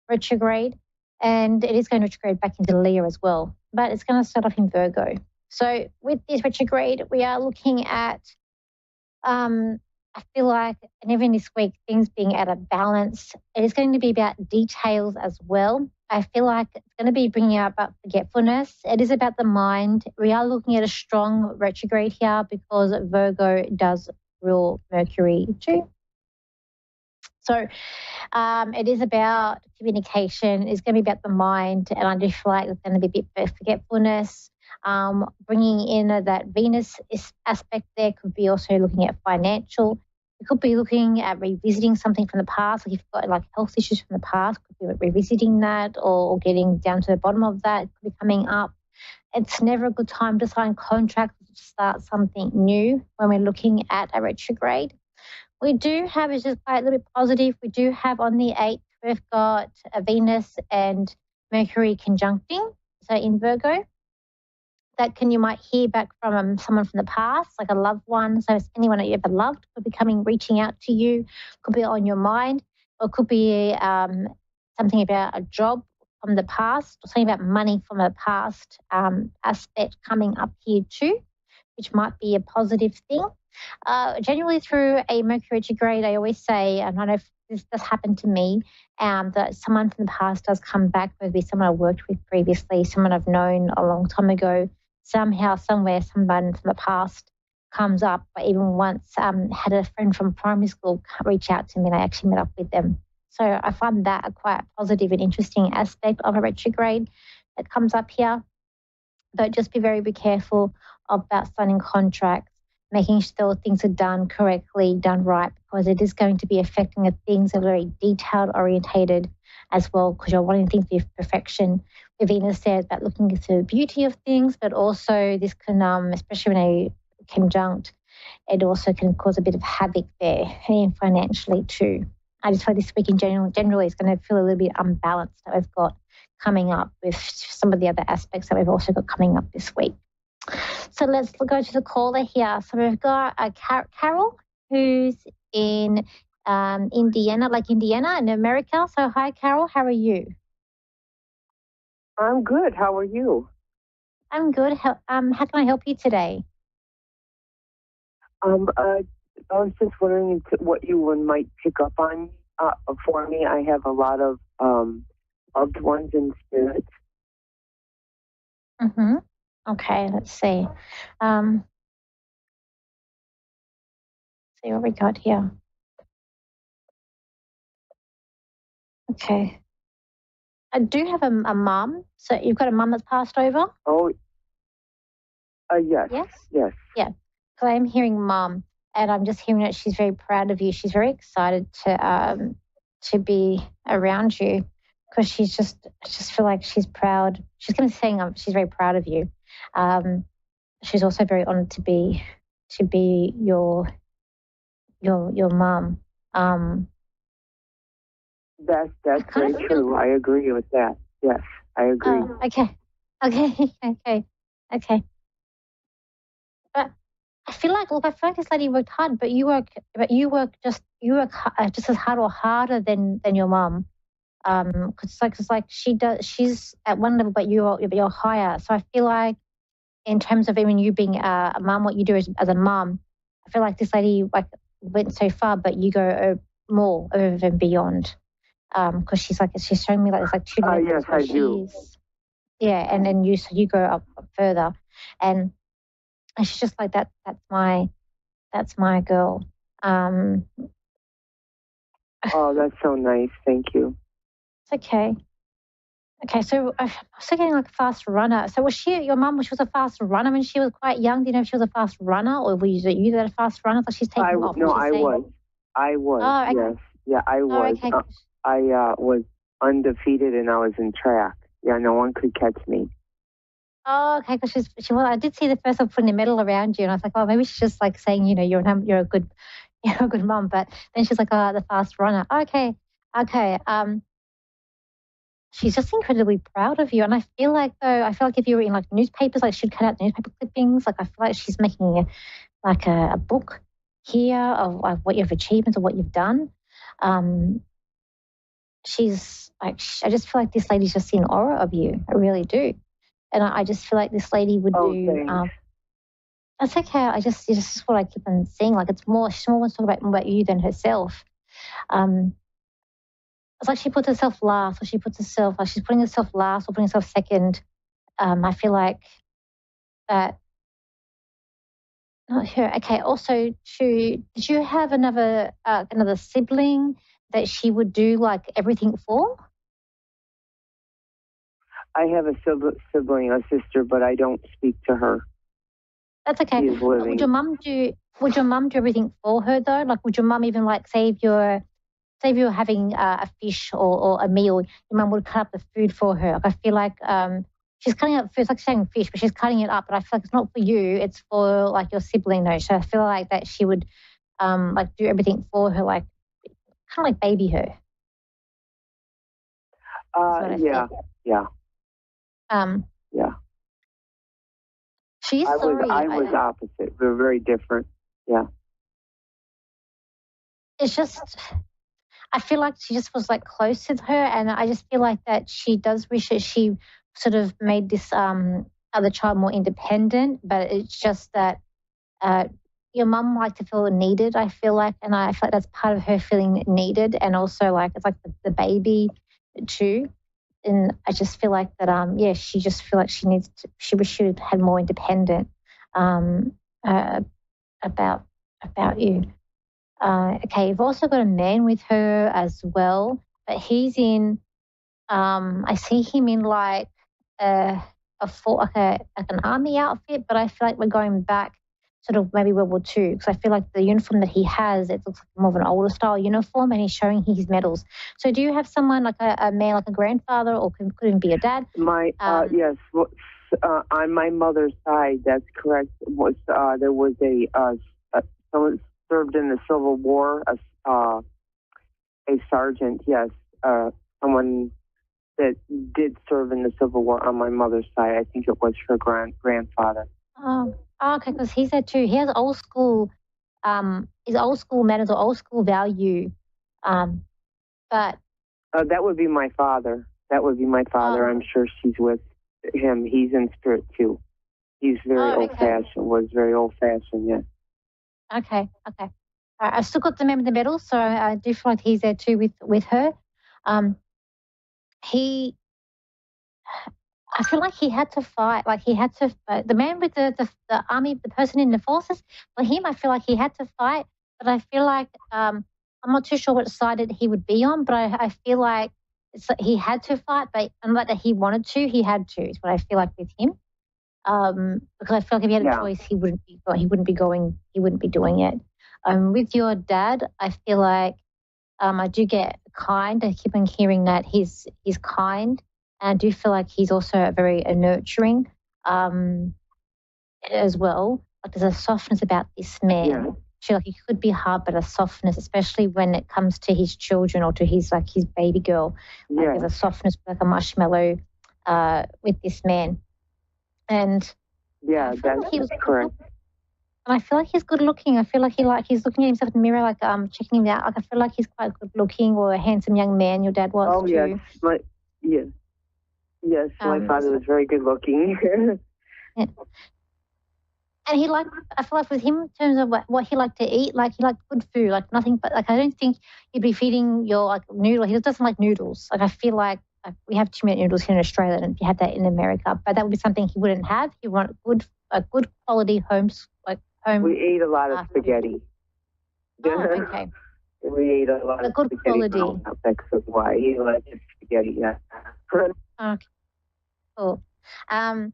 retrograde. And it is going to retrograde back into Leo as well. But it's going to start off in Virgo. So with this retrograde, we are looking at, I feel like, and even this week, things being out of balance. It is going to be about details as well. I feel like it's going to be bringing out about forgetfulness. It is about the mind. We are looking at a strong retrograde here because Virgo does rule Mercury too. So it is about communication. It's going to be about the mind. And I do feel like it's going to be a bit of forgetfulness. Bringing in that Venus aspect there could be also looking at financial. It could be looking at revisiting something from the past. Like if you've got like health issues from the past, could be revisiting that or getting down to the bottom of that. It could be coming up. It's never a good time to sign contracts or to start something new when we're looking at a retrograde. We do have, it's just quite a little bit positive, we do have on the 8th, we've got a Venus and Mercury conjuncting, so in Virgo. That you might hear back from someone from the past, like a loved one. So it's anyone that you ever loved could be reaching out to you, could be on your mind, or could be something about a job from the past, or something about money from a past aspect coming up here too, which might be a positive thing. Generally through a Mercury retrograde, I always say, and I know if this does happen to me, that someone from the past does come back, whether it be someone I worked with previously, someone I've known a long time ago. Somehow, somewhere, someone from the past comes up. I even once had a friend from primary school reach out to me and I actually met up with them. So I find that a quite positive and interesting aspect of a retrograde that comes up here. But just be very careful about signing contracts. making sure things are done correctly, done right, because it is going to be affecting the things that are very detailed orientated as well, because you're wanting things to be perfection. Venus says about looking at the beauty of things, but also this can, especially when they conjunct, it also can cause a bit of havoc there, and financially too. I just feel this week in generally is going to feel a little bit unbalanced that we've got coming up with some of the other aspects that we've also got coming up this week. So let's go to the caller here. So we've got Carol, who's in Indiana in America. So hi, Carol. How are you? I'm good. How are you? I'm good. How can I help you today? I was just wondering what you might pick up on for me. I have a lot of loved ones in spirit. Mm-hmm. Okay, let's see. See what we got here. Okay. I do have a mum. So you've got a mum that's passed over? Oh, yes. Yes? Yes. Yeah. So I'm hearing mum, and I'm just hearing that she's very proud of you. She's very excited to be around you, because I just feel like she's proud. She's going to say she's very proud of you. She's also very honoured to be your mum. That's very true. I agree with that. Yes, I agree. Okay. But I feel like this lady worked hard, but you work just as hard or harder than your mum. Because she's at one level, but you're higher. So I feel like in terms of even you being a mum, what you do as a mum, I feel like this lady went so far, but you go more over and beyond. Because she's showing me there's two levels. Yes, I do. Yeah, and then you go up further, and she's just like that. That's my girl. Oh, that's so nice. Thank you. It's okay. Okay, so I'm also getting a fast runner. So was your mum? She was a fast runner when she was quite young. Do you know if she was a fast runner, or were you that a fast runner? Like she's taking off. No, I was. Oh, okay. Yes. Yeah, I was. Oh, okay. I was undefeated, and I was in track. Yeah, no one could catch me. Oh, okay. Because I did see the first one putting a medal around you, and I was like, oh, maybe she's just saying, you're a good mom. But then she's like, oh, the fast runner. Okay. She's just incredibly proud of you, and I feel like if you were in newspapers, she'd cut out newspaper clippings. I feel like she's making a book here of what your achievements or what you've done. She's I just feel like this lady's just in awe of you. I really do. And I just feel like this lady would do. That's okay. It's just what I keep on seeing. She more wants to talk more about you than herself. It's like she puts herself last, or she's putting herself last or putting herself second. I feel like that. Not her. Okay. Also, did you have another sibling that she would do everything for? I have a sibling, a sister, but I don't speak to her. That's okay. She's living. Would your mum do everything for her though? Would your mum even say if you're having a fish or a meal, your mum would cut up the food for her? I feel like she's cutting up food. It's like saying fish, but she's cutting it up. But I feel like it's not for you. It's for your sibling though. So I feel like that she would do everything for her, kind of baby her. Yeah. Yeah. She's sorry. I was opposite. We're very different. Yeah. It's just, I feel like she just was close with her, and I just feel like that she does wish that she sort of made this other child more independent, but it's just that your mum liked to feel needed, I feel like, and I feel like that's part of her feeling needed, and also it's the baby too. And I just feel like that, she just feel like she wish she had more independent about you. Okay, you've also got a man with her as well, but he's in, I see him in an army outfit, but I feel like we're going back sort of maybe World War II, because I feel like the uniform that he has, it looks like more of an older style uniform, and he's showing his medals. So do you have someone like a man, like a grandfather, or could even be a dad? Yes. On my mother's side, that's correct. There was someone served in the Civil War, a sergeant, yes, someone that did serve in the Civil War on my mother's side. I think it was her grandfather. Oh, okay, because he's there too. He has old school, his old school manners or old school value, but that would be my father. I'm sure she's with him. He's in spirit too. He's very old-fashioned. Was very old-fashioned. Yeah. Okay. I still got the member of the medal, so I do feel like he's there too with her. I feel like he had to fight. Like he had to. The man with the army, the person in the forces. For him, I feel like he had to fight. But I feel like I'm not too sure what side that he would be on. But I feel like he had to fight. But unlike that he wanted to, he had to. Is what I feel like with him. Because I feel like if he had a choice, he wouldn't be doing it. With your dad, I feel like I do get kind. I keep on hearing that he's kind, and I do feel like he's also very nurturing as well. Like there's a softness about this man. Yeah. I feel like he could be hard, but a softness, especially when it comes to his children or to his baby girl. Like there's a softness, like a marshmallow, with this man. And that's correct. And I feel like he's good looking. I feel like he's looking at himself in the mirror, like checking him out. Like I feel like he's quite good looking, or a handsome young man. Your dad was too. Yes, my father was very good looking. Yeah. And I feel like with him, in terms of what he liked to eat, like he liked good food, like nothing but, like I don't think he'd be feeding your like noodle. He doesn't like noodles. Like I feel like we have 2 minute noodles here in Australia, and you have that in America, but that would be something he wouldn't have. He want a good quality home. We ate a lot of spaghetti. Oh, okay. We ate a lot of good spaghetti. Quality. That's why he liked spaghetti. Yeah. Okay. Cool. And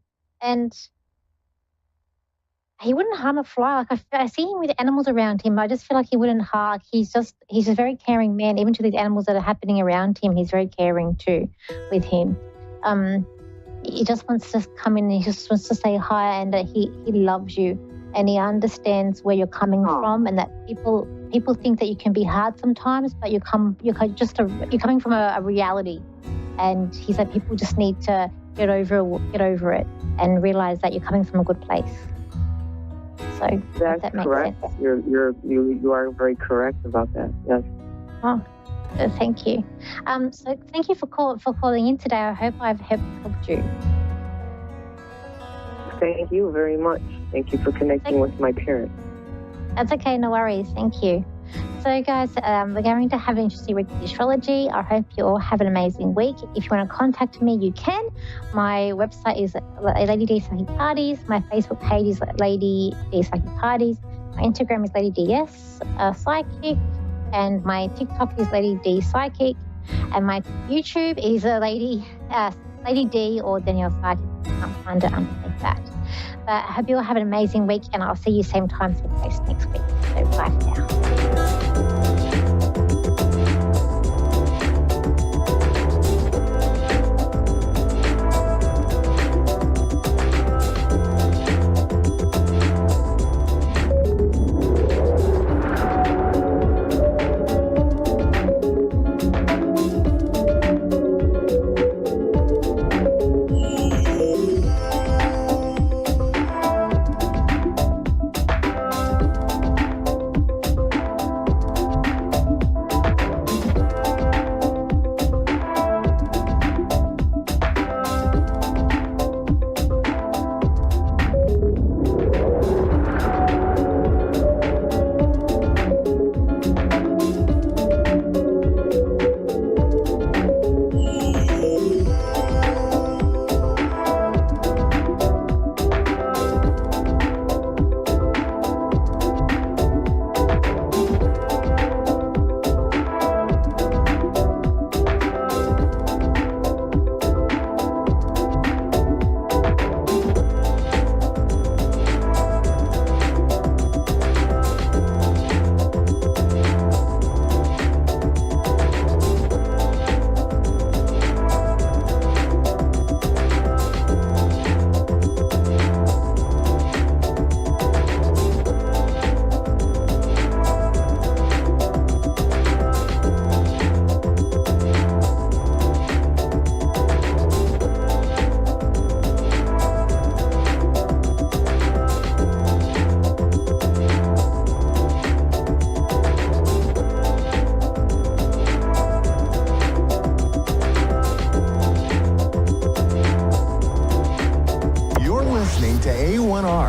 he wouldn't harm a fly. Like I see him with animals around him. I just feel like he wouldn't harm. He's a very caring man. Even to these animals that are happening around him, he's very caring too with him. He just wants to come in and he just wants to say hi, and that he loves you, and he understands where you're coming from, and that people think that you can be hard sometimes, but you're coming from a reality, and he said people just need to get over it and realize that you're coming from a good place. So that makes correct. sense. You are very correct about that. Yes. Oh, thank you. So thank you for calling in today. I hope I've helped you. Thank you very much. Thank you for connecting with my parents. That's okay, no worries. Thank you. So, guys, we're going to have an interesting week with astrology. I hope you all have an amazing week. If you want to contact me, you can. My website is Lady D Psychic Parties. My Facebook page is Lady D Psychic Parties. My Instagram is Lady DS Psychic. And my TikTok is Lady D Psychic. And my YouTube is Lady D or Danielle Psychic. You can't find it underneath that. But I hope you all have an amazing week, and I'll see you same time, same place next week. So bye for now.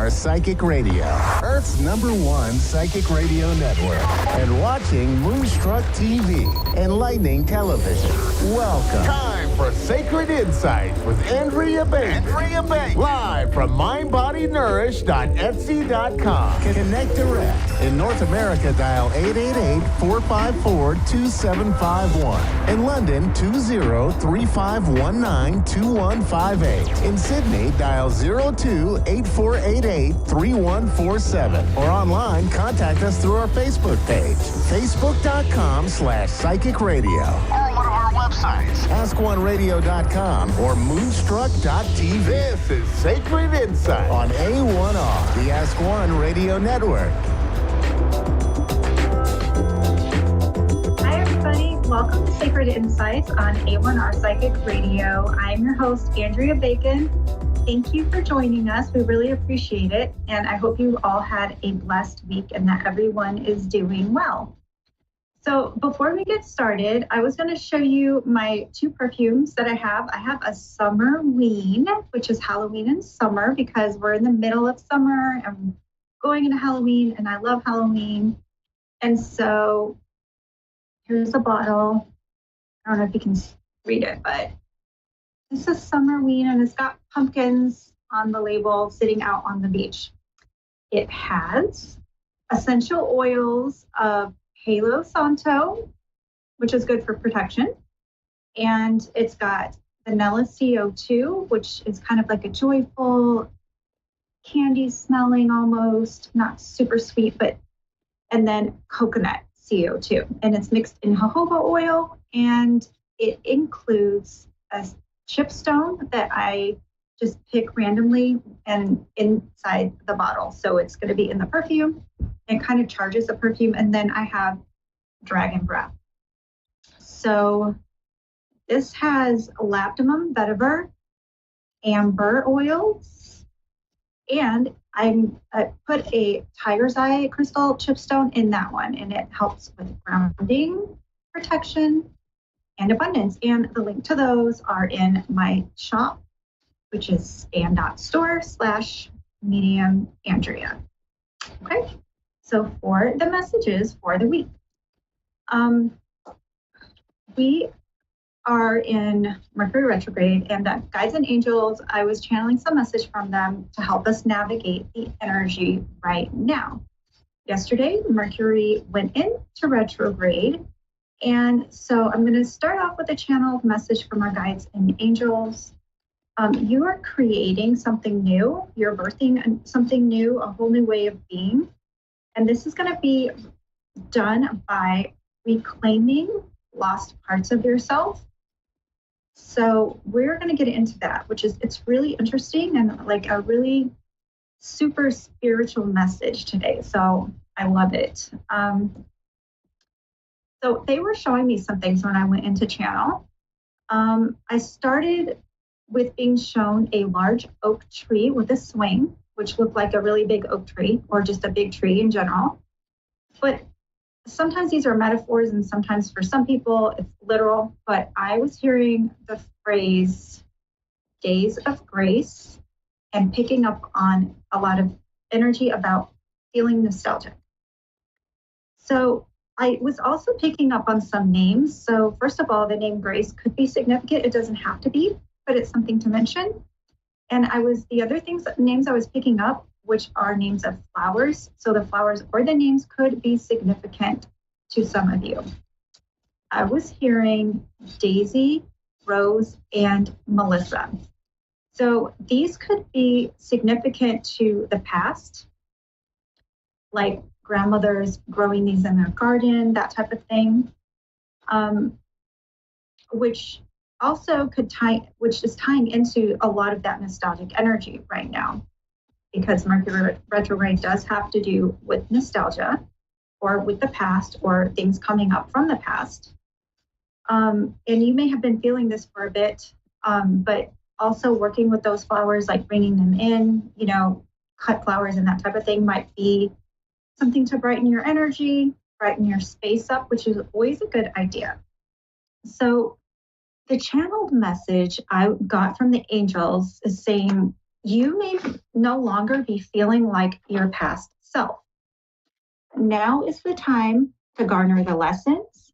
A1R Psychic Radio, Earth's #1 psychic radio network, and watching Moonstruck TV, Enlightening Television. Welcome. Time for Sacred Insights with Andrea Bacon. Live from mindbodynourish.etsy.com. Connect direct. In North America, dial 888-454-2751. In London, 20-3519-2158. In Sydney, dial 02-8488-3147. Or online, contact us through our Facebook page, facebook.com/psychic radio. Or one of our websites, askoneradio.com or moonstruck.tv. This is Sacred Insight on A1R, the Ask One Radio Network. Hi, everybody. Welcome to Sacred Insights on A1R Psychic Radio. I'm your host, Andrea Bacon. Thank you for joining us. We really appreciate it. And I hope you all had a blessed week and that everyone is doing well. So before we get started, I was going to show you my 2 perfumes that I have. I have a Summerween, which is Halloween and summer because we're in the middle of summer and going into Halloween, and I love Halloween. And so here's a bottle. I don't know if you can read it, but this is Summerween, and it's got pumpkins on the label sitting out on the beach. It has essential oils of Palo Santo, which is good for protection. And it's got vanilla CO2, which is kind of like a joyful, candy smelling almost, not super sweet, and then coconut CO2. And it's mixed in jojoba oil, and it includes a chipstone that I just pick randomly and inside the bottle. So it's going to be in the perfume and kind of charges the perfume. And then I have dragon breath. So this has labdanum, vetiver, amber oils, and I put a tiger's eye crystal chipstone in that one, and it helps with grounding, protection, and abundance. And the link to those are in my shop, which is stan.store/medium Andrea. Okay, so for the messages for the week, we are in Mercury retrograde, and guides and angels, I was channeling some message from them to help us navigate the energy right now. Yesterday, Mercury went into retrograde, and so I'm going to start off with a channeled message from our guides and angels. You are creating something new. You're birthing something new, a whole new way of being. And this is going to be done by reclaiming lost parts of yourself. So we're going to get into that, it's really interesting and like a really super spiritual message today. So I love it. So they were showing me some things when I went into channel. I started with being shown a large oak tree with a swing, which looked like a really big oak tree or just a big tree in general. But sometimes these are metaphors, and sometimes for some people it's literal. But I was hearing the phrase days of grace and picking up on a lot of energy about feeling nostalgic. So I was also picking up on some names. So first of all, the name Grace could be significant. It doesn't have to be, but it's something to mention. And the other names I was picking up, which are names of flowers. So the flowers or the names could be significant to some of you. I was hearing Daisy, Rose, and Melissa. So these could be significant to the past, like grandmothers growing these in their garden, that type of thing, which also which is tying into a lot of that nostalgic energy right now, because Mercury retrograde does have to do with nostalgia or with the past or things coming up from the past. And you may have been feeling this for a bit, but also working with those flowers, like bringing them in, cut flowers and that type of thing might be something to brighten your energy, brighten your space up, which is always a good idea. So the channeled message I got from the angels is saying, you may no longer be feeling like your past self. Now is the time to garner the lessons.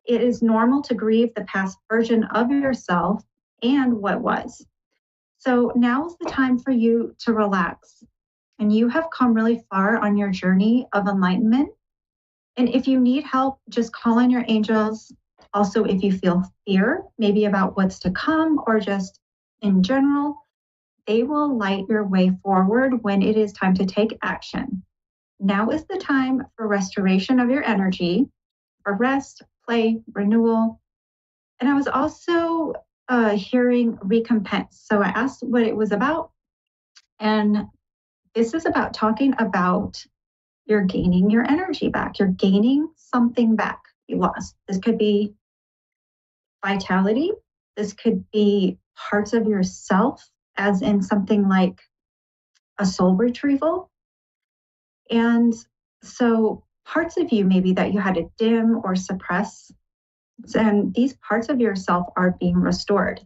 It is normal to grieve the past version of yourself and what was. So now is the time for you to relax. And you have come really far on your journey of enlightenment. And if you need help, just call on your angels. Also, if you feel fear, maybe about what's to come or just in general, they will light your way forward when it is time to take action. Now is the time for restoration of your energy, for rest, play, renewal. And I was also hearing recompense. So I asked what it was about. And this is about talking about you're gaining your energy back. You're gaining something back you lost. This could be vitality. This could be parts of yourself, as in something like a soul retrieval. And so parts of you maybe that you had to dim or suppress, and these parts of yourself are being restored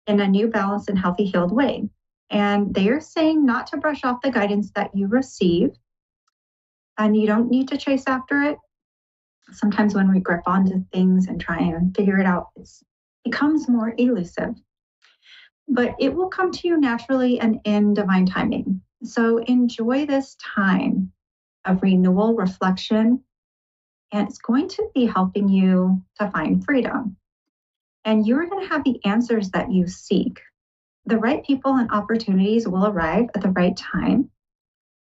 in a new, balanced, and healthy, healed way. And they are saying not to brush off the guidance that you receive, and you don't need to chase after it. Sometimes when we grip onto things and try and figure it out, it becomes more elusive. But it will come to you naturally and in divine timing. So enjoy this time of renewal, reflection, and it's going to be helping you to find freedom. And you're going to have the answers that you seek. The right people and opportunities will arrive at the right time.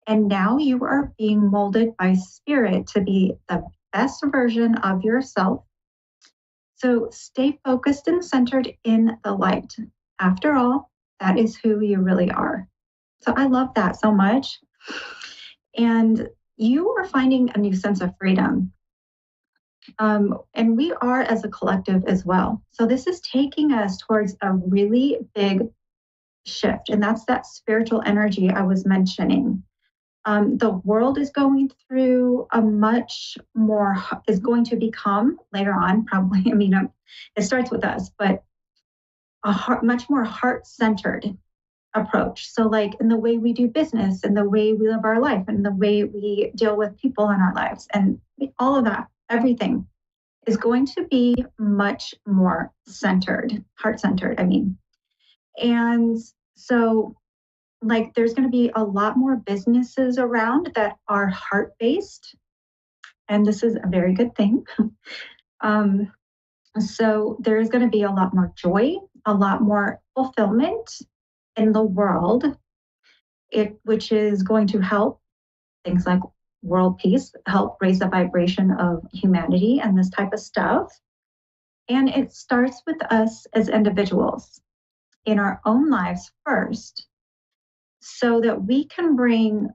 And now you are being molded by spirit to be the best version of yourself. So stay focused and centered in the light. After all, that is who you really are. So I love that so much. And you are finding a new sense of freedom. And we are as a collective as well. So this is taking us towards a really big shift. And that's that spiritual energy I was mentioning. The world is going through is going to become later on, probably, it starts with us, but much more heart-centered approach. So like in the way we do business and the way we live our life and the way we deal with people in our lives and all of that, everything is going to be much more centered, heart-centered, And so like there's going to be a lot more businesses around that are heart-based. And this is a very good thing. So there's going to be a lot more joy, a lot more fulfillment in the world, which is going to help things like world peace, help raise the vibration of humanity and this type of stuff. And it starts with us as individuals in our own lives first, so that we can bring,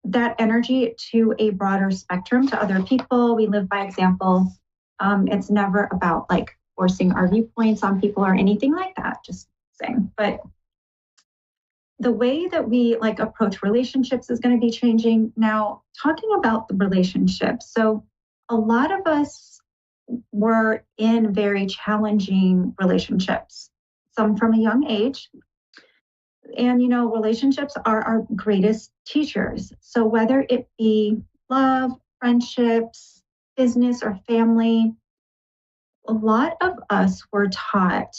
that energy to a broader spectrum to other people. We live by example. It's never about like forcing our viewpoints on people or anything like that, just saying. But the way that we like approach relationships is going to be changing. Now, talking about the relationships. So a lot of us were in very challenging relationships, some from a young age. And, relationships are our greatest teachers. So whether it be love, friendships, business, or family, a lot of us were taught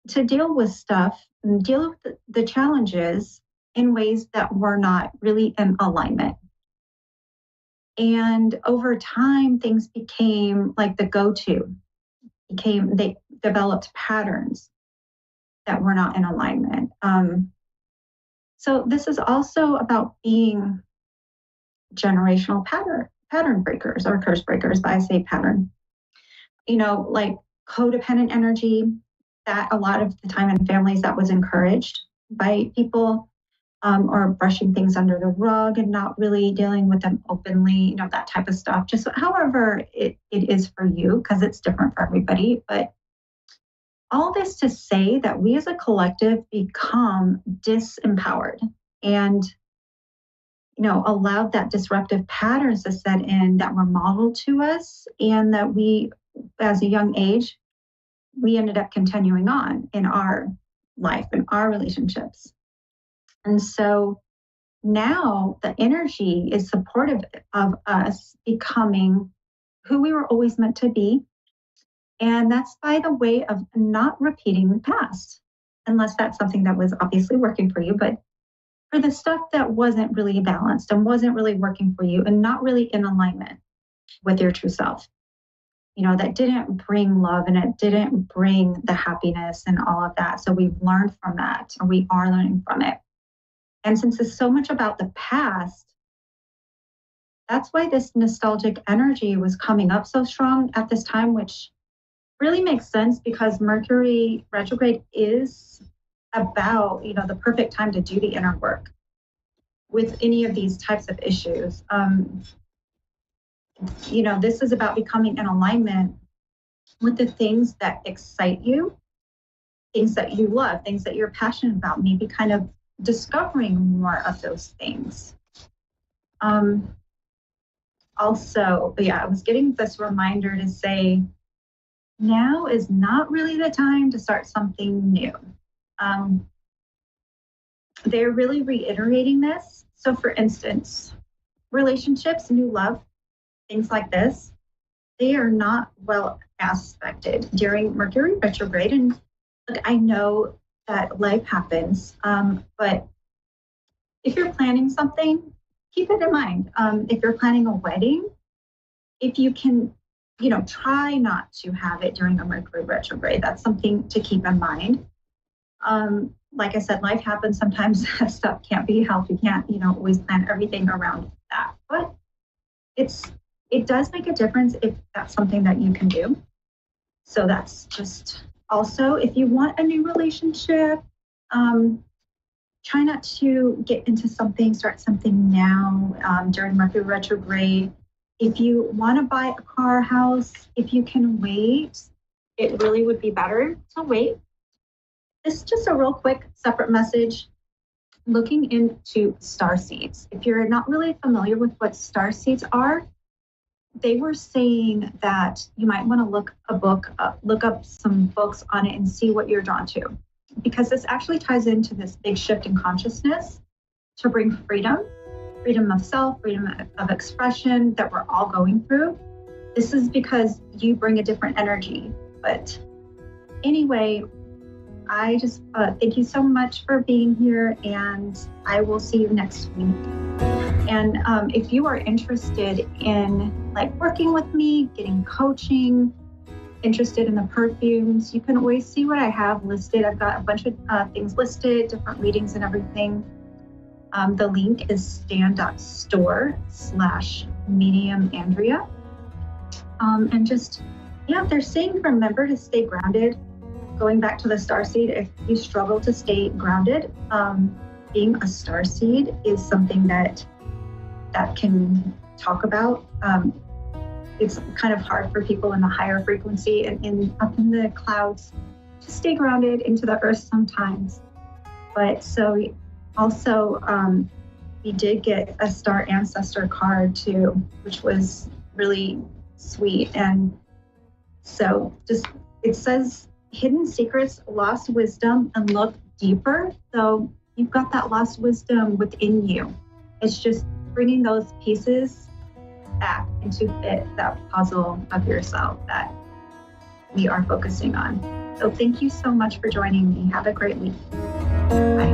to deal with stuff and deal with the challenges in ways that were not really in alignment. And over time, things became like the go-to. They developed patterns that were not in alignment. So this is also about being generational pattern breakers or curse breakers, but I say pattern. Like codependent energy, that a lot of the time in families that was encouraged by people, or brushing things under the rug and not really dealing with them openly, that type of stuff. Just however it is for you, because it's different for everybody. But all this to say that we as a collective become disempowered and, allowed that disruptive patterns to set in that were modeled to us, and that we, as a young age, we ended up continuing on in our life and our relationships. And so now the energy is supportive of us becoming who we were always meant to be. And that's by the way of not repeating the past, unless that's something that was obviously working for you. But for the stuff that wasn't really balanced and wasn't really working for you and not really in alignment with your true self, that didn't bring love and it didn't bring the happiness and all of that. So we've learned from that, or we are learning from it. And since it's so much about the past, that's why this nostalgic energy was coming up so strong at this time, which really makes sense because Mercury retrograde is about, the perfect time to do the inner work with any of these types of issues. This is about becoming in alignment with the things that excite you, things that you love, things that you're passionate about, maybe kind of discovering more of those things. I was getting this reminder to say, now is not really the time to start something new. They're really reiterating this. So for instance, relationships, new love, things like this, they are not well aspected during Mercury retrograde. And look, I know that life happens, but if you're planning something, keep it in mind. If you're planning a wedding, if you can, try not to have it during a Mercury retrograde. That's something to keep in mind. Like I said, life happens. Sometimes stuff can't be helped. You can't, always plan everything around that. But it does make a difference if that's something that you can do. So that's just also, if you want a new relationship, try not to get into something, start something now during Mercury retrograde. If you want to buy a car, house, if you can wait, it really would be better to wait. This is just a real quick separate message looking into star seeds. If you're not really familiar with what star seeds are, they were saying that you might want to look up some books on it and see what you're drawn to, because this actually ties into this big shift in consciousness to bring freedom of self, freedom of expression that we're all going through. This is because you bring a different energy. But anyway, I just thank you so much for being here, and I will see you next week. And if you are interested in working with me, getting coaching, interested in the perfumes, you can always see what I have listed. I've got a bunch of things listed, different readings and everything. The link is stan.store/mediumandrea. And they're saying remember to stay grounded. Going back to the starseed, if you struggle to stay grounded, being a starseed is something that can talk about. It's kind of hard for people in the higher frequency and up in the clouds to stay grounded into the earth sometimes. But so also, we did get a star ancestor card too, which was really sweet. And so it says hidden secrets, lost wisdom, and look deeper. So you've got that lost wisdom within you. It's just bringing those pieces back into fit that puzzle of yourself that we are focusing on. So thank you so much for joining me. Have a great week. Bye.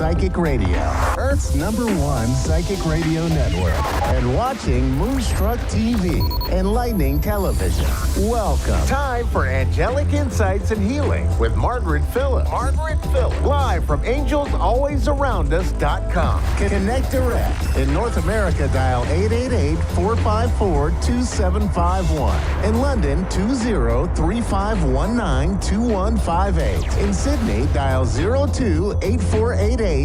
Psychic Radio, Earth's #1 psychic radio network, and watching Moonstruck TV, enlightening television. Welcome. Time for Angelic Insights and Healing with Margaret Phillips. Live from AngelsAlwaysAroundUs.com. Connect direct. In North America, dial 888-454-2751. In London, 20-3519-2158. In Sydney, dial 02-8488-3147.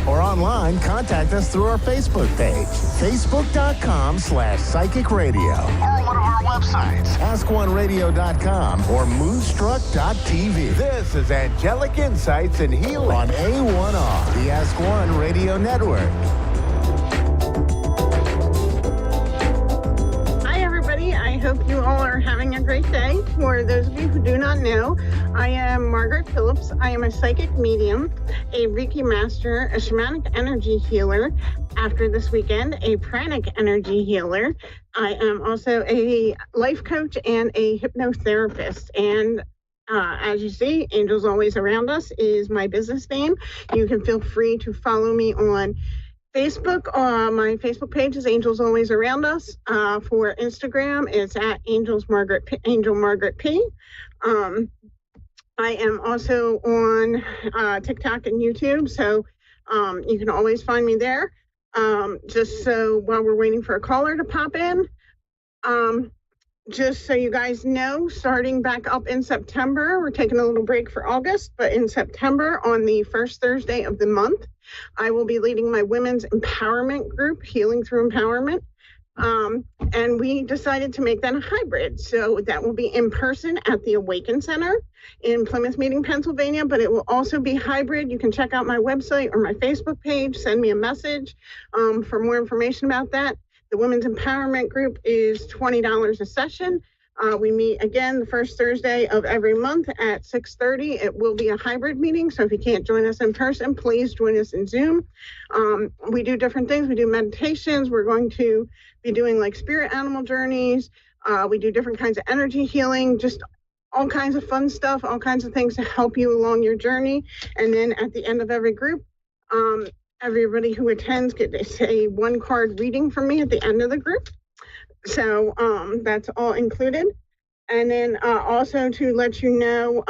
Or online, contact us through our Facebook page, facebook.com/psychic radio. Or one of our websites, askoneradio.com or moonstruck.tv. This is Angelic Insights and Healing on A1R, the Ask One Radio Network. Hi, everybody. I hope you all are having a great day. For those of you who do not know, I am Margaret Phillips. I am a psychic medium, a Reiki master, a shamanic energy healer. After this weekend, a pranic energy healer. I am also a life coach and a hypnotherapist. And as you see, Angels Always Around Us is my business name. You can feel free to follow me on Facebook. My Facebook page is Angels Always Around Us. For Instagram, it's at Angel Margaret P. I am also on TikTok and YouTube, so you can always find me there. Just so while we're waiting for a caller to pop in, just so you guys know, starting back up in September, we're taking a little break for August, but in September, on the first Thursday of the month, I will be leading my women's empowerment group, Healing Through Empowerment. And we decided to make that a hybrid. So that will be in person at the Awaken Center in Plymouth Meeting, Pennsylvania, but it will also be hybrid. You can check out my website or my Facebook page, send me a message for more information about that. The Women's Empowerment Group is $20 a session. We meet again the first Thursday of every month at 6:30. It will be a hybrid meeting, so if you can't join us in person, please join us in Zoom. We do different things. We do meditations. We're going to be doing like spirit animal journeys. We do different kinds of energy healing, just all kinds of fun stuff, all kinds of things to help you along your journey. And then at the end of every group, everybody who attends gets a one-card reading from me at the end of the group. So that's all included. And then also to let you know,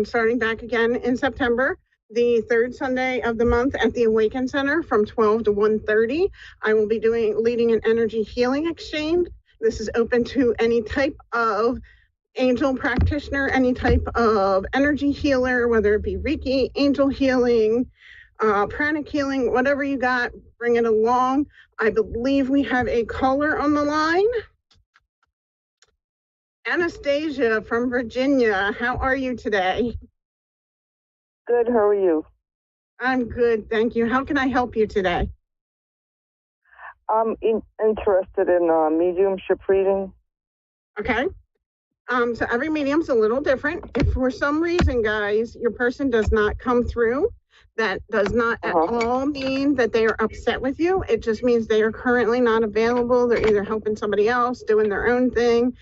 starting back again in September, the third Sunday of the month at the Awaken Center from 12 to 1:30, I will be leading an energy healing exchange. This is open to any type of angel practitioner, any type of energy healer, whether it be Reiki, angel healing, pranic healing, whatever you got, bring it along. I believe we have a caller on the line. Anastasia from Virginia. How are you today? Good. How are you? I'm good, thank you. How can I help you today? I'm interested in mediumship reading. Okay. So every medium's a little different. If for some reason, guys, your person does not come through, that does not at all mean that they are upset with you. It just means they are currently not available. They're either helping somebody else, doing their own thing,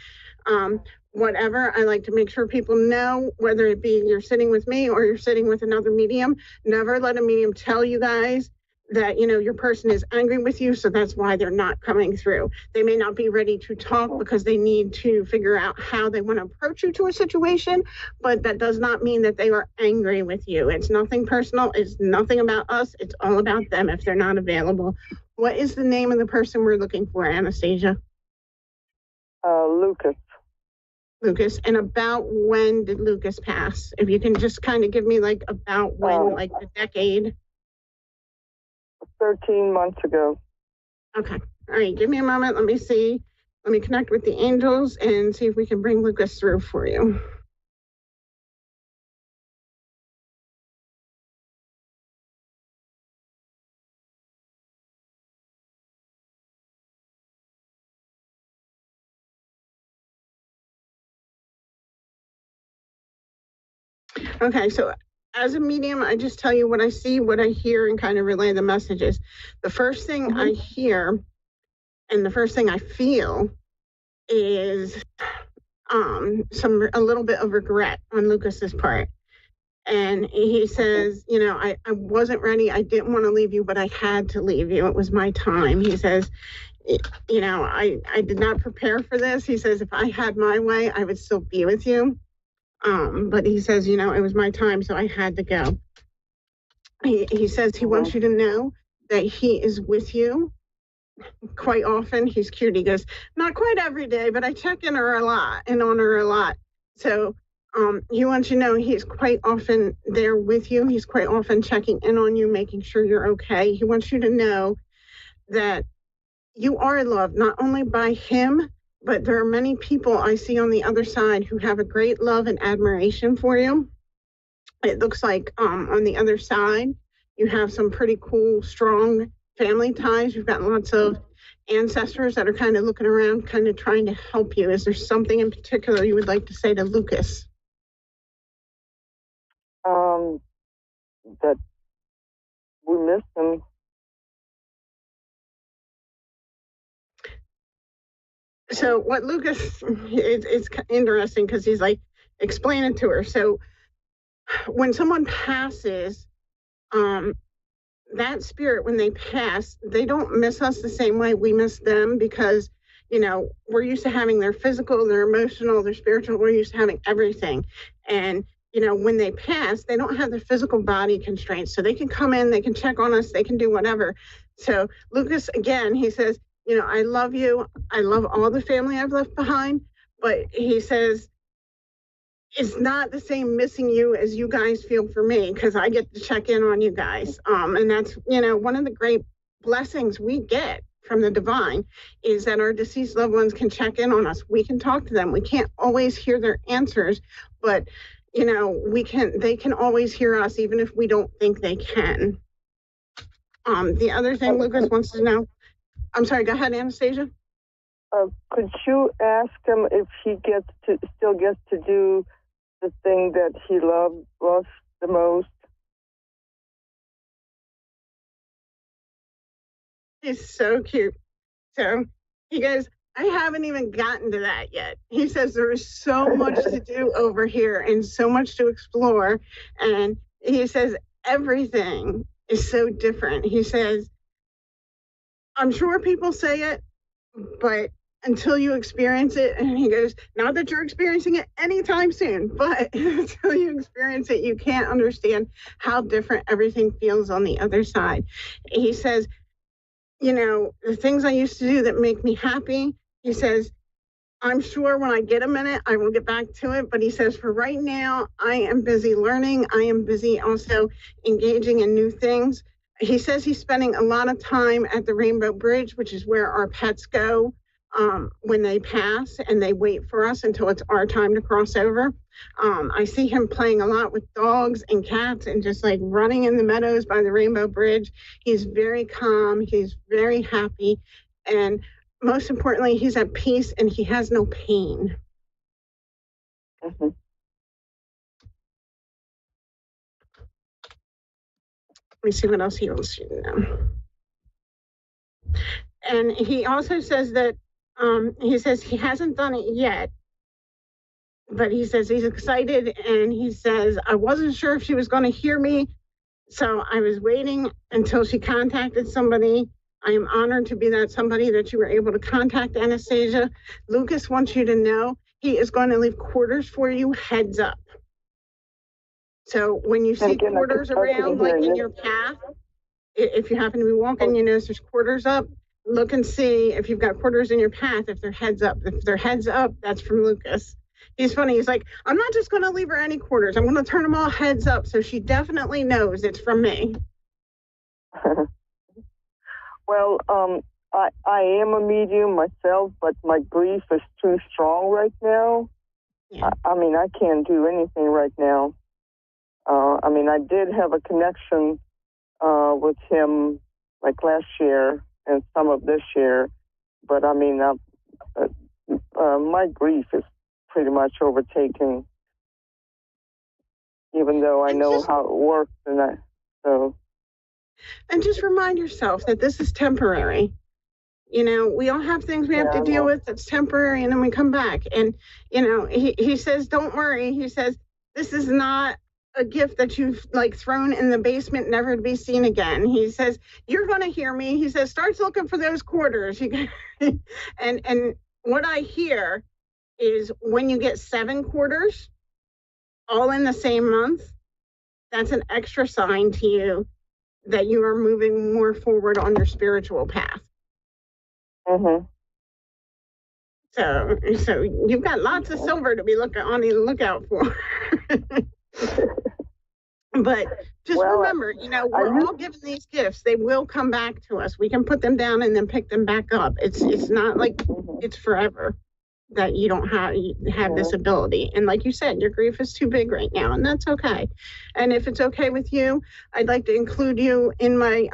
whatever. I like to make sure people know, whether it be you're sitting with me or you're sitting with another medium, never let a medium tell you guys that, you know, your person is angry with you, so that's why they're not coming through. They may not be ready to talk because they need to figure out how they want to approach you to a situation, but that does not mean that they are angry with you. It's nothing personal. It's nothing about us. It's all about them if they're not available. What is the name of the person we're looking for, Anastasia? Lucas. Lucas. And about when did Lucas pass? If you can just kind of give me like about when, like the decade. 13 months ago. Okay. All right. Give me a moment. Let me see. Let me connect with the angels and see if we can bring Lucas through for you. Okay. So as a medium, I just tell you what I see, what I hear, and kind of relay the messages. The first thing I hear and the first thing I feel is a little bit of regret on Lucas's part. And he says, I wasn't ready. I didn't want to leave you, but I had to leave you. It was my time. He says, I did not prepare for this. He says, if I had my way, I would still be with you. But he says, it was my time, so I had to go. He says he wants you to know that he is with you quite often. He's cute. He goes, not quite every day, but I check in her a lot and on her a lot. So he wants you to know he's quite often there with you. He's quite often checking in on you, making sure you're okay. He wants you to know that you are loved, not only by him, but there are many people I see on the other side who have a great love and admiration for you. It looks like on the other side, you have some pretty cool, strong family ties. You've got lots of ancestors that are kind of looking around, kind of trying to help you. Is there something in particular you would like to say to Lucas? That we miss him. So what Lucas, it's interesting because he's like explaining to her. So when someone passes, that spirit, when they pass, they don't miss us the same way we miss them, because we're used to having their physical, their emotional, their spiritual, we're used to having everything. And when they pass, they don't have the physical body constraints, so they can come in, they can check on us, they can do whatever. So Lucas, again, he says, I love you, I love all the family I've left behind, but he says it's not the same missing you as you guys feel for me, because I get to check in on you guys. And that's, one of the great blessings we get from the divine is that our deceased loved ones can check in on us. We can talk to them. We can't always hear their answers, but they can always hear us, even if we don't think they can. The other thing Lucas wants to know, I'm sorry, go ahead, Anastasia. Could you ask him if he still gets to do the thing that he loves the most? He's so cute. So he goes, I haven't even gotten to that yet. He says there is so much to do over here and so much to explore. And he says everything is so different. He says, I'm sure people say it, but until you experience it, and he goes, not that you're experiencing it anytime soon, but until you experience it, you can't understand how different everything feels on the other side. He says, the things I used to do that make me happy, he says, I'm sure when I get a minute, I will get back to it. But he says, for right now, I am busy learning. I am busy also engaging in new things. He says he's spending a lot of time at the Rainbow Bridge, which is where our pets go when they pass, and they wait for us until it's our time to cross over. I see him playing a lot with dogs and cats and just like running in the meadows by the Rainbow Bridge. He's very calm. He's very happy. And most importantly, he's at peace and he has no pain. Mm-hmm. Let me see what else he wants you to know. And he also says that he says he hasn't done it yet, but he says he's excited, and he says, I wasn't sure if she was going to hear me, so I was waiting until she contacted somebody. I am honored to be that somebody that you were able to contact, Anastasia. Lucas wants you to know he is going to leave quarters for you, heads up. So when you see quarters around, like in your path, if you happen to be walking, you notice there's quarters up, look and see if you've got quarters in your path, if they're heads up. If they're heads up, that's from Lucas. He's funny. He's like, I'm not just going to leave her any quarters. I'm going to turn them all heads up so she definitely knows it's from me. Well, I am a medium myself, but my grief is too strong right now. Yeah. I mean, I can't do anything right now. I did have a connection with him like last year and some of this year, but my grief is pretty much overtaken, even though I know how it works. And just remind yourself that this is temporary. We all have things we have to deal with that's temporary, and then we come back. And, he says, don't worry. He says, this is not a gift that you've like thrown in the basement, never to be seen again. He says, you're going to hear me. He says, starts looking for those quarters. And what I hear is when you get 7 quarters all in the same month, that's an extra sign to you that you are moving more forward on your spiritual path. Mm-hmm. So you've got lots of silver to be on the lookout for. But just remember, we're all given these gifts. They will come back to us. We can put them down and then pick them back up. It's not like it's forever that you don't have this ability. And like you said, your grief is too big right now, and that's okay. And if it's okay with you, I'd like to include you in my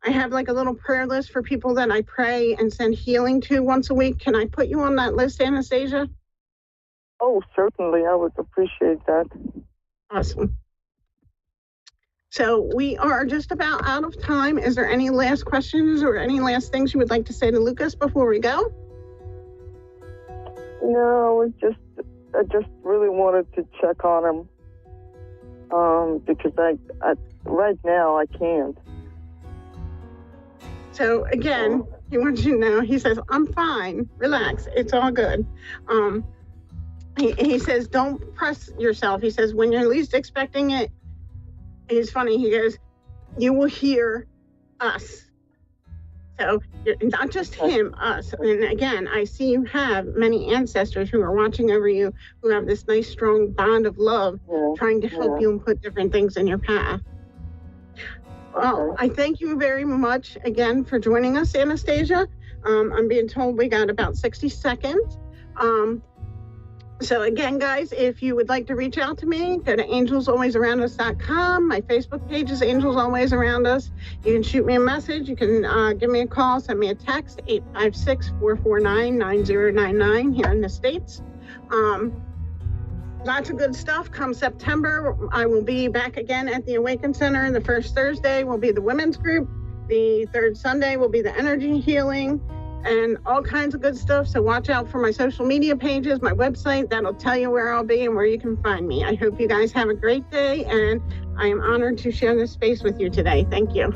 I have like a little prayer list for people that I pray and send healing to once a week. Can I put you on that list, Anastasia? Oh, certainly. I would appreciate that. Awesome. So we are just about out of time. Is there any last questions or any last things you would like to say to Lucas before we go? No, I just really wanted to check on him because I right now I can't. So again, he wants you to know, he says, I'm fine, relax, it's all good. He says, don't press yourself. He says, when you're least expecting it, he's funny, he goes, you will hear us. So not just him, us. And again, I see you have many ancestors who are watching over you, who have this nice, strong bond of love, trying to help you and put different things in your path. Well, I thank you very much again for joining us, Anastasia. I'm being told we got about 60 seconds. So again, guys, if you would like to reach out to me, go to angelsalwaysaroundus.com. My Facebook page is Angels Always Around Us. You can shoot me a message. You can give me a call, send me a text, 856-449-9099 here in the States. Lots of good stuff. Come September, I will be back again at the Awaken Center. The first Thursday will be the women's group. The third Sunday will be the energy healing and all kinds of good stuff. So watch out for my social media pages, my website. That'll tell you where I'll be and where you can find me. I hope you guys have a great day, and I am honored to share this space with you today. Thank you.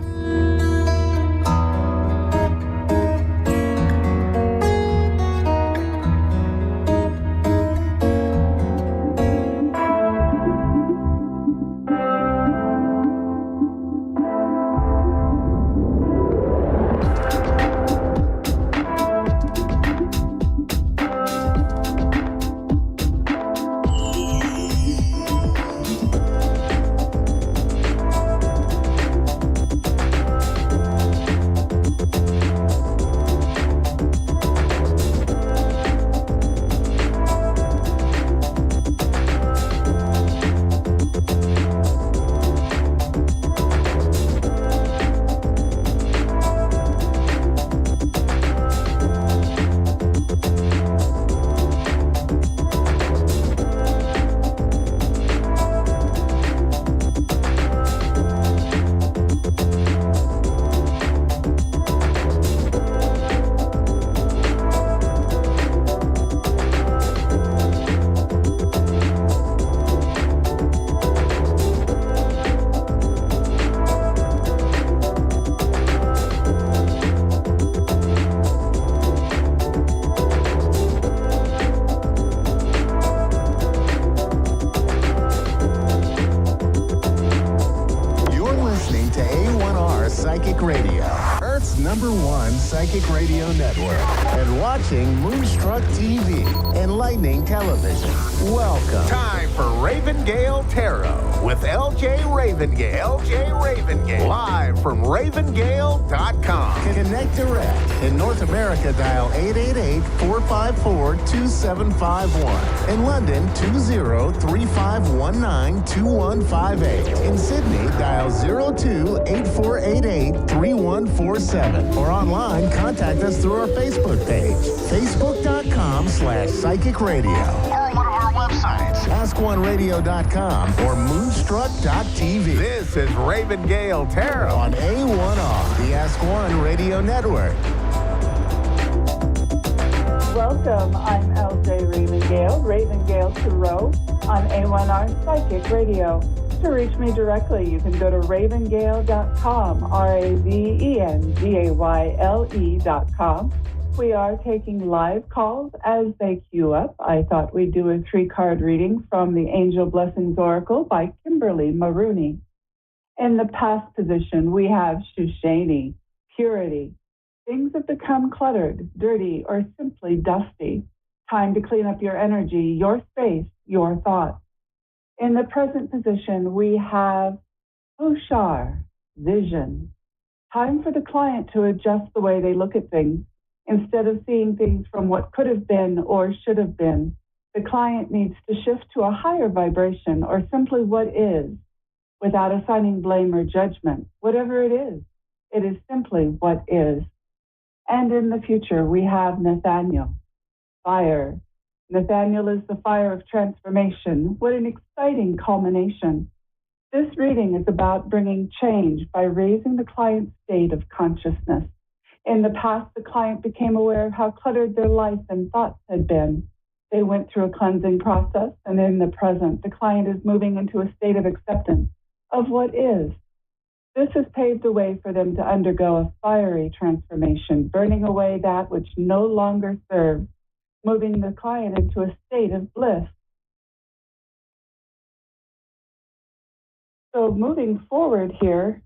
Psychic Radio Network and watching Moonstruck TV, enlightening television. Welcome. Time for Ravengale Tarot with LJ Ravengale. Live from Ravengale.com. Connect direct. In North America, dial 888-454-2751. In London, 20-3519-2158. In Sydney, dial 02-8488-3147. Or online, contact us through our Facebook page, facebook.com/Psychic Radio. Or one of our websites, askoneradio.com or moonstruck.tv. This is Ravengale Tarot on A1R, the Ask One Radio Network. Welcome, I'm LJ Ravengale Tarot. on A1R Psychic Radio. To reach me directly, you can go to ravengale.com, RAVENGAYLE.com. We are taking live calls as they queue up. I thought we'd do a 3-card reading from the Angel Blessings Oracle by Kimberly Maroney. In the past position, we have Shushani, purity. Things have become cluttered, dirty, or simply dusty. Time to clean up your energy, your space, your thoughts. In the present position, we have Hushar, vision. Time for the client to adjust the way they look at things. Instead of seeing things from what could have been or should have been, the client needs to shift to a higher vibration or simply what is, without assigning blame or judgment. Whatever it is simply what is. And in the future, we have Nathaniel, fire. Nathaniel is the fire of transformation. What an exciting culmination. This reading is about bringing change by raising the client's state of consciousness. In the past, the client became aware of how cluttered their life and thoughts had been. They went through a cleansing process, and in the present, the client is moving into a state of acceptance of what is. This has paved the way for them to undergo a fiery transformation, burning away that which no longer serves, moving the client into a state of bliss. So moving forward here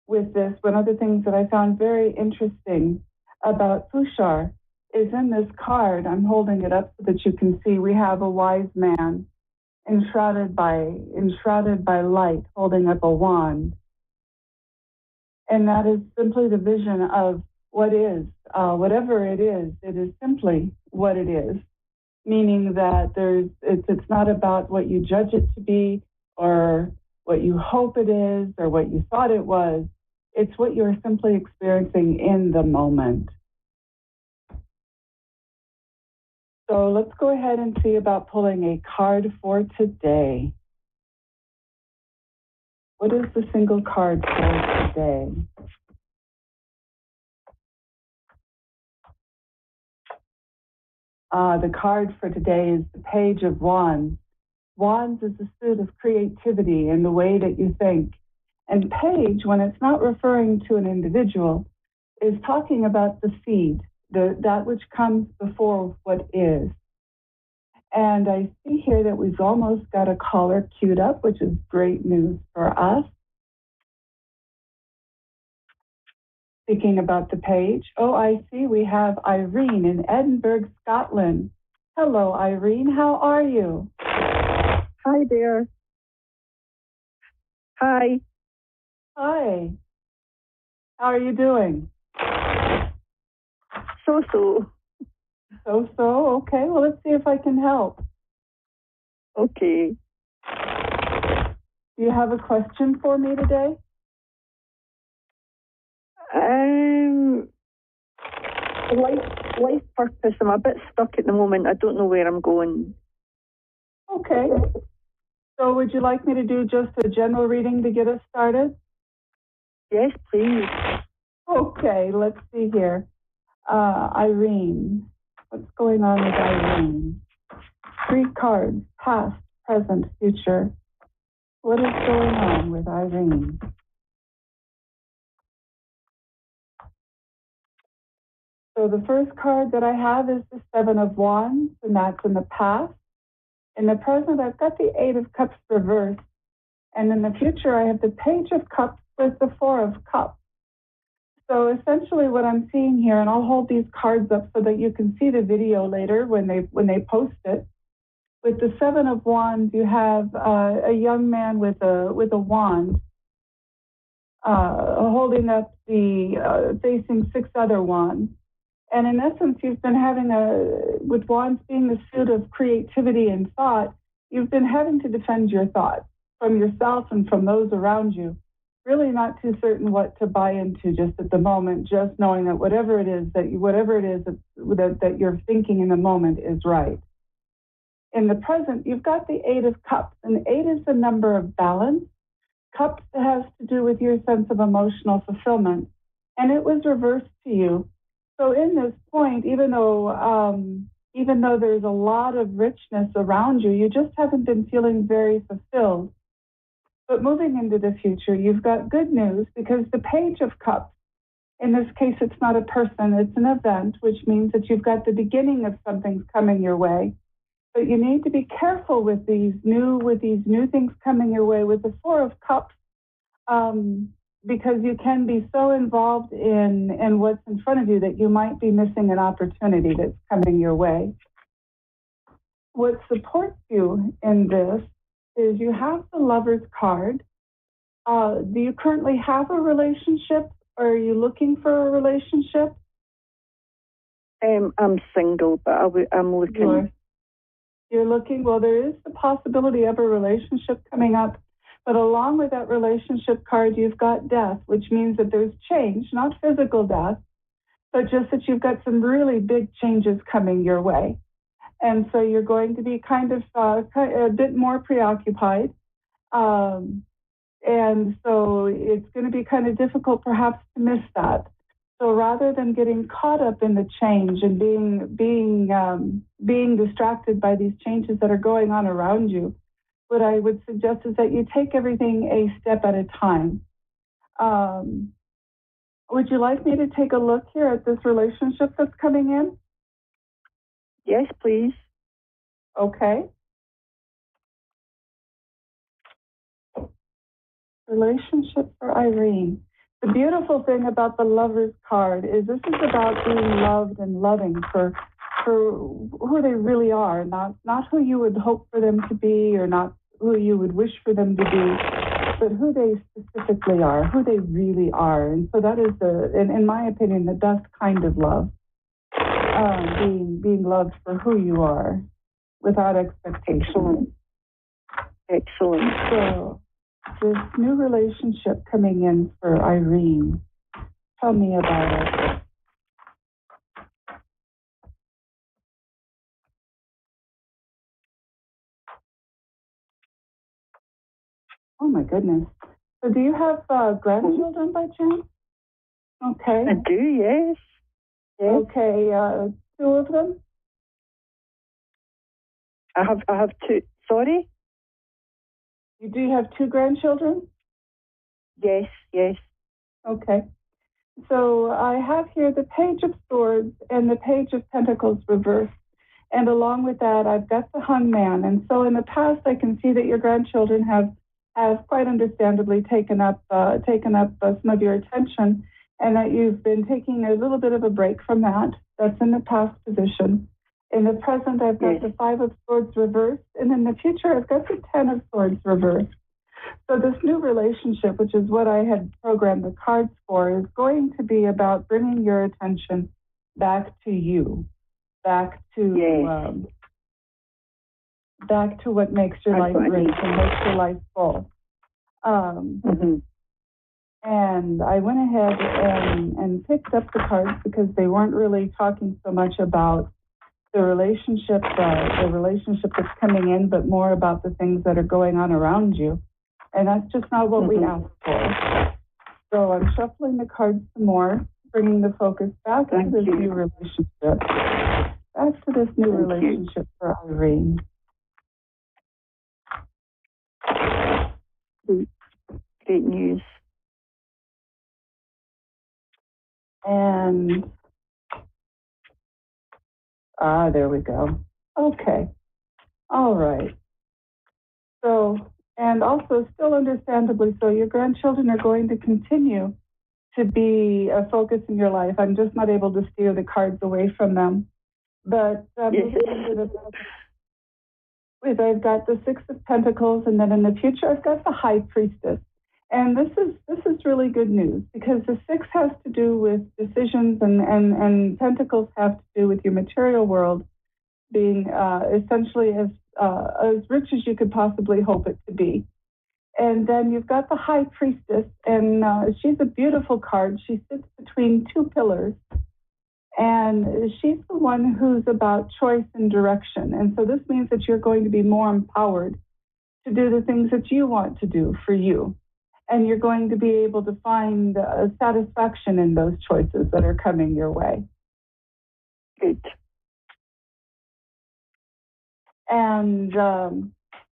with this, one of the things that I found very interesting about Hushar is in this card, I'm holding it up so that you can see, we have a wise man enshrouded by light, holding up a wand. And that is simply the vision of what is. Whatever it is simply what it is. Meaning that it's not about what you judge it to be or what you hope it is or what you thought it was. It's what you're simply experiencing in the moment. So let's go ahead and see about pulling a card for today. What is the single card for today? The card for today is the Page of Wands. Wands is the suit of creativity in the way that you think. And page, when it's not referring to an individual, is talking about the seed, that which comes before what is. And I see here that we've almost got a caller queued up, which is great news for us. Speaking about the page, I see we have Irene in Edinburgh, Scotland. Hello, Irene. How are you? Hi there. Hi. Hi. How are you doing? So-so. So-so? Okay, well, let's see if I can help. Okay. Do you have a question for me today? Life purpose. I'm a bit stuck at the moment. I don't know where I'm going. Okay. So would you like me to do just a general reading to get us started? Yes, please. Okay, let's see here. Irene. What's going on with Irene? 3 cards, past, present, future. What is going on with Irene? So the first card that I have is the 7 of Wands, and that's in the past. In the present, I've got the 8 of Cups reversed. And in the future, I have the Page of Cups with the 4 of Cups. So essentially what I'm seeing here, and I'll hold these cards up so that you can see the video later when they post it. With the 7 of Wands, you have a young man with a wand holding up facing 6 other wands. And in essence, you've been having with wands being the suit of creativity and thought, you've been having to defend your thoughts from yourself and from those around you. Really not too certain what to buy into just at the moment, just knowing that whatever it is that you're thinking in the moment is right. In the present, you've got the 8 of Cups, and 8 is the number of balance. Cups has to do with your sense of emotional fulfillment, and it was reversed to you. So in this point, even though even though there's a lot of richness around you, you just haven't been feeling very fulfilled. But moving into the future, you've got good news, because the Page of Cups, in this case, it's not a person, it's an event, which means that you've got the beginning of something coming your way. But you need to be careful with these new things coming your way with the Four of Cups, because you can be so involved in what's in front of you that you might be missing an opportunity that's coming your way. What supports you in this is you have the Lover's card. Do you currently have a relationship, or are you looking for a relationship? I'm single, but I'm looking. You're looking. Well, there is the possibility of a relationship coming up, but along with that relationship card, you've got death, which means that there's change, not physical death, but just that you've got some really big changes coming your way. And so you're going to be kind of a bit more preoccupied. And so it's going to be kind of difficult perhaps to miss that. So rather than getting caught up in the change and being distracted by these changes that are going on around you, what I would suggest is that you take everything a step at a time. Would you like me to take a look here at this relationship that's coming in? Yes, please. Okay. Relationship for Irene. The beautiful thing about the Lover's card is this is about being loved and loving for who they really are, not who you would hope for them to be, or not who you would wish for them to be, but who they specifically are, who they really are. And so that is, in my opinion, the best kind of love, being loved for who you are, without expectation. Excellent. So this new relationship coming in for Irene, tell me about it. Oh my goodness. So do you have grandchildren by chance? Okay. I do, yes. Okay, 2 of them? I have 2. Sorry? You do have 2 grandchildren? Yes. Okay. So I have here the Page of Swords and the Page of Pentacles reversed. And along with that, I've got the Hung Man. And so in the past, I can see that your grandchildren have quite understandably taken up some of your attention, and that you've been taking a little bit of a break from that. That's in the past position. In the present, I've got the 5 of Swords reversed, and in the future, I've got the 10 of Swords reversed. So this new relationship, which is what I had programmed the cards for, is going to be about bringing your attention back to you, back to what makes your life rich and makes your life full. And I went ahead and picked up the cards because they weren't really talking so much about the relationship that's coming in, but more about the things that are going on around you. And that's just not what we asked for. So I'm shuffling the cards some more, bringing the focus back to this new relationship. Back to this new relationship for Irene. Great news. And there we go. Okay. All right. So, and also still understandably so, your grandchildren are going to continue to be a focus in your life. I'm just not able to steer the cards away from them. But moving into I've got the 6 of Pentacles, and then in the future I've got the High Priestess. And this is really good news, because the 6 has to do with decisions, and Pentacles have to do with your material world being essentially as rich as you could possibly hope it to be. And then you've got the High Priestess, and she's a beautiful card. She sits between 2 pillars, and she's the one who's about choice and direction. And so this means that you're going to be more empowered to do the things that you want to do for you. And you're going to be able to find satisfaction in those choices that are coming your way. Good. And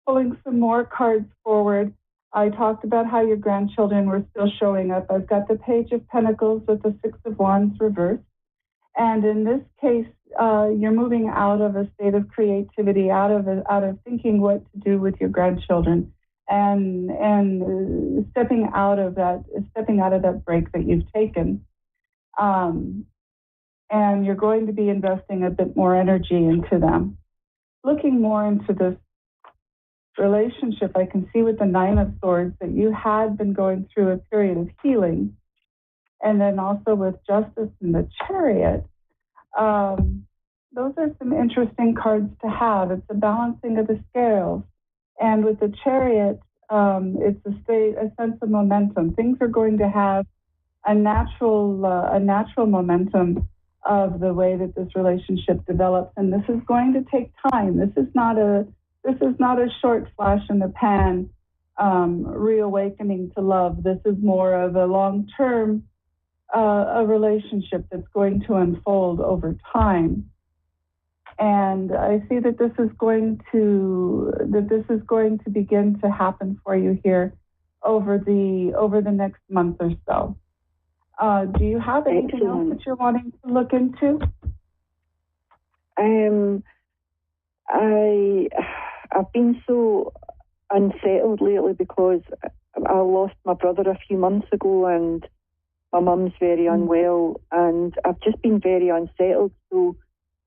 pulling some more cards forward, I talked about how your grandchildren were still showing up. I've got the Page of Pentacles with the Six of Wands reversed. And in this case, you're moving out of a state of creativity, out of thinking what to do with your grandchildren, and stepping out of that break that you've taken. And you're going to be investing a bit more energy into them. Looking more into this relationship, I can see with the Nine of Swords that you had been going through a period of healing. And then also with Justice and the Chariot, those are some interesting cards to have. It's a balancing of the scales. And with the Chariot, it's a sense of momentum. Things are going to have a natural momentum of the way that this relationship develops. And this is going to take time. This is not a short flash in the pan, reawakening to love. This is more of a long-term a relationship that's going to unfold over time. And I see that this is going to begin to happen for you here over the next month or so. Do you have anything else that you're wanting to look into? I've been so unsettled lately because I lost my brother a few months ago, and my mum's very unwell, and I've just been very unsettled. So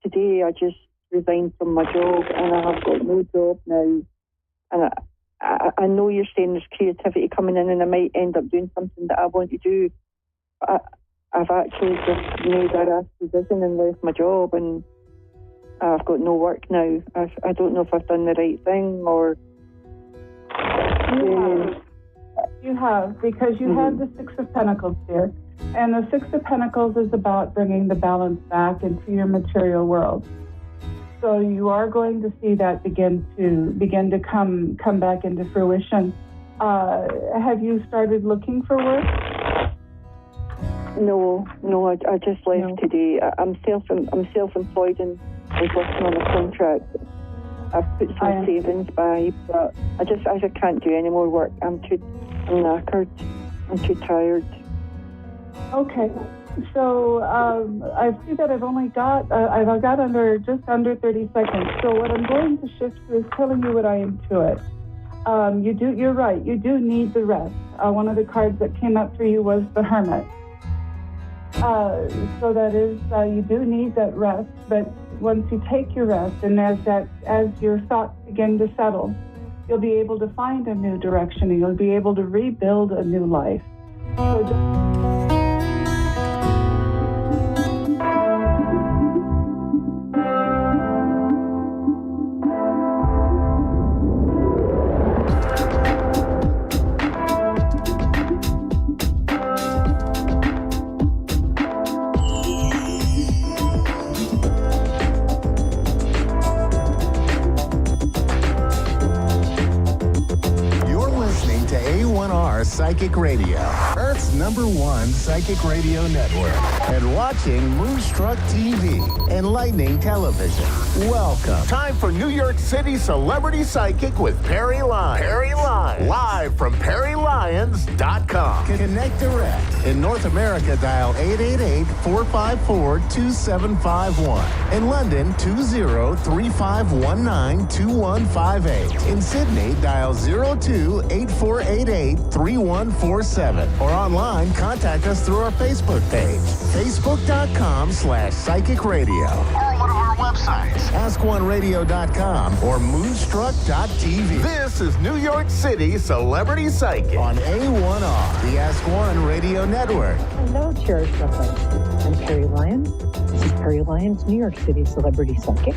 today I just resigned from my job, and I have got no job now. And I know you're saying there's creativity coming in, and I might end up doing something that I want to do. I've actually just made a rash decision and left my job, and I've got no work now. I don't know if I've done the right thing or... You have, because you have the Six of Pentacles here. And the Six of Pentacles is about bringing the balance back into your material world. So you are going to see that begin to come back into fruition. Have you started looking for work? No, I just left today. I'm self-employed and I was working on a contract. I've put some savings by, but I just can't do any more work. I'm knackered. I'm too tired. Okay. So I see that I've got just under 30 seconds. So what I'm going to shift to is telling you what I intuit. You're right. You do need the rest. One of the cards that came up for you was the Hermit. So that is, you do need that rest. But once you take your rest, and as your thoughts begin to settle, you'll be able to find a new direction, and you'll be able to rebuild a new life. A1R Psychic Radio, Earth's #1 psychic radio network, and watching Moonstruck TV, enlightening television. Welcome. Time for New York City Celebrity Psychic with Perry Lyons. Perry Lyons. Live from PerryLyons.com. Connect direct. In North America, dial 888-454-2751. In London, 20-3519-2158. In Sydney, dial 02-8488-3147. Or online, contact us through our Facebook page, facebook.com/psychic radio. Or one of our websites, askoneradio.com or moonstruck.tv. This is New York City Celebrity Psychic on A1R, the Ask One Radio Network. Hello, cherished friends. I'm Perry Lyons. This is Perry Lyons, New York City Celebrity Psychic.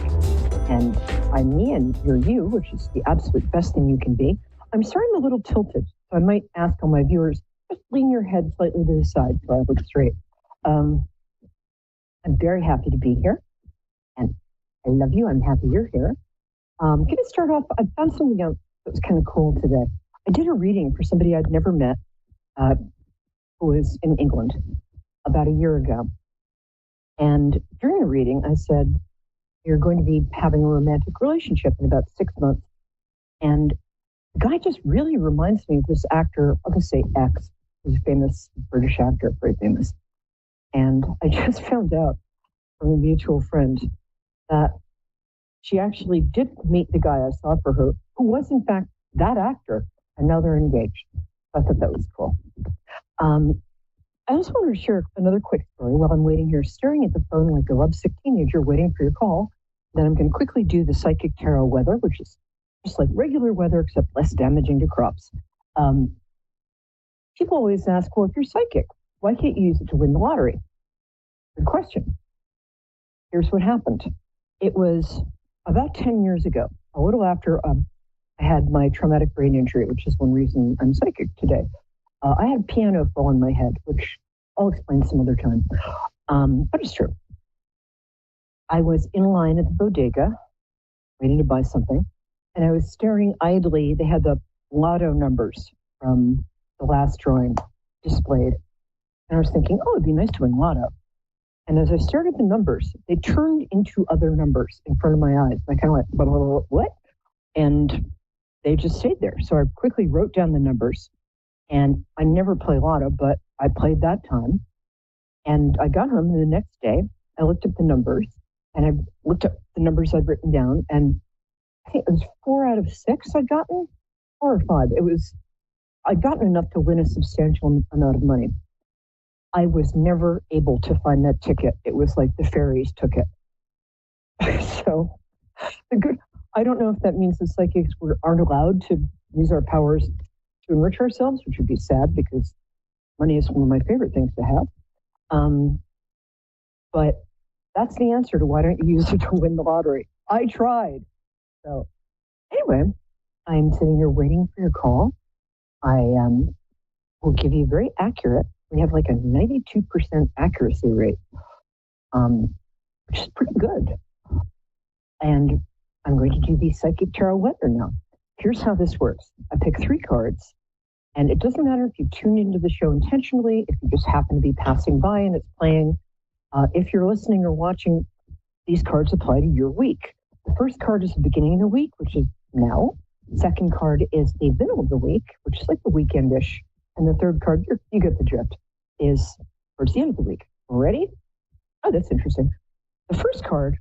And I'm me and you're you, which is the absolute best thing you can be. I'm sorry I'm a little tilted, so I might ask all my viewers, just lean your head slightly to the side so I look straight. I'm very happy to be here, and I love you. I'm happy you're here. I'm going to start off, I found something else that was kind of cool today. I did a reading for somebody I'd never met, who was in England about a year ago. And during the reading, I said, you're going to be having a romantic relationship in about 6 months. And the guy just really reminds me of this actor, I'll just say X, who's a famous British actor, very famous. And I just found out from a mutual friend that she actually did meet the guy I saw for her, who was in fact that actor, and now they're engaged. I thought that was cool. I also wanted to share another quick story while I'm waiting here, staring at the phone like a lovesick teenager waiting for your call. Then I'm going to quickly do the psychic tarot weather, which is just like regular weather, except less damaging to crops. People always ask, well, if you're psychic, why can't you use it to win the lottery? Good question. Here's what happened. It was about 10 years ago, a little after I had my traumatic brain injury, which is one reason I'm psychic today. I had a piano fall on my head, which I'll explain some other time. But it's true. I was in line at the bodega, waiting to buy something, and I was staring idly. They had the lotto numbers from the last drawing displayed. And I was thinking, oh, it'd be nice to win lotto. And as I stared at the numbers, they turned into other numbers in front of my eyes. I kind of went, blah, blah, blah, what? And they just stayed there. So I quickly wrote down the numbers. And I never play lotto, but I played that time. And I got home, and the next day, I looked at the numbers, and I looked up the numbers I'd written down, and I think it was 4 out of 6 I'd gotten, 4 or 5. I'd gotten enough to win a substantial amount of money. I was never able to find that ticket. It was like the fairies took it. So, I don't know if that means the psychics aren't allowed to use our powers to enrich ourselves, which would be sad because money is one of my favorite things to have. But that's the answer to why don't you use it to win the lottery. I tried. So anyway, I'm sitting here waiting for your call. I will give you very accurate. We have like a 92% accuracy rate, which is pretty good. And I'm going to do the psychic tarot weather now. Here's how this works. I pick 3 cards, and it doesn't matter if you tune into the show intentionally, if you just happen to be passing by and it's playing. If you're listening or watching, these cards apply to your week. The first card is the beginning of the week, which is now. Second card is the middle of the week, which is like the weekendish. And the third card, you get the drift, is towards the end of the week. Ready? Oh, that's interesting. The first card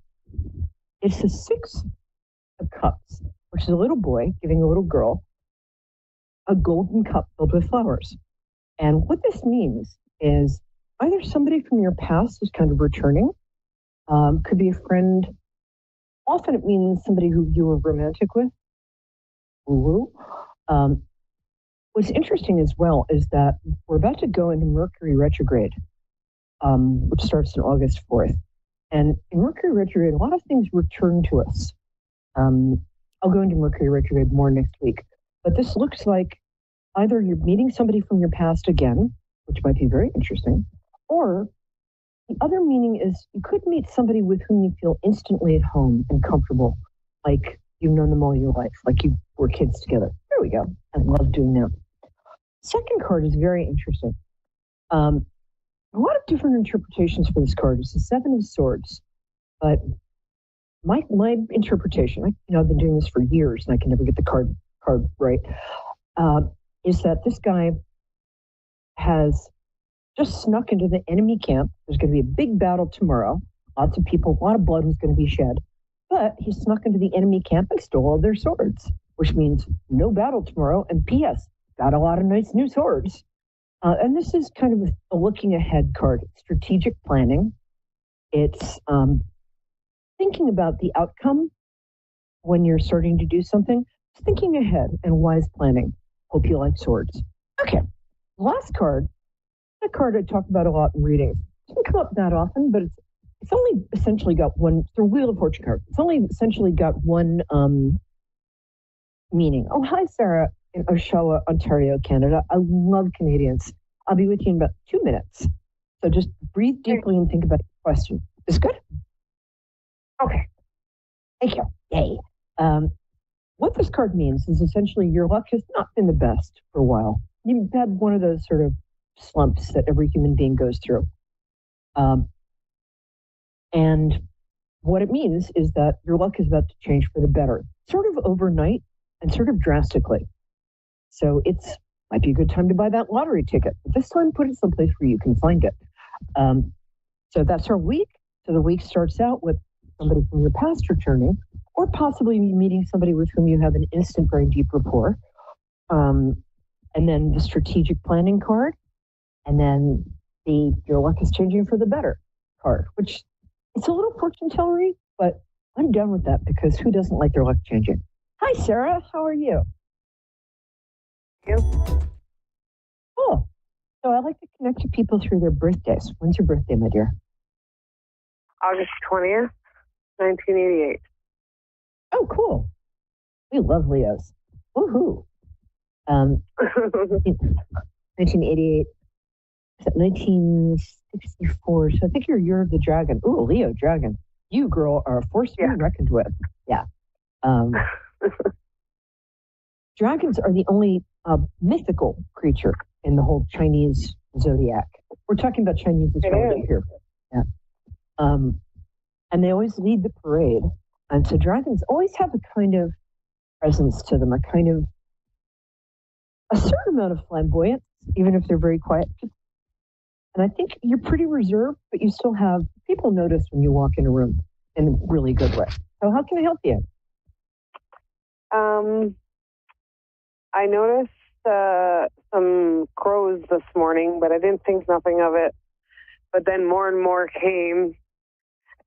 is the 6 of Cups, which is a little boy giving a little girl a golden cup filled with flowers. And what this means is either somebody from your past is kind of returning, could be a friend. Often it means somebody who you were romantic with. What's interesting as well is that we're about to go into Mercury retrograde, which starts on August 4th. And in Mercury retrograde, a lot of things return to us. I'll go into Mercury retrograde more next week. But this looks like either you're meeting somebody from your past again, which might be very interesting, or the other meaning is you could meet somebody with whom you feel instantly at home and comfortable, like you've known them all your life, like you were kids together. There we go. I love doing that. Second card is very interesting. A lot of different interpretations for this card. It's the 7 of Swords, but my interpretation, I've been doing this for years and I can never get the card right, is that this guy has just snuck into the enemy camp. There's going to be a big battle tomorrow. Lots of people, a lot of blood is going to be shed. But he snuck into the enemy camp and stole all their swords, which means no battle tomorrow. And P.S., got a lot of nice new swords. And this is kind of a looking ahead card. It's strategic planning. It's thinking about the outcome when you're starting to do something. It's thinking ahead and wise planning. Hope you like swords. Okay, last card. A card I talk about a lot in readings. It doesn't come up that often, but it's only essentially got one. It's a Wheel of Fortune card. It's only essentially got one meaning. Oh, hi, Sarah in Oshawa, Ontario, Canada. I love Canadians. I'll be with you in about 2 minutes. So just breathe deeply and think about the question. Is good? Okay. Thank you. Yay. What this card means is essentially your luck has not been the best for a while. You've had one of those sort of slumps that every human being goes through. And what it means is that your luck is about to change for the better, sort of overnight and sort of drastically. So might be a good time to buy that lottery ticket. But this time, put it someplace where you can find it. So that's our week. So the week starts out with somebody from your past returning, or possibly meeting somebody with whom you have an instant, very deep rapport. And then the strategic planning card, and then your luck is changing for the better card, which it's a little fortune tellery, but I'm done with that because who doesn't like their luck changing? Hi, Sarah. How are you? Cool. So I like to connect to people through their birthdays. When's your birthday, my dear? August 20th, 1988. Oh, cool. We love Leos. Woohoo. 1988. 1964. So I think you're Year of the Dragon. Ooh, Leo Dragon. You, girl, are a force to be reckoned with. Yeah. Dragons are the only mythical creature in the whole Chinese zodiac. We're talking about Chinese astrology here. Yeah. And they always lead the parade. And so dragons always have a kind of presence to them, a certain amount of flamboyance, even if they're very quiet. And I think you're pretty reserved, but you still have people notice when you walk in a room in a really good way. So how can I help you? I noticed some crows this morning, but I didn't think nothing of it. But then more and more came,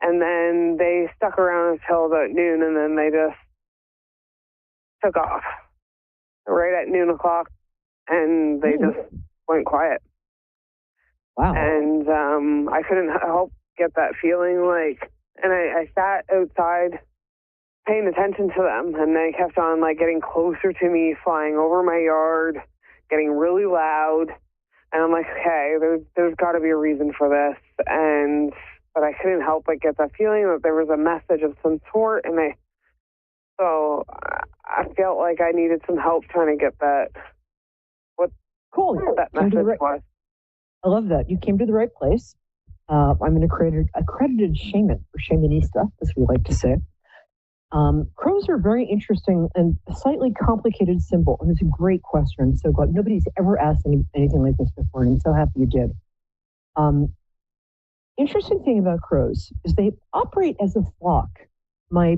and then they stuck around until about noon, and then they just took off right at noon o'clock, and they just went quiet. Wow. And I couldn't help get that feeling and I sat outside paying attention to them, and they kept on getting closer to me, flying over my yard, getting really loud. And I'm like, okay, there's got to be a reason for this. But I couldn't help but get that feeling that there was a message of some sort, so I felt like I needed some help trying to get that. What that message was. I love that. You came to the right place. I'm an accredited shaman, or shamanista, as we like to say. Crows are very interesting and a slightly complicated symbol. And it's a great question. I'm so glad nobody's ever asked anything like this before, and I'm so happy you did. Interesting thing about crows is they operate as a flock. My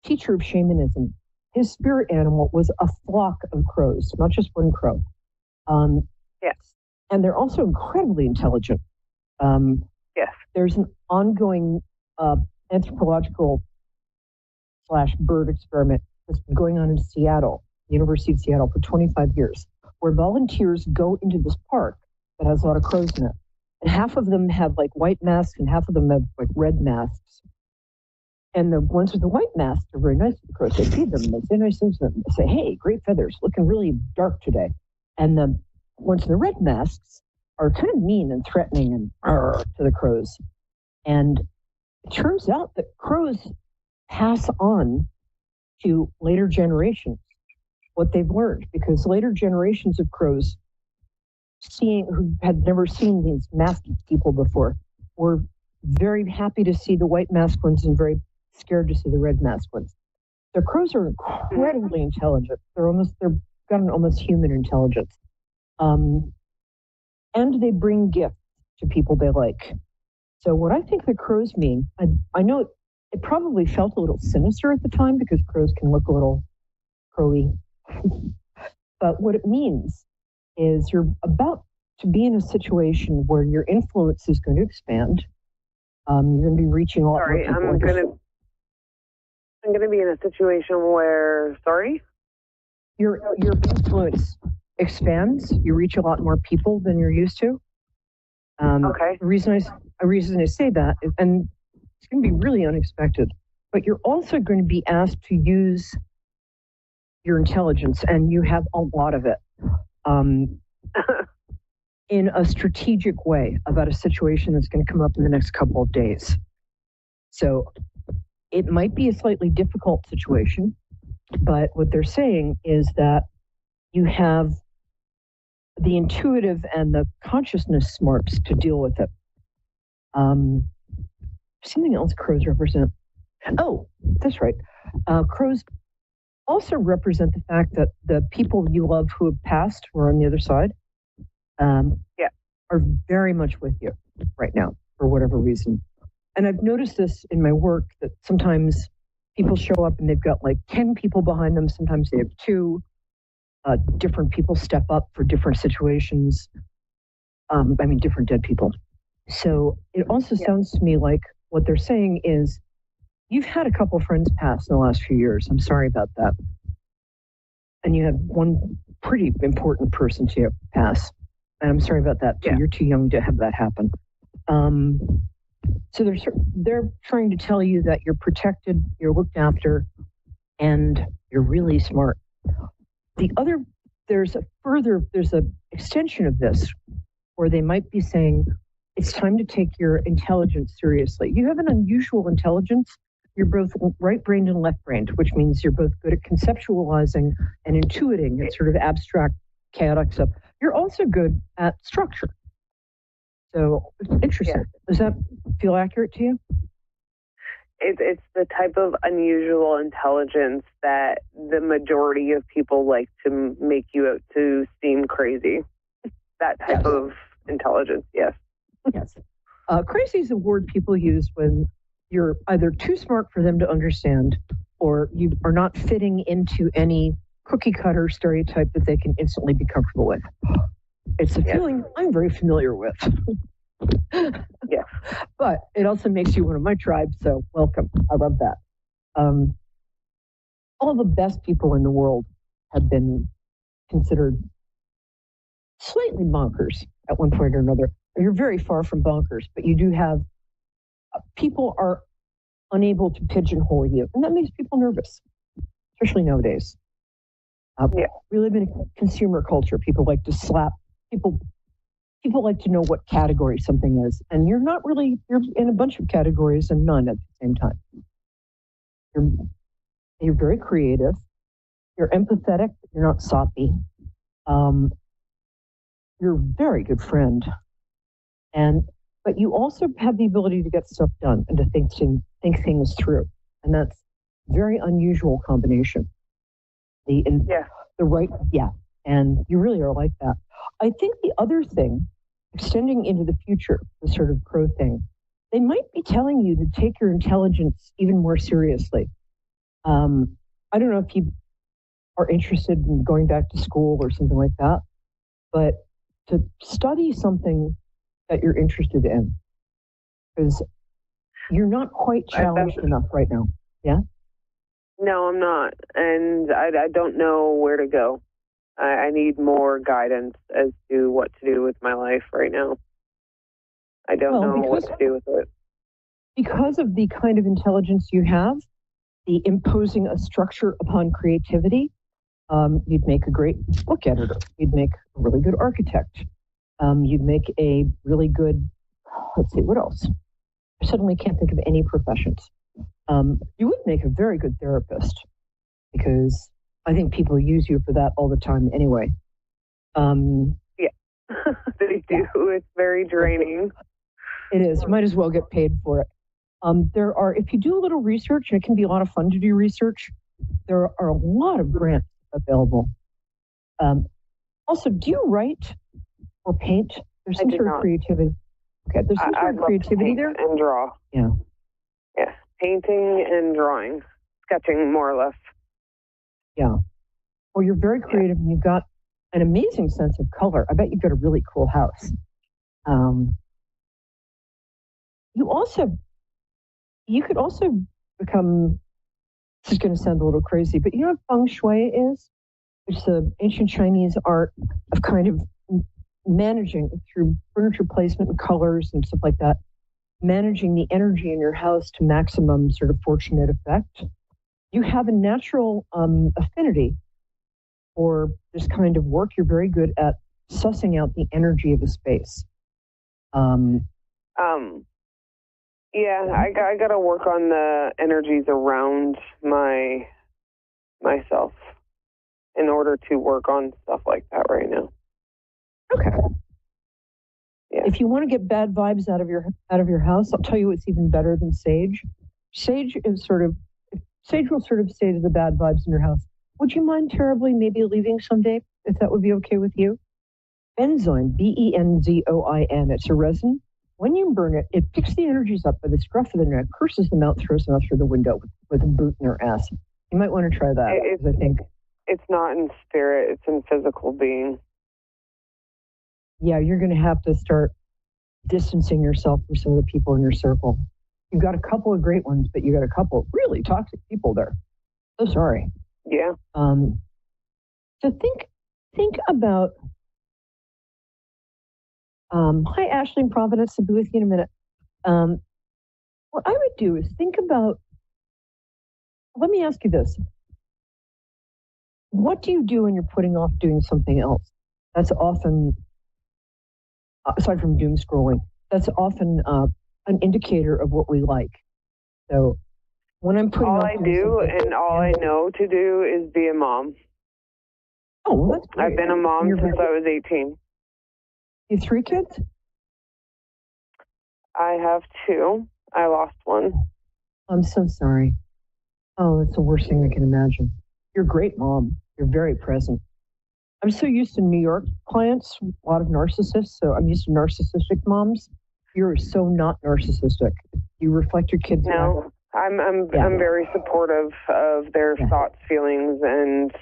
teacher of shamanism, his spirit animal was a flock of crows, not just one crow. Yes. And they're also incredibly intelligent. Yes. There's an ongoing anthropological / bird experiment that's been going on in Seattle, University of Seattle, for 25 years, where volunteers go into this park that has a lot of crows in it. And half of them have white masks and half of them have red masks. And the ones with the white masks are very nice to the crows. They feed them, they say nice things to them. They say, hey, great feathers, looking really dark today. And the ones with the red masks are kind of mean and threatening and to the crows. And it turns out that crows pass on to later generations what they've learned, because later generations of crows who had never seen these masked people before were very happy to see the white masked ones and very scared to see the red masked ones. The crows are incredibly intelligent. They've got an almost human intelligence. And they bring gifts to people they like. So what I think the crows mean, I know it probably felt a little sinister at the time because crows can look a little crowy. But what it means is you're about to be in a situation where your influence is going to expand. You're going to be reaching a lot more people. I'm going to be in a situation where, your influence expands. You reach a lot more people than you're used to. Okay. The reason I say that, and it's going to be really unexpected, but you're also going to be asked to use your intelligence, and you have a lot of it, in a strategic way about a situation that's going to come up in the next couple of days. So it might be a slightly difficult situation, but what they're saying is that you have the intuitive and the consciousness smarts to deal with it. Something else crows represent. Oh, that's right. Crows also represent the fact that the people you love who have passed or on the other side are very much with you right now for whatever reason. And I've noticed this in my work that sometimes people show up and they've got like 10 people behind them. Sometimes they have 2. Different people step up for different situations. Different dead people. So it also sounds to me like what they're saying is, you've had a couple friends pass in the last few years. I'm sorry about that. And you had one pretty important person to pass. And I'm sorry about that too. You're too young to have that happen. So they're trying to tell you that you're protected, you're looked after, and you're really smart. There's an extension of this where they might be saying, it's time to take your intelligence seriously. You have an unusual intelligence. You're both right-brained and left-brained, which means you're both good at conceptualizing and intuiting and sort of abstract, chaotic stuff. You're also good at structure. So interesting. Does that feel accurate to you? It's the type of unusual intelligence that the majority of people like to make you out to seem crazy. That type of intelligence, yes. Yes. Crazy is a word people use when you're either too smart for them to understand or you are not fitting into any cookie cutter stereotype that they can instantly be comfortable with. It's a feeling I'm very familiar with. Yeah. But it also makes you one of my tribe, so welcome. I love that. All the best people in the world have been considered slightly bonkers at one point or another. You're very far from bonkers, but you do have people are unable to pigeonhole you, and that makes people nervous, especially nowadays. We live in a consumer culture. People like to slap people. People like to know what category something is, and you're in a bunch of categories and none at the same time. You're very creative. You're empathetic. You're not soppy. You're a very good friend. But you also have the ability to get stuff done and to think things through. And that's a very unusual combination. And you really are like that. I think the other thing, extending into the future, the sort of crow thing, they might be telling you to take your intelligence even more seriously. I don't know if you are interested in going back to school or something like that, but to study something that you're interested in, because you're not quite challenged enough right now. Yeah? No, I'm not. And I don't know where to go. I need more guidance as to what to do with my life right now. I don't know what to do with it. Because of the kind of intelligence you have, the imposing a structure upon creativity, you'd make a great book editor. You'd make a really good architect. You'd make a really good, let's see, what else? I suddenly can't think of any professions. You would make a very good therapist, because I think people use you for that all the time anyway. They do. It's very draining. It is. Might as well get paid for it. If you do a little research, and it can be a lot of fun to do research, there are a lot of grants available. Also, do you write or paint? There's some sort of creativity. Okay, there's some sort of creativity there. And draw. Yeah. Yeah, painting and drawing, sketching more or less. Yeah. Well, you're very creative, and you've got an amazing sense of color. I bet you've got a really cool house. You could also become, this is going to sound a little crazy, but you know what feng shui is? It's the ancient Chinese art of kind of managing through furniture placement and colors and stuff like that, managing the energy in your house to maximum sort of fortunate effect. You have a natural affinity for this kind of work. You're very good at sussing out the energy of a space. I got to work on the energies around myself in order to work on stuff like that right now. Okay. Yeah. If you want to get bad vibes out of your house, I'll tell you what's even better than sage. Sage will sort of say to the bad vibes in your house, would you mind terribly maybe leaving someday, if that would be okay with you? Benzoin, Benzoin, it's a resin. When you burn it, it picks the energies up by the scruff of the neck, curses them out, throws them out through the window with a boot in their ass. You might want to try that, because I think... It's not in spirit, it's in physical being. Yeah, you're going to have to start distancing yourself from some of the people in your circle. You've got a couple of great ones, but you got a couple of really toxic people there. So sorry. Yeah. So think about... hi, Ashley in Providence. I'll be with you in a minute. What I would do is think about... Let me ask you this. What do you do when you're putting off doing something else? That's often, aside from doom scrolling, that's often an indicator of what we like. So when I'm putting all off I do and all I know to do is be a mom. Oh, well, that's great. I've been a mom since I was 18. You have 3 kids? I have 2. I lost one. I'm so sorry. Oh, that's the worst thing I can imagine. You're a great mom. You're very present. I'm so used to New York clients, a lot of narcissists, so I'm used to narcissistic moms. You're so not narcissistic. You reflect your kids. No, I'm very supportive of their thoughts, feelings, and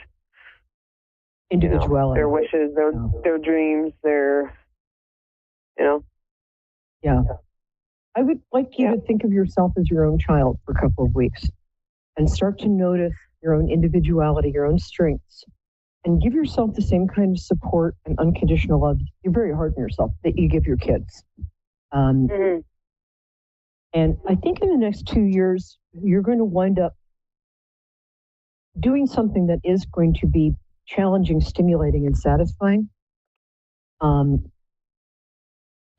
individuality, their wishes, their dreams, their Yeah. I would like you to think of yourself as your own child for a couple of weeks and start to notice your own individuality, your own strengths, and give yourself the same kind of support and unconditional love. You're very hard on yourself that you give your kids. And I think in the next 2 years, you're going to wind up doing something that is going to be challenging, stimulating, and satisfying. You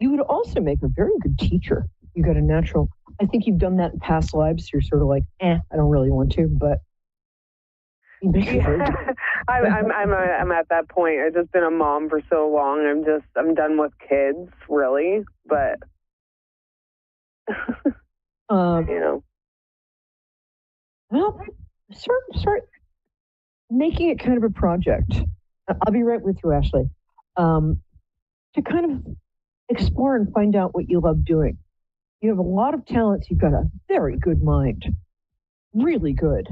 would also make a very good teacher. You got a natural, I think you've done that in past lives. You're sort of like, I don't really want to, but you make a very good I'm at that point. I've just been a mom for so long. I'm done with kids, really. But well, start making it kind of a project. I'll be right with you, Ashley. To kind of explore and find out what you love doing. You have a lot of talents. You've got a very good mind, really good.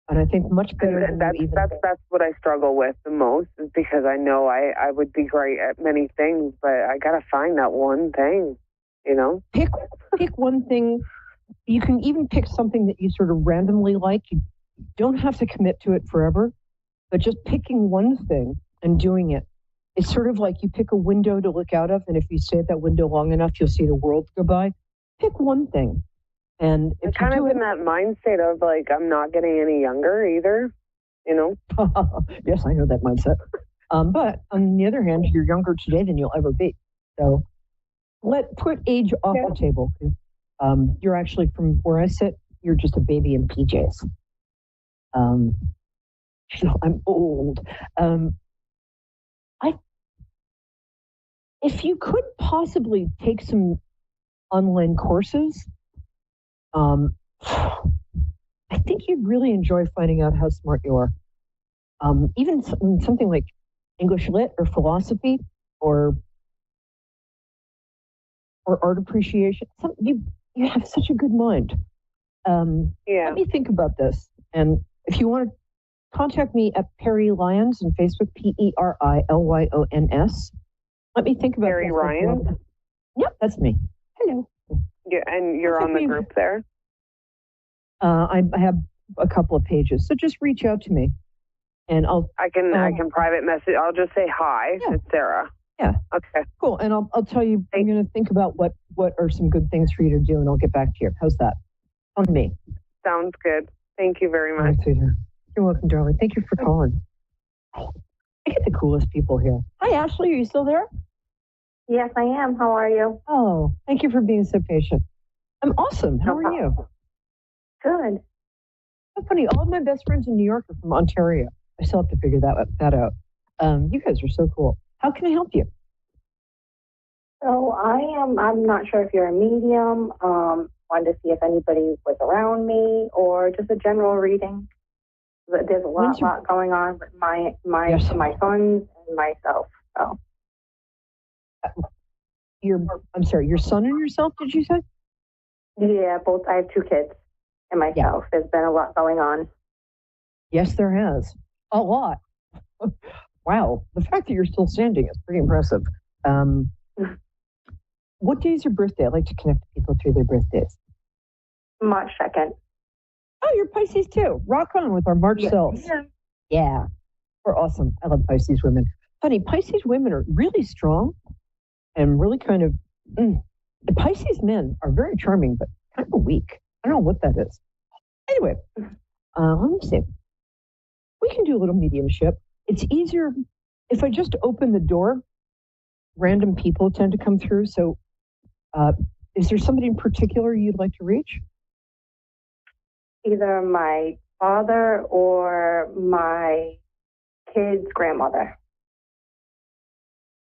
And I think much better than that's what I struggle with the most, is because I know I would be great at many things, but I gotta find that one thing, Pick one thing. You can even pick something that you sort of randomly like. You don't have to commit to it forever, but just picking one thing and doing it. It's sort of like you pick a window to look out of, and if you stay at that window long enough, you'll see the world go by. Pick one thing. And I'm kind of in that mindset of like, I'm not getting any younger either, Yes, I know that mindset. But on the other hand, you're younger today than you'll ever be. So put age off the table. You're actually, from where I sit, you're just a baby in PJs. So I'm old. If you could possibly take some online courses, I think you'd really enjoy finding out how smart you are. Even something like English Lit or philosophy or art appreciation. You have such a good mind. Let me think about this. And if you want to contact me at Perry Lyons on Facebook, PeriLyons. Let me think about Perry Ryan? Yep, that's me. Hello. Yeah, and you're on the group there? I have a couple of pages, so just reach out to me, and I can private message. I'll just say hi. Yeah. It's Sarah. Yeah. Okay. Cool. And I'll tell you. I'm going to think about what are some good things for you to do, and I'll get back to you. How's that? On me. Sounds good. Thank you very much. You're welcome, darling. Thank you for calling. I get the coolest people here. Hi, Ashley. Are you still there? Yes, I am. How are you? Oh, thank you for being so patient. I'm awesome. How are you? Good. That's funny. All of my best friends in New York are from Ontario. I still have to figure that out. You guys are so cool. How can I help you? So I'm not sure if you're a medium. wanted to see if anybody was around me or just a general reading. There's a lot going on with my sons and myself. So. I'm sorry, your son and yourself, did you say? Yeah, both. I have 2 kids and myself. There's been a lot going on. Yes, there has. A lot. Wow. The fact that you're still standing is pretty impressive. What day is your birthday? I like to connect people through their birthdays. March 2nd. Oh, you're Pisces too. Rock on with our March selves. Yeah. We're awesome. I love Pisces women. Honey, Pisces women are really strong and really kind of, the Pisces men are very charming, but kind of weak. I don't know what that is. Anyway, let me see. We can do a little mediumship. It's easier if I just open the door, random people tend to come through. So is there somebody in particular you'd like to reach? Either my father or my kid's grandmother.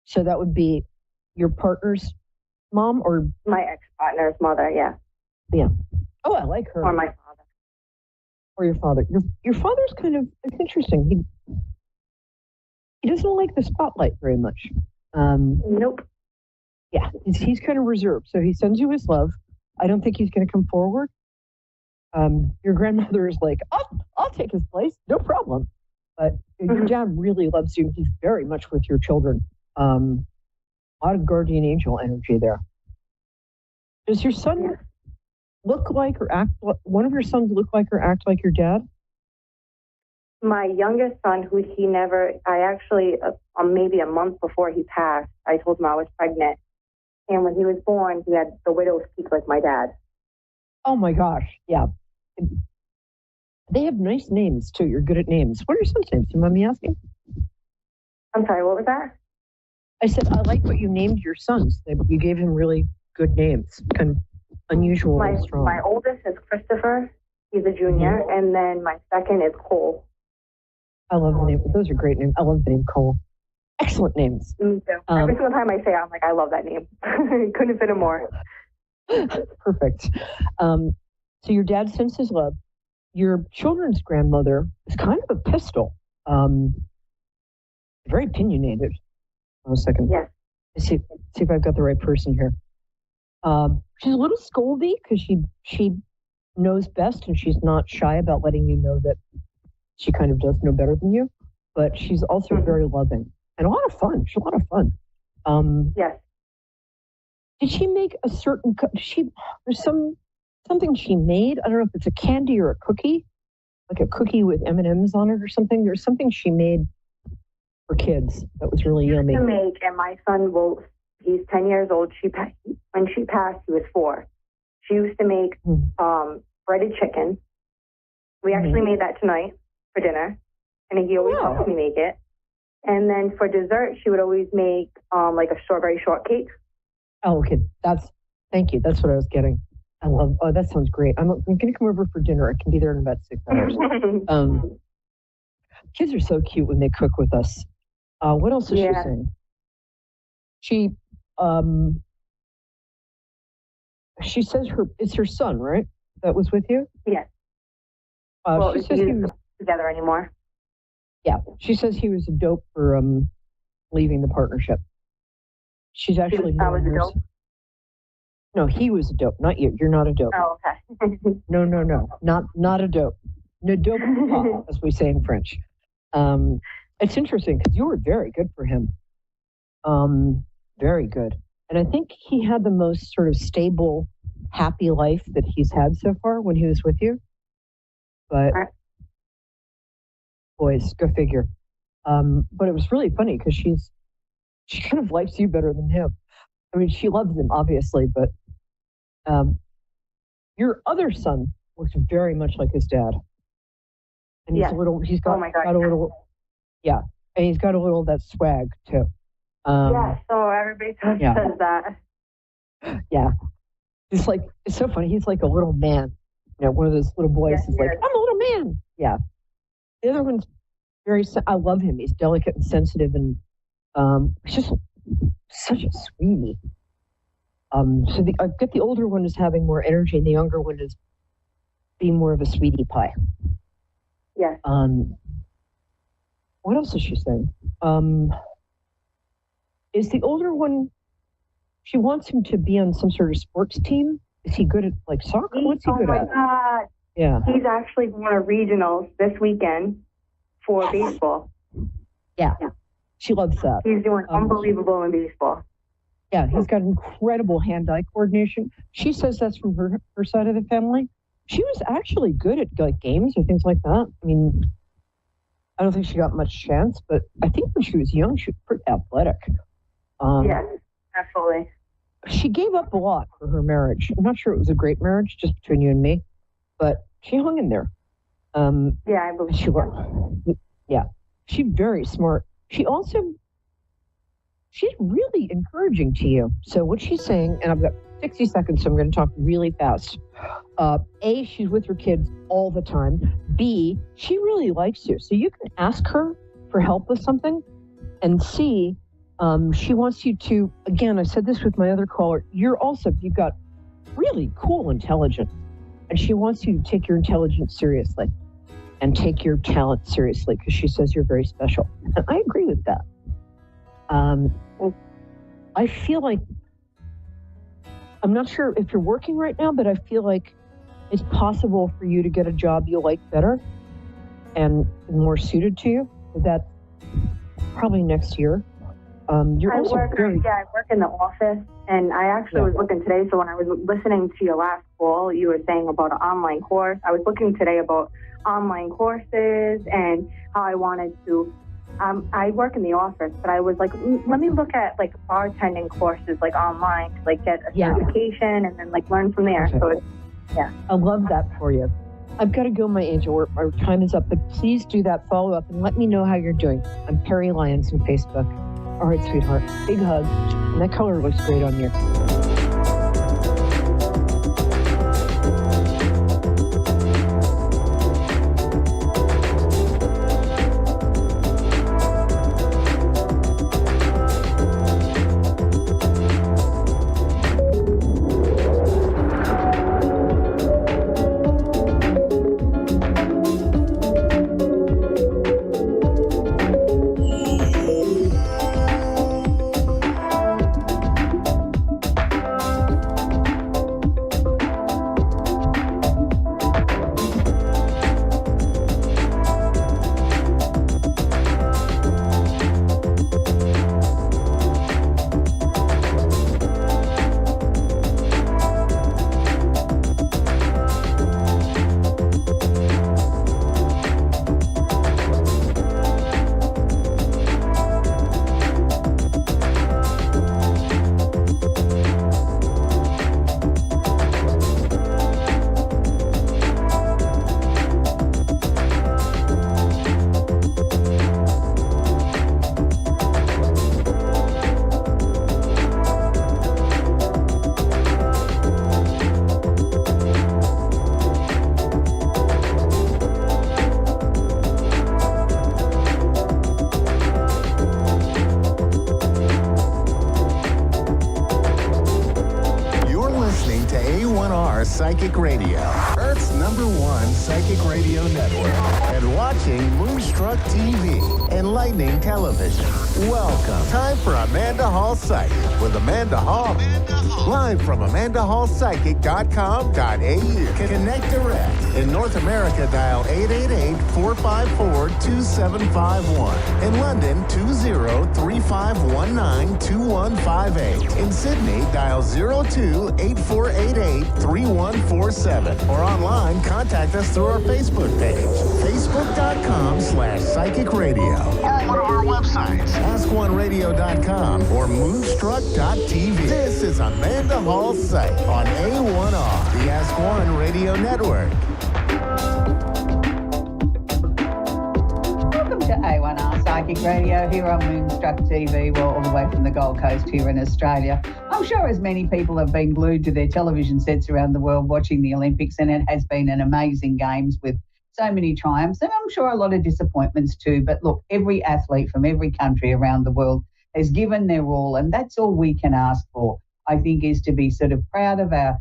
So that would be your partner's mom or? My ex-partner's mother, yeah. Yeah. Oh, I like her. Or my father. Or your father. Your father's kind of, it's interesting. He doesn't like the spotlight very much. Nope. Yeah, he's kind of reserved. So he sends you his love. I don't think he's going to come forward. Your grandmother is like, I'll take his place, no problem. But your dad really loves you. He's very much with your children. A lot of guardian angel energy there. Does your son look like or act? One of your sons look like or act like your dad? My youngest son, I actually, maybe a month before he passed, I told him I was pregnant. And when he was born, he had the widow's peak like my dad. Oh my gosh, yeah. They have nice names too. You're good at names. What are your son's names? Do you mind me asking? I'm sorry, what was that? I said, I like what you named your sons. You gave him really good names, kind of unusual and strong. My oldest is Christopher. He's a junior. And then my second is Cole. I love the name. Those are great names. I love the name Cole. Excellent names. Me too. Every single time I say it, I'm like, I love that name. Couldn't fit it more. Perfect. So your dad sends his love. Your children's grandmother is kind of a pistol. Very opinionated. Hold on a second. Yes. Let's see if I've got the right person here. She's a little scoldy because she knows best and she's not shy about letting you know that she kind of does know better than you. But she's also very loving and a lot of fun. She's a lot of fun. Yes. Did she make a certain? There's something she made. I don't know if it's a candy or a cookie, like a cookie with M&Ms on it or something. There's something she made for kids that was really yummy. To make, and my son he's 10 years old. When she passed, he was 4. She used to make breaded chicken. We actually made that tonight for dinner, and he always helps me make it. And then for dessert, she would always make like a strawberry shortcake. Oh, okay. Thank you. That's what I was getting. That sounds great. I'm going to come over for dinner. I can be there in about 6 hours. Kids are so cute when they cook with us. What else is she saying? She says it's her son, right? That was with you? Yes. She says he was together anymore. Yeah. She says he was a dope for leaving the partnership. She's actually I was a dope? No, he was a dope, not you. You're not a dope. Oh, okay. No. Not a dope. Ne dope pas, as we say in French. It's interesting because you were very good for him. Very good. And I think he had the most sort of stable, happy life that he's had so far when he was with you. But boys, go figure. But it was really funny because she kind of likes you better than him. I mean, she loves him, obviously, but your other son looks very much like his dad. And he's got a little, and he's got a little of that swag, too. So everybody says that. Yeah. It's so funny. He's like a little man. You know, one of those little boys is like, I'm a little man. Yeah. The other one's I love him. He's delicate and sensitive and he's just such a sweetie. So I've got the older one is having more energy, and the younger one is being more of a sweetie pie. Yes. What else is she saying? Is the older one, she wants him to be on some sort of sports team? Is he good at like soccer? What's he good at? Oh my God. Yeah. He's actually going to regionals this weekend for baseball. Yeah. She loves that. He's doing unbelievable in baseball. Yeah, he's got incredible hand-eye coordination. She says that's from her side of the family. She was actually good at like games or things like that. I mean, I don't think she got much chance, but I think when she was young, she was pretty athletic. Yes, absolutely. She gave up a lot for her marriage. I'm not sure it was a great marriage, just between you and me, but she hung in there. Yeah, I believe Yeah, she's very smart. She's really encouraging to you. So what she's saying, and I've got 60 seconds, so I'm going to talk really fast. A, she's with her kids all the time. B, she really likes you. So you can ask her for help with something. And C, she wants you to, again, I said this with my other caller, you've got really cool intelligence. And she wants you to take your intelligence seriously and take your talent seriously because she says you're very special. And I agree with that. I feel like, I'm not sure if you're working right now, but I feel like it's possible for you to get a job you like better and more suited to you. That's probably next year. I work in the office, and I actually was looking today. So when I was listening to your last call, you were saying about an online course. I was looking today about online courses and how I wanted to. I work in the office, but I was like, let me look at like bartending courses like online to like get a certification and then like learn from there. Okay. So it's, I love that for you. I've got to go, my angel. Our time is up, but please do that follow up and let me know how you're doing. I'm Perry Lyons on Facebook. All right, sweetheart. Big hug. And that color looks great on you. A1R Psychic Radio, Earth's #1 psychic radio network, and watching Moonstruck TV and Lightning Television. Welcome. Time for Amanda Hall Psychic with Amanda Hall. Live from AmandaHallPsychic.com.au. Connect direct. In North America, dial 888-454-2751. In London, 20-3519-2158. In Sydney, dial 02-8488-3147. Or online, contact us through our Facebook page. Facebook.com/Psychic Radio. Or one of our websites, AskOneRadio.com or Moonstruck.tv. This is Amanda Hall Psych on A1R, the Ask One Radio Network. Welcome to A1R Psychic Radio here on Moonstruck TV. We're all the way from the Gold Coast here in Australia. I'm sure as many people have been glued to their television sets around the world watching the Olympics, and it has been an amazing games with so many triumphs, and I'm sure a lot of disappointments too. But look, every athlete from every country around the world has given their all, and that's all we can ask for. I think, is to be sort of proud of our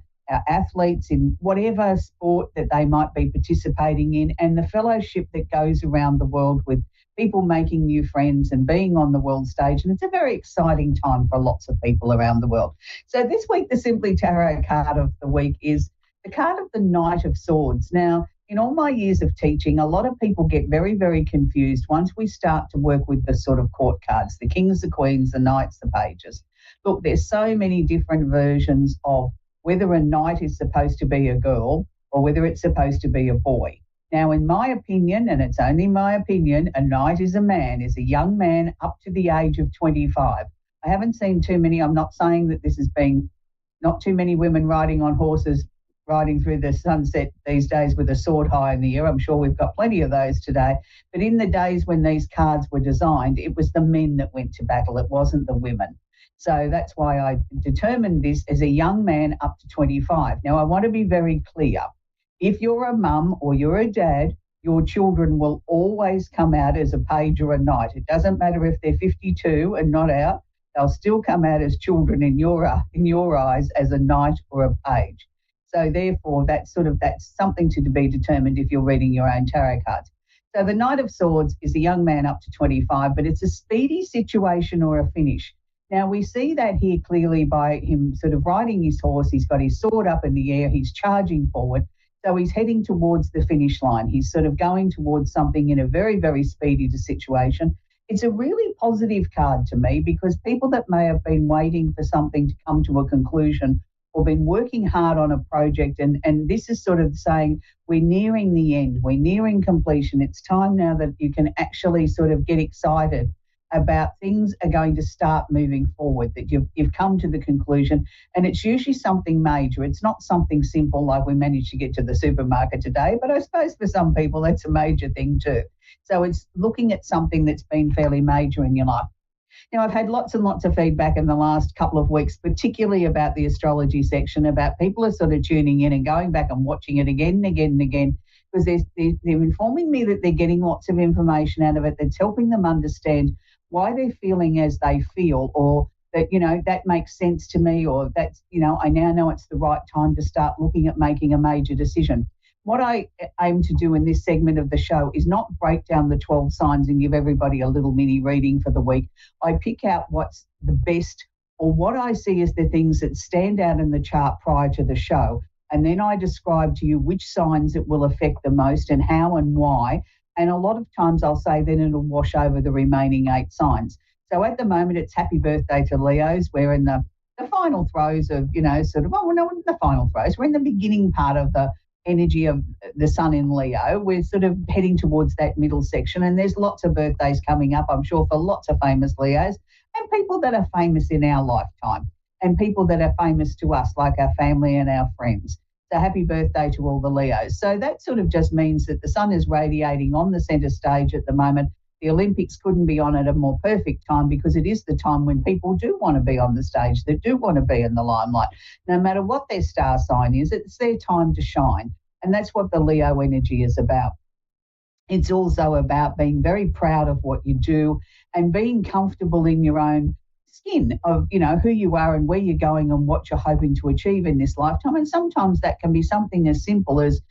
athletes in whatever sport that they might be participating in, and the fellowship that goes around the world with people making new friends and being on the world stage. And it's a very exciting time for lots of people around the world. So this week, the Simply Tarot card of the week is the card of the Knight of Swords. Now, in all my years of teaching, a lot of people get very, very confused once we start to work with the sort of court cards, the kings, the queens, the knights, the pages. Look, there's so many different versions of whether a knight is supposed to be a girl or whether it's supposed to be a boy. Now, in my opinion, and it's only my opinion, a knight is a man, is a young man up to the age of 25. I haven't seen too many. I'm not saying that this has been not too many women riding on horses, riding through the sunset these days with a sword high in the air. I'm sure we've got plenty of those today. But in the days when these cards were designed, it was the men that went to battle. It wasn't the women. So that's why I determined this as a young man up to 25. Now, I want to be very clear. If you're a mum or you're a dad, your children will always come out as a page or a knight. It doesn't matter if they're 52 and not out. They'll still come out as children in your eyes as a knight or a page. So therefore, that's something to be determined if you're reading your own tarot cards. So the Knight of Swords is a young man up to 25, but it's a speedy situation or a finish. Now, we see that here clearly by him sort of riding his horse. He's got his sword up in the air. He's charging forward. So he's heading towards the finish line. He's sort of going towards something in a very, very speedy situation. It's a really positive card to me because people that may have been waiting for something to come to a conclusion or been working hard on a project, and this is sort of saying we're nearing the end, we're nearing completion. It's time now that you can actually sort of get excited about things are going to start moving forward, that you've come to the conclusion, and it's usually something major. It's not something simple like we managed to get to the supermarket today, but I suppose for some people that's a major thing too. So it's looking at something that's been fairly major in your life. Now, I've had lots and lots of feedback in the last couple of weeks, particularly about the astrology section, about people are sort of tuning in and going back and watching it again and again and again, because they're informing me that they're getting lots of information out of it that's helping them understand why they're feeling as they feel, or that, that makes sense to me, or that's, I now know it's the right time to start looking at making a major decision. What I aim to do in this segment of the show is not break down the 12 signs and give everybody a little mini reading for the week. I pick out what's the best, or what I see as the things that stand out in the chart prior to the show, and then I describe to you which signs it will affect the most and how and why. And a lot of times I'll say then it'll wash over the remaining 8 signs. So at the moment, it's happy birthday to Leos. We're in the final throes of, the final throes. We're in the beginning part of the energy of the sun in Leo. We're sort of heading towards that middle section, and there's lots of birthdays coming up, I'm sure, for lots of famous Leos and people that are famous in our lifetime and people that are famous to us, like our family and our friends. So happy birthday to all the Leos. So that sort of just means that the sun is radiating on the centre stage at the moment. The Olympics couldn't be on at a more perfect time because it is the time when people do want to be on the stage, that do want to be in the limelight. No matter what their star sign is, it's their time to shine. And that's what the Leo energy is about. It's also about being very proud of what you do and being comfortable in your own skin of, who you are and where you're going and what you're hoping to achieve in this lifetime. And sometimes that can be something as simple as,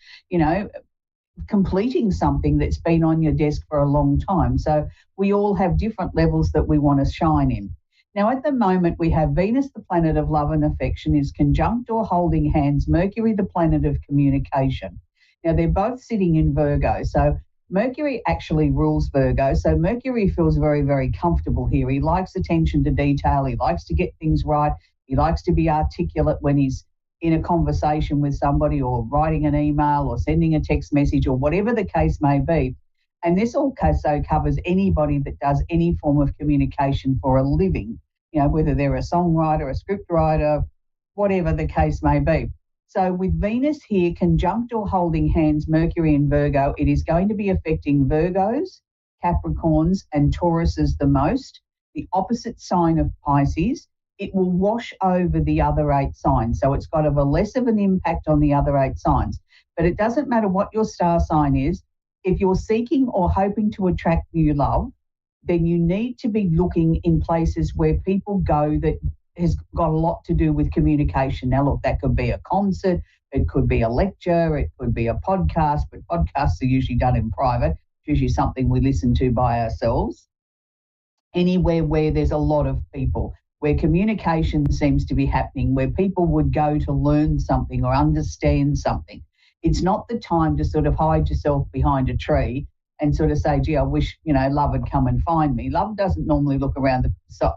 completing something that's been on your desk for a long time. So we all have different levels that we want to shine in. Now, at the moment, we have Venus, the planet of love and affection, is conjunct or holding hands Mercury, the planet of communication. Now, they're both sitting in Virgo. So Mercury actually rules Virgo. So Mercury feels very, very comfortable here. He likes attention to detail. He likes to get things right. He likes to be articulate when he's in a conversation with somebody, or writing an email or sending a text message, or whatever the case may be. And this also covers anybody that does any form of communication for a living, whether they're a songwriter, a script writer, whatever the case may be. So with Venus here conjunct or holding hands Mercury in Virgo, it is going to be affecting Virgos, Capricorns and Tauruses the most. The opposite sign of Pisces, it will wash over the other 8 signs. So it's got a less of an impact on the other 8 signs. But it doesn't matter what your star sign is. If you're seeking or hoping to attract new love, then you need to be looking in places where people go that has got a lot to do with communication. Now, look, that could be a concert, it could be a lecture, it could be a podcast, but podcasts are usually done in private. It's usually something we listen to by ourselves. Anywhere where there's a lot of people, where communication seems to be happening, where people would go to learn something or understand something. It's not the time to sort of hide yourself behind a tree and sort of say, gee, I wish, love would come and find me. Love doesn't normally look around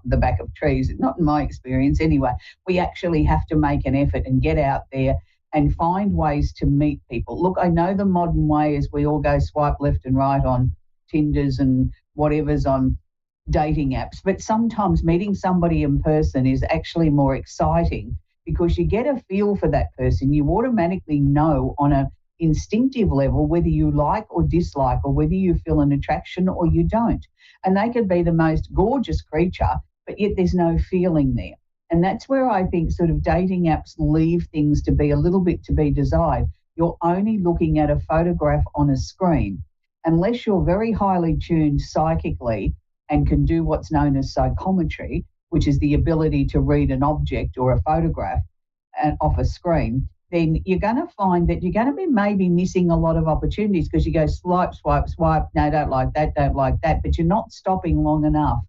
the back of trees, not in my experience anyway. We actually have to make an effort and get out there and find ways to meet people. Look, I know the modern way is we all go swipe left and right on Tinders and whatever's on dating apps, but sometimes meeting somebody in person is actually more exciting because you get a feel for that person. You automatically know on an instinctive level whether you like or dislike or whether you feel an attraction or you don't. And they could be the most gorgeous creature, but yet there's no feeling there. And that's where I think sort of dating apps leave things to be a little bit to be desired. You're only looking at a photograph on a screen. Unless you're very highly tuned psychically and can do what's known as psychometry, which is the ability to read an object or a photograph off a screen, then you're going to find that you're going to be maybe missing a lot of opportunities because you go swipe, swipe, swipe, no, don't like that, but you're not stopping long enough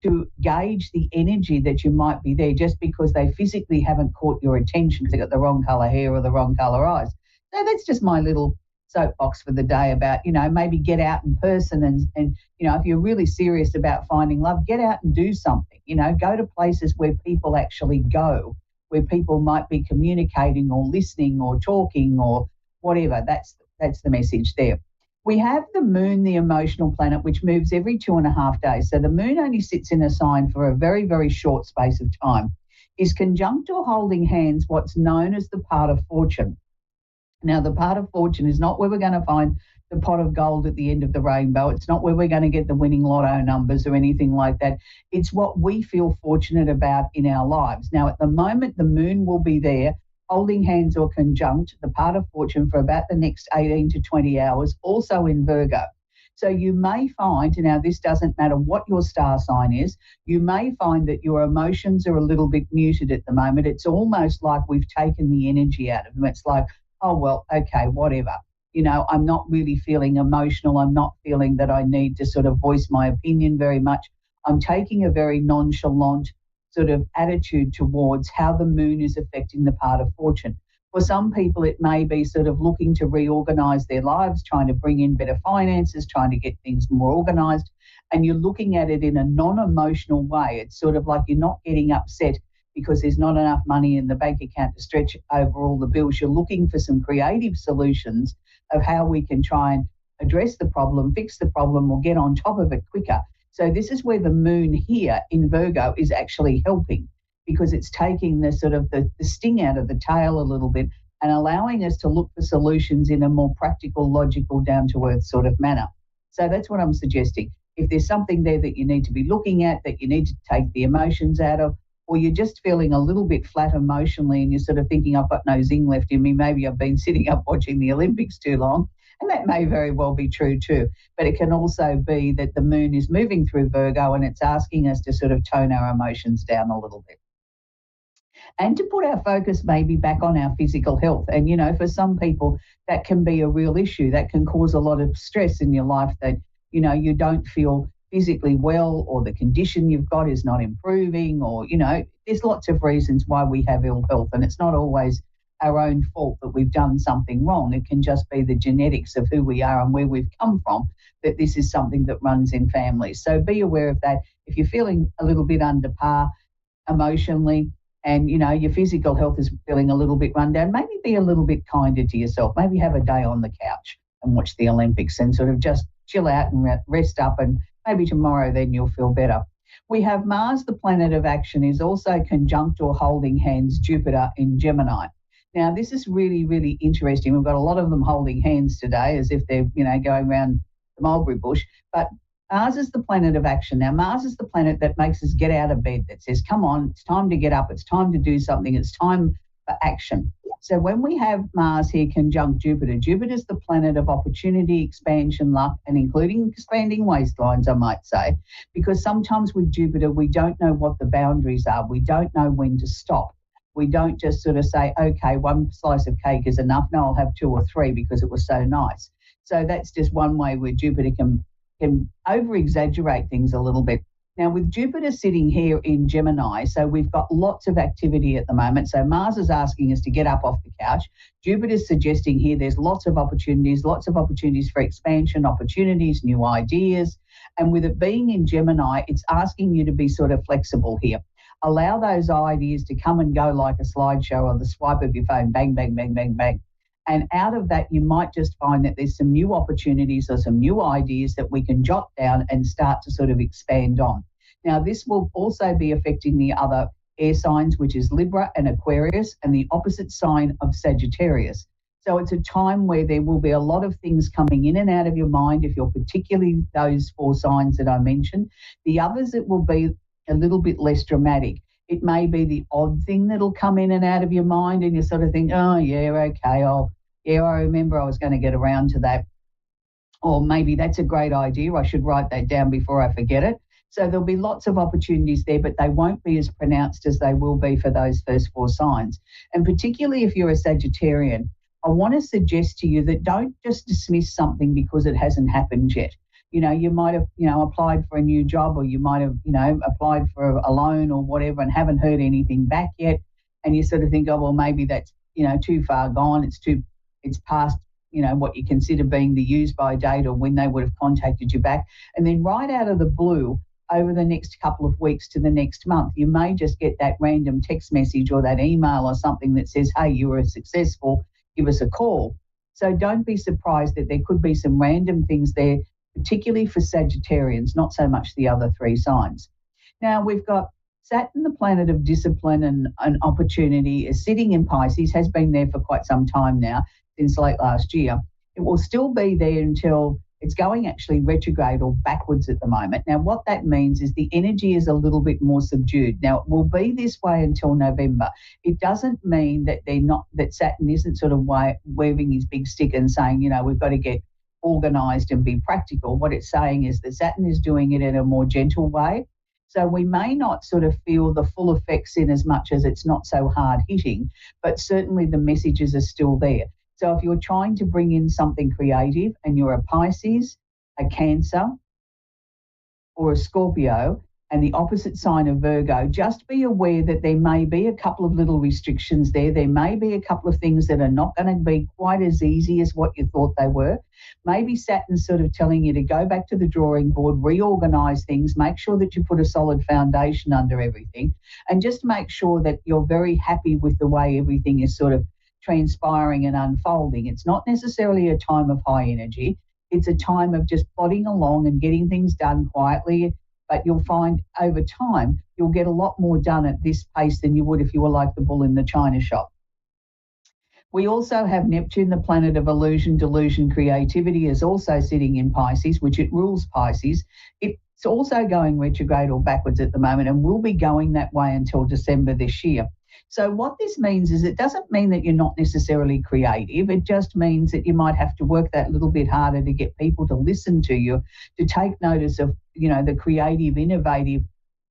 to gauge the energy that you might be there just because they physically haven't caught your attention because they've got the wrong colour hair or the wrong colour eyes. So that's just my little soapbox for the day about, maybe get out in person and if you're really serious about finding love, get out and do something, go to places where people actually go, where people might be communicating or listening or talking or whatever. That's the message there. We have the moon, the emotional planet, which moves every 2.5 days. So the moon only sits in a sign for a very, very short space of time, is conjunct or holding hands what's known as the part of fortune. Now, the part of fortune is not where we're going to find the pot of gold at the end of the rainbow. It's not where we're going to get the winning lotto numbers or anything like that. It's what we feel fortunate about in our lives. Now, at the moment, the moon will be there, holding hands or conjunct the part of fortune for about the next 18 to 20 hours, also in Virgo. So you may find, now this doesn't matter what your star sign is, you may find that your emotions are a little bit muted at the moment. It's almost like we've taken the energy out of them. It's like, oh, well, okay, whatever. I'm not really feeling emotional. I'm not feeling that I need to sort of voice my opinion very much. I'm taking a very nonchalant sort of attitude towards how the moon is affecting the part of fortune. For some people, it may be sort of looking to reorganise their lives, trying to bring in better finances, trying to get things more organised, and you're looking at it in a non-emotional way. It's sort of like you're not getting upset because there's not enough money in the bank account to stretch over all the bills. You're looking for some creative solutions of how we can try and address the problem, fix the problem, or get on top of it quicker. So this is where the moon here in Virgo is actually helping, because it's taking the sort of the sting out of the tail a little bit and allowing us to look for solutions in a more practical, logical, down-to-earth sort of manner. So that's what I'm suggesting. If there's something there that you need to be looking at, that you need to take the emotions out of, or you're just feeling a little bit flat emotionally and you're sort of thinking, I've got no zing left in me, maybe I've been sitting up watching the Olympics too long, and that may very well be true too. But it can also be that the moon is moving through Virgo and it's asking us to sort of tone our emotions down a little bit. And to put our focus maybe back on our physical health. And, for some people, that can be a real issue. That can cause a lot of stress in your life that, you don't feel physically well, or the condition you've got is not improving, or, there's lots of reasons why we have ill health. And it's not always our own fault that we've done something wrong. It can just be the genetics of who we are and where we've come from, that this is something that runs in families. So be aware of that. If you're feeling a little bit under par emotionally, and, your physical health is feeling a little bit run down, maybe be a little bit kinder to yourself. Maybe have a day on the couch and watch the Olympics and sort of just chill out and rest up, and maybe tomorrow then you'll feel better. We have Mars, the planet of action, is also conjunct or holding hands Jupiter in Gemini. Now, this is really, really interesting. We've got a lot of them holding hands today as if they're, going around the mulberry bush. But Mars is the planet of action. Now, Mars is the planet that makes us get out of bed, that says, come on, it's time to get up, it's time to do something, it's time for action. So when we have Mars here conjunct Jupiter, Jupiter's the planet of opportunity, expansion, luck, and including expanding waistlines, I might say, because sometimes with Jupiter, we don't know what the boundaries are. We don't know when to stop. We don't just sort of say, okay, one slice of cake is enough. No, I'll have 2 or 3 because it was so nice. So that's just one way where Jupiter can over-exaggerate things a little bit. Now, with Jupiter sitting here in Gemini, so we've got lots of activity at the moment. So Mars is asking us to get up off the couch. Jupiter's suggesting here there's lots of opportunities for expansion, opportunities, new ideas. And with it being in Gemini, it's asking you to be sort of flexible here. Allow those ideas to come and go like a slideshow or the swipe of your phone, bang, bang, bang, bang, bang. And out of that, you might just find that there's some new opportunities or some new ideas that we can jot down and start to sort of expand on. Now, this will also be affecting the other air signs, which is Libra and Aquarius, and the opposite sign of Sagittarius. So it's a time where there will be a lot of things coming in and out of your mind, if you're particularly those 4 signs that I mentioned. The others, it will be a little bit less dramatic. It may be the odd thing that'll come in and out of your mind and you sort of think, oh, yeah, okay, I remember I was going to get around to that. Or maybe that's a great idea. I should write that down before I forget it. So there'll be lots of opportunities there, but they won't be as pronounced as they will be for those first 4 signs. And particularly if you're a Sagittarian, I want to suggest to you that don't just dismiss something because it hasn't happened yet. You know, you might have, applied for a new job, or you might have, applied for a loan or whatever and haven't heard anything back yet. And you sort of think, oh, well, maybe that's, too far gone. It's past, what you consider being the use by date or when they would have contacted you back. And then right out of the blue, over the next couple of weeks to the next month, you may just get that random text message or that email or something that says, hey, you were successful, give us a call. So don't be surprised that there could be some random things there, particularly for Sagittarians, not so much the other 3 signs. Now, we've got Saturn, the planet of discipline and opportunity, is sitting in Pisces, has been there for quite some time now, since late last year. It will still be there until it's going actually retrograde or backwards at the moment. Now, what that means is the energy is a little bit more subdued. Now, it will be this way until November. It doesn't mean that that Saturn isn't sort of waving his big stick and saying, we've got to get organised and be practical. What it's saying is that Saturn is doing it in a more gentle way. So we may not sort of feel the full effects in as much as it's not so hard hitting, but certainly the messages are still there. So if you're trying to bring in something creative and you're a Pisces, a Cancer, or a Scorpio, and the opposite sign of Virgo, just be aware that there may be a couple of little restrictions there. There may be a couple of things that are not going to be quite as easy as what you thought they were. Maybe Saturn's sort of telling you to go back to the drawing board, reorganise things, make sure that you put a solid foundation under everything, and just make sure that you're very happy with the way everything is sort of transpiring and unfolding. It's not necessarily a time of high energy. It's a time of just plodding along and getting things done quietly. But you'll find over time, you'll get a lot more done at this pace than you would if you were like the bull in the china shop. We also have Neptune, the planet of illusion, delusion, creativity, is also sitting in Pisces, which it rules Pisces. It's also going retrograde or backwards at the moment and will be going that way until December this year. So what this means is it doesn't mean that you're not necessarily creative. It just means that you might have to work that little bit harder to get people to listen to you, to take notice of, the creative, innovative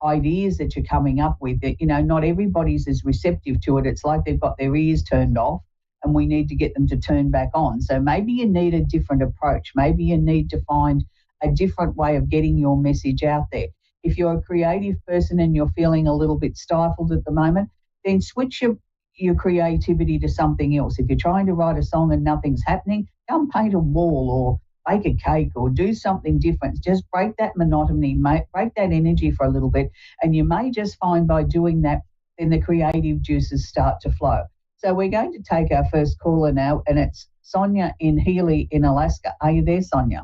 ideas that you're coming up with. That, not everybody's as receptive to it. It's like they've got their ears turned off and we need to get them to turn back on. So maybe you need a different approach. Maybe you need to find a different way of getting your message out there. If you're a creative person and you're feeling a little bit stifled at the moment, then switch your creativity to something else. If you're trying to write a song and nothing's happening, go and paint a wall or bake a cake or do something different. Just break that monotony, break that energy for a little bit, and you may just find by doing that, then the creative juices start to flow. So we're going to take our first caller now, and it's Sonia in Healy in Alaska. Are you there, Sonia?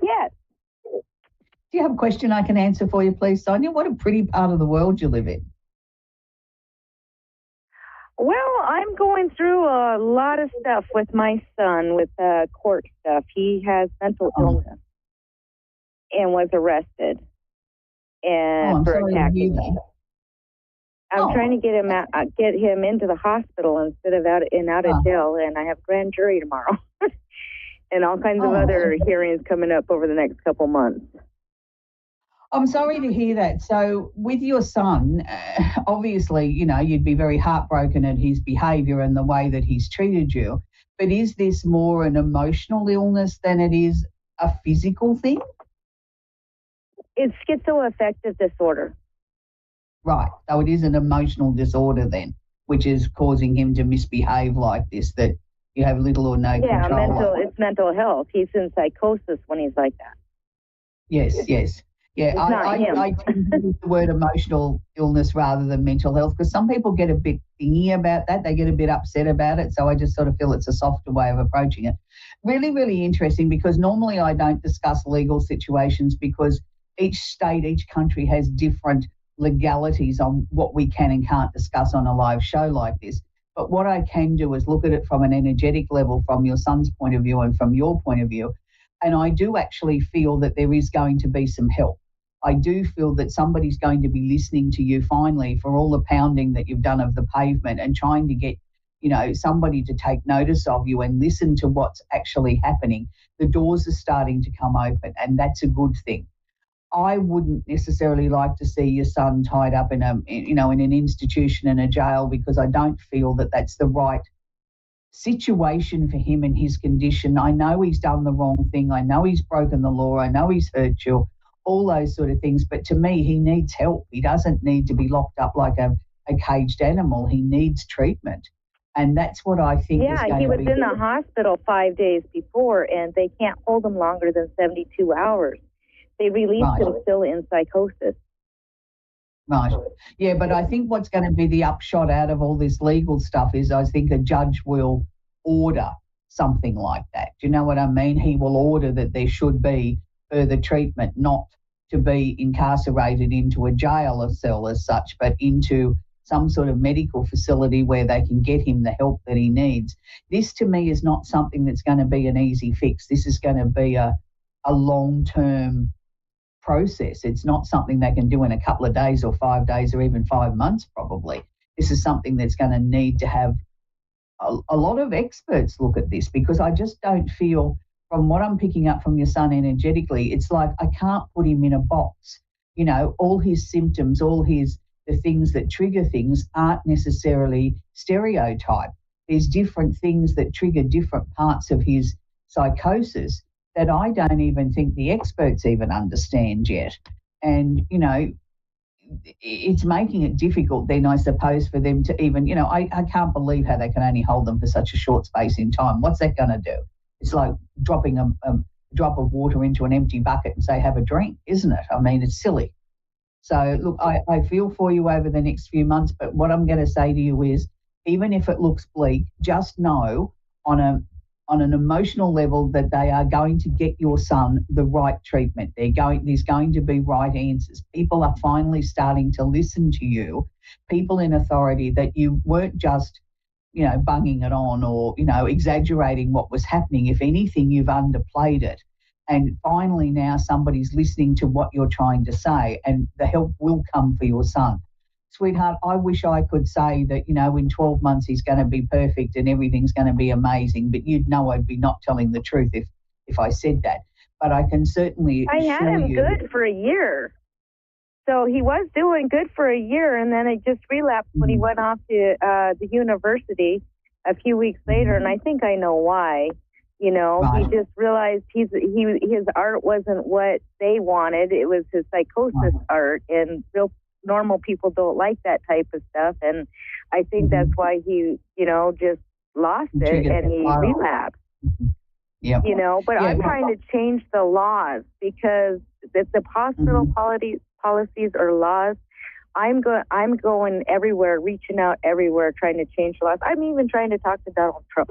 Yes. Do you have a question I can answer for you, please, Sonia? What a pretty part of the world you live in. Well, I'm going through a lot of stuff with my son with court stuff. He has mental illness and was arrested and for attacking me. I'm trying to get him into the hospital instead of out of jail, and I have grand jury tomorrow, and all kinds of other hearings coming up over the next couple months. I'm sorry to hear that. So with your son, obviously, you'd be very heartbroken at his behaviour and the way that he's treated you. But is this more an emotional illness than it is a physical thing? It's schizoaffective disorder. Right. So it is an emotional disorder then, which is causing him to misbehave like this, that you have little or no control over. It's mental health. He's in psychosis when he's like that. Yes. Yeah, I tend to use the word emotional illness rather than mental health, because some people get a bit thingy about that. They get a bit upset about it. So I just sort of feel it's a softer way of approaching it. Really, really interesting, because normally I don't discuss legal situations because each state, each country has different legalities on what we can and can't discuss on a live show like this. But what I can do is look at it from an energetic level, from your son's point of view and from your point of view. And I do actually feel that there is going to be some help. I do feel that somebody's going to be listening to you finally for all the pounding that you've done of the pavement and trying to get, somebody to take notice of you and listen to what's actually happening. The doors are starting to come open, and that's a good thing. I wouldn't necessarily like to see your son tied up in an institution, in a jail, because I don't feel that that's the right situation for him and his condition. I know he's done the wrong thing. I know he's broken the law. I know he's hurt you, all those sort of things. But to me, he needs help. He doesn't need to be locked up like a caged animal. He needs treatment. And that's what I think is going to be. Yeah, he was in the hospital 5 days before, and they can't hold him longer than 72 hours. They released him still in psychosis. Right. Yeah, but I think what's going to be the upshot out of all this legal stuff is I think a judge will order something like that. Do you know what I mean? He will order that there should be further treatment, not to be incarcerated into a jail cell as such, but into some sort of medical facility where they can get him the help that he needs. This, to me, is not something that's going to be an easy fix. This is going to be a long-term process. It's not something they can do in a couple of days or 5 days or even 5 months probably. This is something that's going to need to have a lot of experts look at this, because I just don't feel, from what I'm picking up from your son energetically, it's like I can't put him in a box. All his symptoms, the things that trigger things aren't necessarily stereotyped. There's different things that trigger different parts of his psychosis that I don't even think the experts even understand yet. And, it's making it difficult then, I suppose, for them to even, I can't believe how they can only hold them for such a short space in time. What's that going to do? It's like dropping a drop of water into an empty bucket and say, have a drink, isn't it? I mean, it's silly. So, look, I feel for you over the next few months, but what I'm going to say to you is, even if it looks bleak, just know on an emotional level that they are going to get your son the right treatment. There's going to be right answers. People are finally starting to listen to you, people in authority, that you weren't just, bunging it on or, exaggerating what was happening. If anything, you've underplayed it. And finally now somebody's listening to what you're trying to say, and the help will come for your son. Sweetheart, I wish I could say that, in 12 months he's going to be perfect and everything's going to be amazing, but you'd know I'd be not telling the truth if I said that. But I can certainly I had him good for a year. So he was doing good for a year, and then it just relapsed when he went off to the university a few weeks later, and I think I know why. He just realized his art wasn't what they wanted. It was his psychosis art, and real normal people don't like that type of stuff. And I think that's why he, just lost it and he relapsed. Yep. But I'm trying to change the laws, because if the hospital policies or laws, I'm going everywhere, reaching out everywhere, trying to change the laws. I'm even trying to talk to Donald Trump.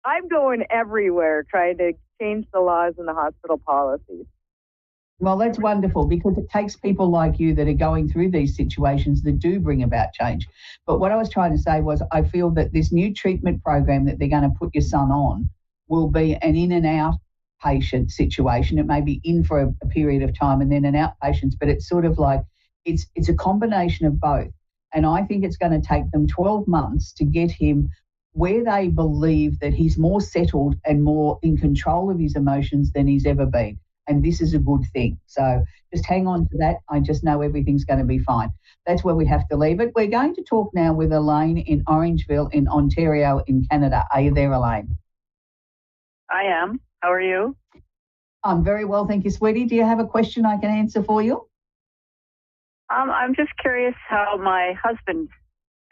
I'm going everywhere trying to change the laws and the hospital policies. Well, that's wonderful, because it takes people like you that are going through these situations that do bring about change. But what I was trying to say was, I feel that this new treatment program that they're going to put your son on will be an in and out outpatient situation. It may be in for a period of time and then an outpatient, but it's sort of like it's a combination of both. And I think it's going to take them 12 months to get him where they believe that he's more settled and more in control of his emotions than he's ever been. And this is a good thing. So just hang on to that. I just know everything's going to be fine. That's where we have to leave it. We're going to talk now with Elaine in Orangeville in Ontario in Canada. Are you there, Elaine? I am. How are you? I'm very well, thank you, sweetie. Do you have a question I can answer for you? I'm just curious how my husband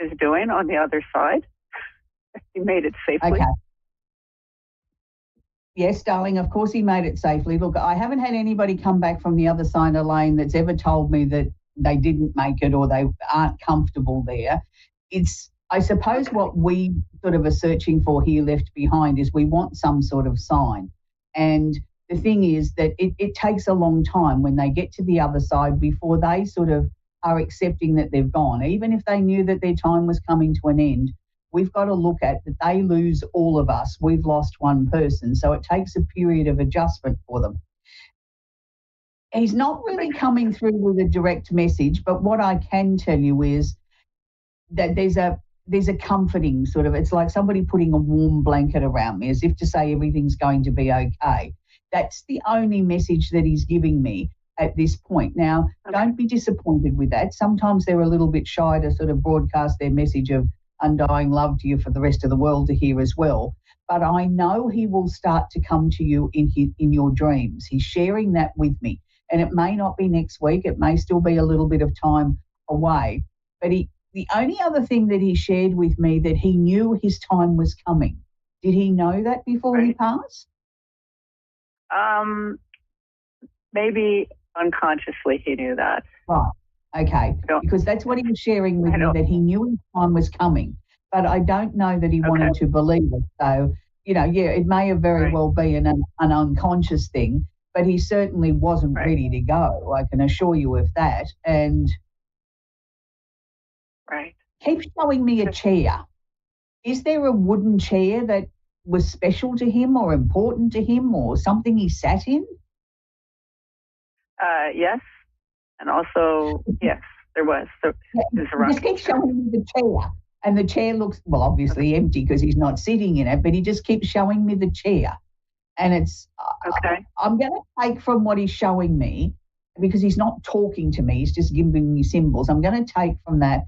is doing on the other side. He made it safely. Okay. Yes, darling, of course he made it safely. Look, I haven't had anybody come back from the other side of the lane that's ever told me that they didn't make it or they aren't comfortable there. I suppose what we sort of are searching for here left behind is we want some sort of sign. And the thing is that it takes a long time when they get to the other side before they sort of are accepting that they've gone. Even if they knew that their time was coming to an end, we've got to look at that they lose all of us. We've lost one person. So it takes a period of adjustment for them. He's not really coming through with a direct message, but what I can tell you is that there's a comforting sort of, it's like somebody putting a warm blanket around me as if to say everything's going to be okay. That's the only message that he's giving me at this point. Now, don't be disappointed with that. Sometimes they're a little bit shy to sort of broadcast their message of undying love to you for the rest of the world to hear as well. But I know he will start to come to you in your dreams. He's sharing that with me. And it may not be next week. It may still be a little bit of time away. But the only other thing that he shared with me that he knew his time was coming. Did he know that before he passed? Maybe unconsciously he knew that. Right. Okay. Because that's what he was sharing with me, that he knew his time was coming. But I don't know that he wanted to believe it. So, it may have very well been an unconscious thing, but he certainly wasn't ready to go. I can assure you of that. And keep showing me a chair. Is there a wooden chair that was special to him or important to him or something he sat in? Yes. And also, yes, there was. Just keep showing me the chair. And the chair looks, well, obviously empty because he's not sitting in it, but he just keeps showing me the chair. And it's, I'm going to take from what he's showing me, because he's not talking to me, he's just giving me symbols. I'm going to take from that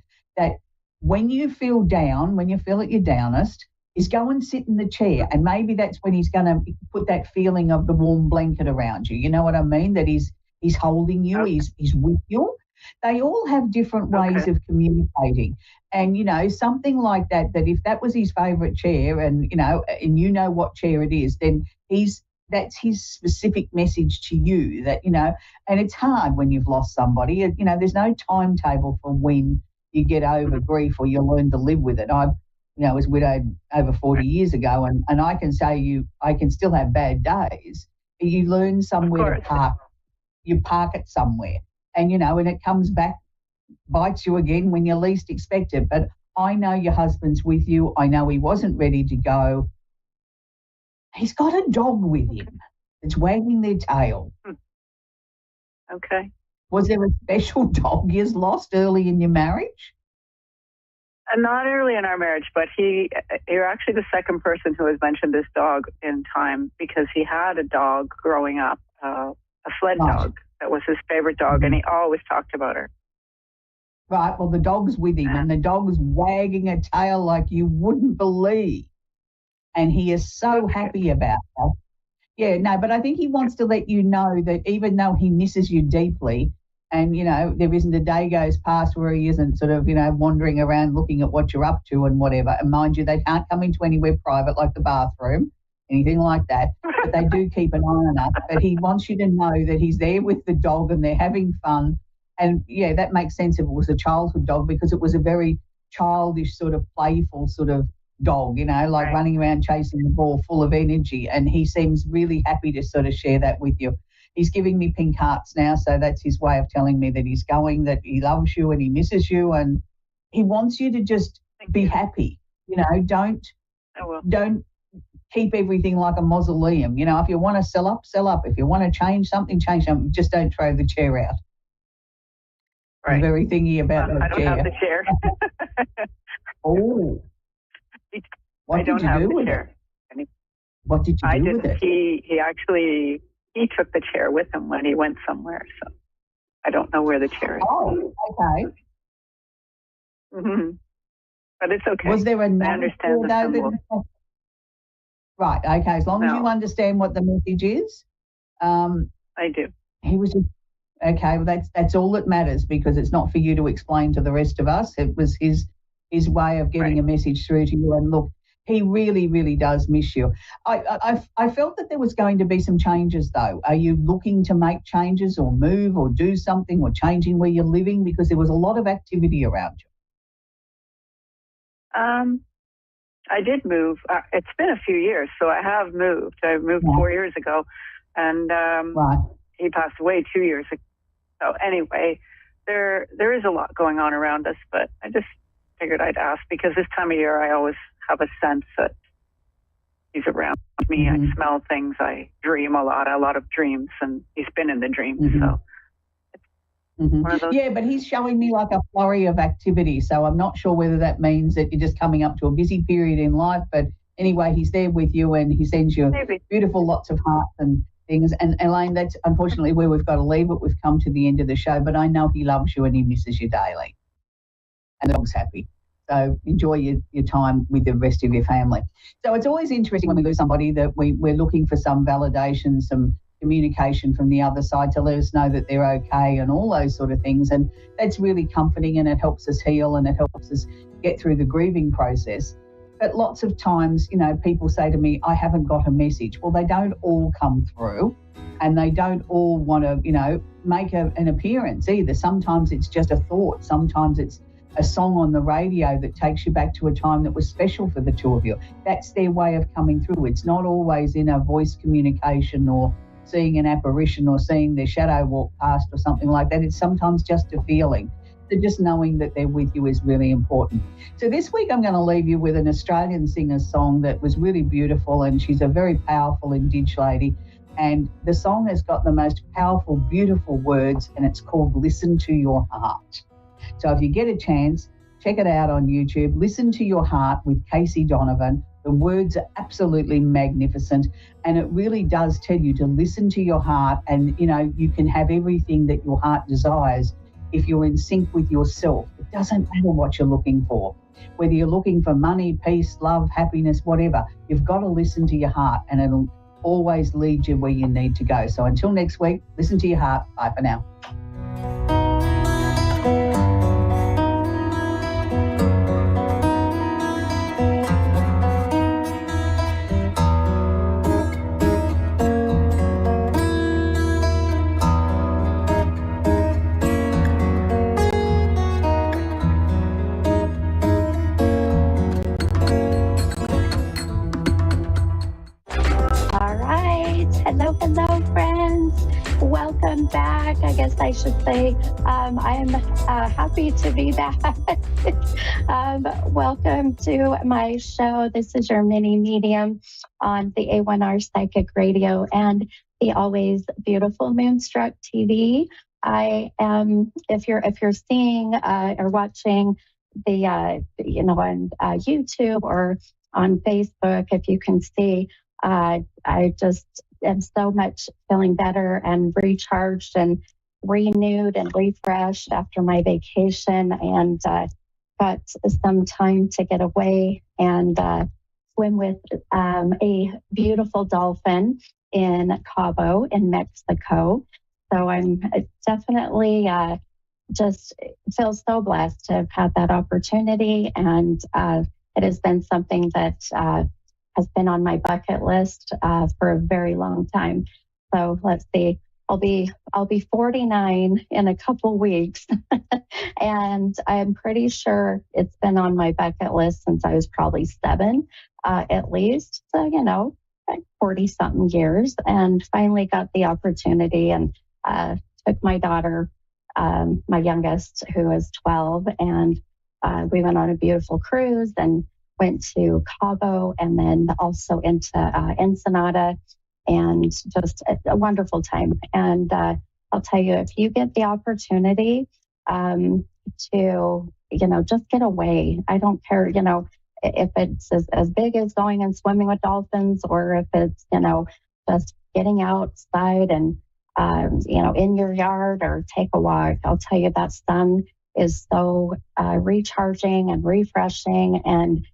when you feel down, when you feel at your downest, is go and sit in the chair. And maybe that's when he's going to put that feeling of the warm blanket around you. You know what I mean? That he's holding you, he's with you. They all have different ways of communicating. And, something like that if that was his favourite chair and you know what chair it is, then that's his specific message to you that, and it's hard when you've lost somebody. There's no timetable for when you get over grief or you learn to live with it. I was widowed over 40 years ago and I can say I can still have bad days. You learn somewhere to park. You park it somewhere and, and it comes back, bites you again when you least expect it. But I know your husband's with you. I know he wasn't ready to go. He's got a dog with him. It's wagging their tail. Okay. Was there a special dog you lost early in your marriage? Not early in our marriage, but you're actually the second person who has mentioned this dog in time, because he had a dog growing up, a sled dog that was his favorite dog, and he always talked about her. Right, well, the dog's with him, and the dog's wagging a tail like you wouldn't believe. And he is so happy about that. Yeah, no, but I think he wants to let you know that even though he misses you deeply, and, there isn't a day goes past where he isn't sort of, wandering around looking at what you're up to and whatever. And mind you, they can't come into anywhere private like the bathroom, anything like that. But they do keep an eye on us. But he wants you to know that he's there with the dog and they're having fun. And, yeah, that makes sense if it was a childhood dog, because it was a very childish sort of playful sort of dog, running around chasing the ball, full of energy. And he seems really happy to sort of share that with you. He's giving me pink hearts now, so that's his way of telling me that he's going, that he loves you and he misses you, and he wants you to just be happy. Don't keep everything like a mausoleum. You know, if you want to sell up, sell up. If you want to change something, change something. Just don't throw the chair out. Right. I'm very thingy about that I don't chair. have the chair. Oh. What did you do with it? What did you do with it? He actually took the chair with him when he went somewhere. So I don't know where the chair is. Oh, okay. Mm-hmm. But it's okay. Was there another I understand the symbol. Right, okay. As long as you understand what the message is. I do. He was just, okay, well that's all that matters, because it's not for you to explain to the rest of us. It was his way of getting a message through to you. And look, he really, really does miss you. I felt that there was going to be some changes, though. Are you looking to make changes or move or do something or changing where you're living? Because there was a lot of activity around you. I did move. It's been a few years, so I have moved. I moved 4 years ago, and he passed away 2 years ago. So anyway, there is a lot going on around us, but I just figured I'd ask, because this time of year I always have a sense that he's around me. Mm-hmm. I smell things. I dream a lot of dreams, and he's been in the dreams. Mm-hmm. So yeah, but he's showing me like a flurry of activity, so I'm not sure whether that means that you're just coming up to a busy period in life. But anyway, he's there with you, and he sends you beautiful lots of hearts and things. And Elaine, that's unfortunately where we've got to leave it. We've come to the end of the show, but I know he loves you and he misses you daily, and the dog's happy. So enjoy your time with the rest of your family. So it's always interesting when we lose somebody that we're looking for some validation, some communication from the other side to let us know that they're okay and all those sort of things. And that's really comforting, and it helps us heal, and it helps us get through the grieving process. But lots of times, you know, people say to me, I haven't got a message. Well, they don't all come through, and they don't all want to, you know, make an appearance either. Sometimes it's just a thought. Sometimes it's a song on the radio that takes you back to a time that was special for the two of you. That's their way of coming through. It's not always in a voice communication or seeing an apparition or seeing their shadow walk past or something like that. It's sometimes just a feeling. So just knowing that they're with you is really important. So this week I'm going to leave you with an Australian singer's song that was really beautiful, and she's a very powerful Indigenous lady. And the song has got the most powerful, beautiful words, and it's called Listen to Your Heart. So if you get a chance, check it out on YouTube. Listen to Your Heart with Casey Donovan. The words are absolutely magnificent, and it really does tell you to listen to your heart, and, you know, you can have everything that your heart desires if you're in sync with yourself. It doesn't matter what you're looking for. Whether you're looking for money, peace, love, happiness, whatever, you've got to listen to your heart, and it'll always lead you where you need to go. So until next week, listen to your heart. Bye for now. Hello, friends. Welcome back. I guess I should say I am happy to be back. Welcome to my show. This is your mini medium on the A1R Psychic Radio and the always beautiful Moonstruck TV. I am, if you're seeing or watching the on YouTube or on Facebook, if you can see, I just am so much feeling better and recharged and renewed and refreshed after my vacation, and got some time to get away and swim with a beautiful dolphin in Cabo in Mexico. So I'm definitely just feel so blessed to have had that opportunity, and it has been something that has been on my bucket list for a very long time. So let's see, I'll be 49 in a couple weeks, and I'm pretty sure it's been on my bucket list since I was probably 7, at least. So, like 40 something years, and finally got the opportunity and took my daughter, my youngest, who is 12, and we went on a beautiful cruise and went to Cabo and then also into Ensenada, and just a wonderful time. And I'll tell you, if you get the opportunity to, just get away. I don't care, if it's as big as going and swimming with dolphins, or if it's, just getting outside and, in your yard or take a walk. I'll tell you, that sun is so recharging and refreshing and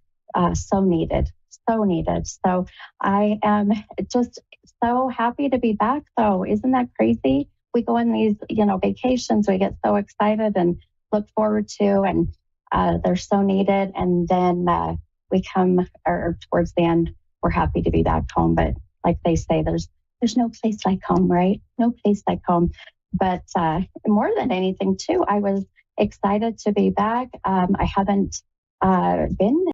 so needed. So I am just so happy to be back, though. Isn't that crazy? We go on these, vacations, we get so excited and look forward to, and they're so needed. And then we come, or towards the end, we're happy to be back home. But like they say, there's no place like home, right? No place like home. But more than anything, too, I was excited to be back. I haven't been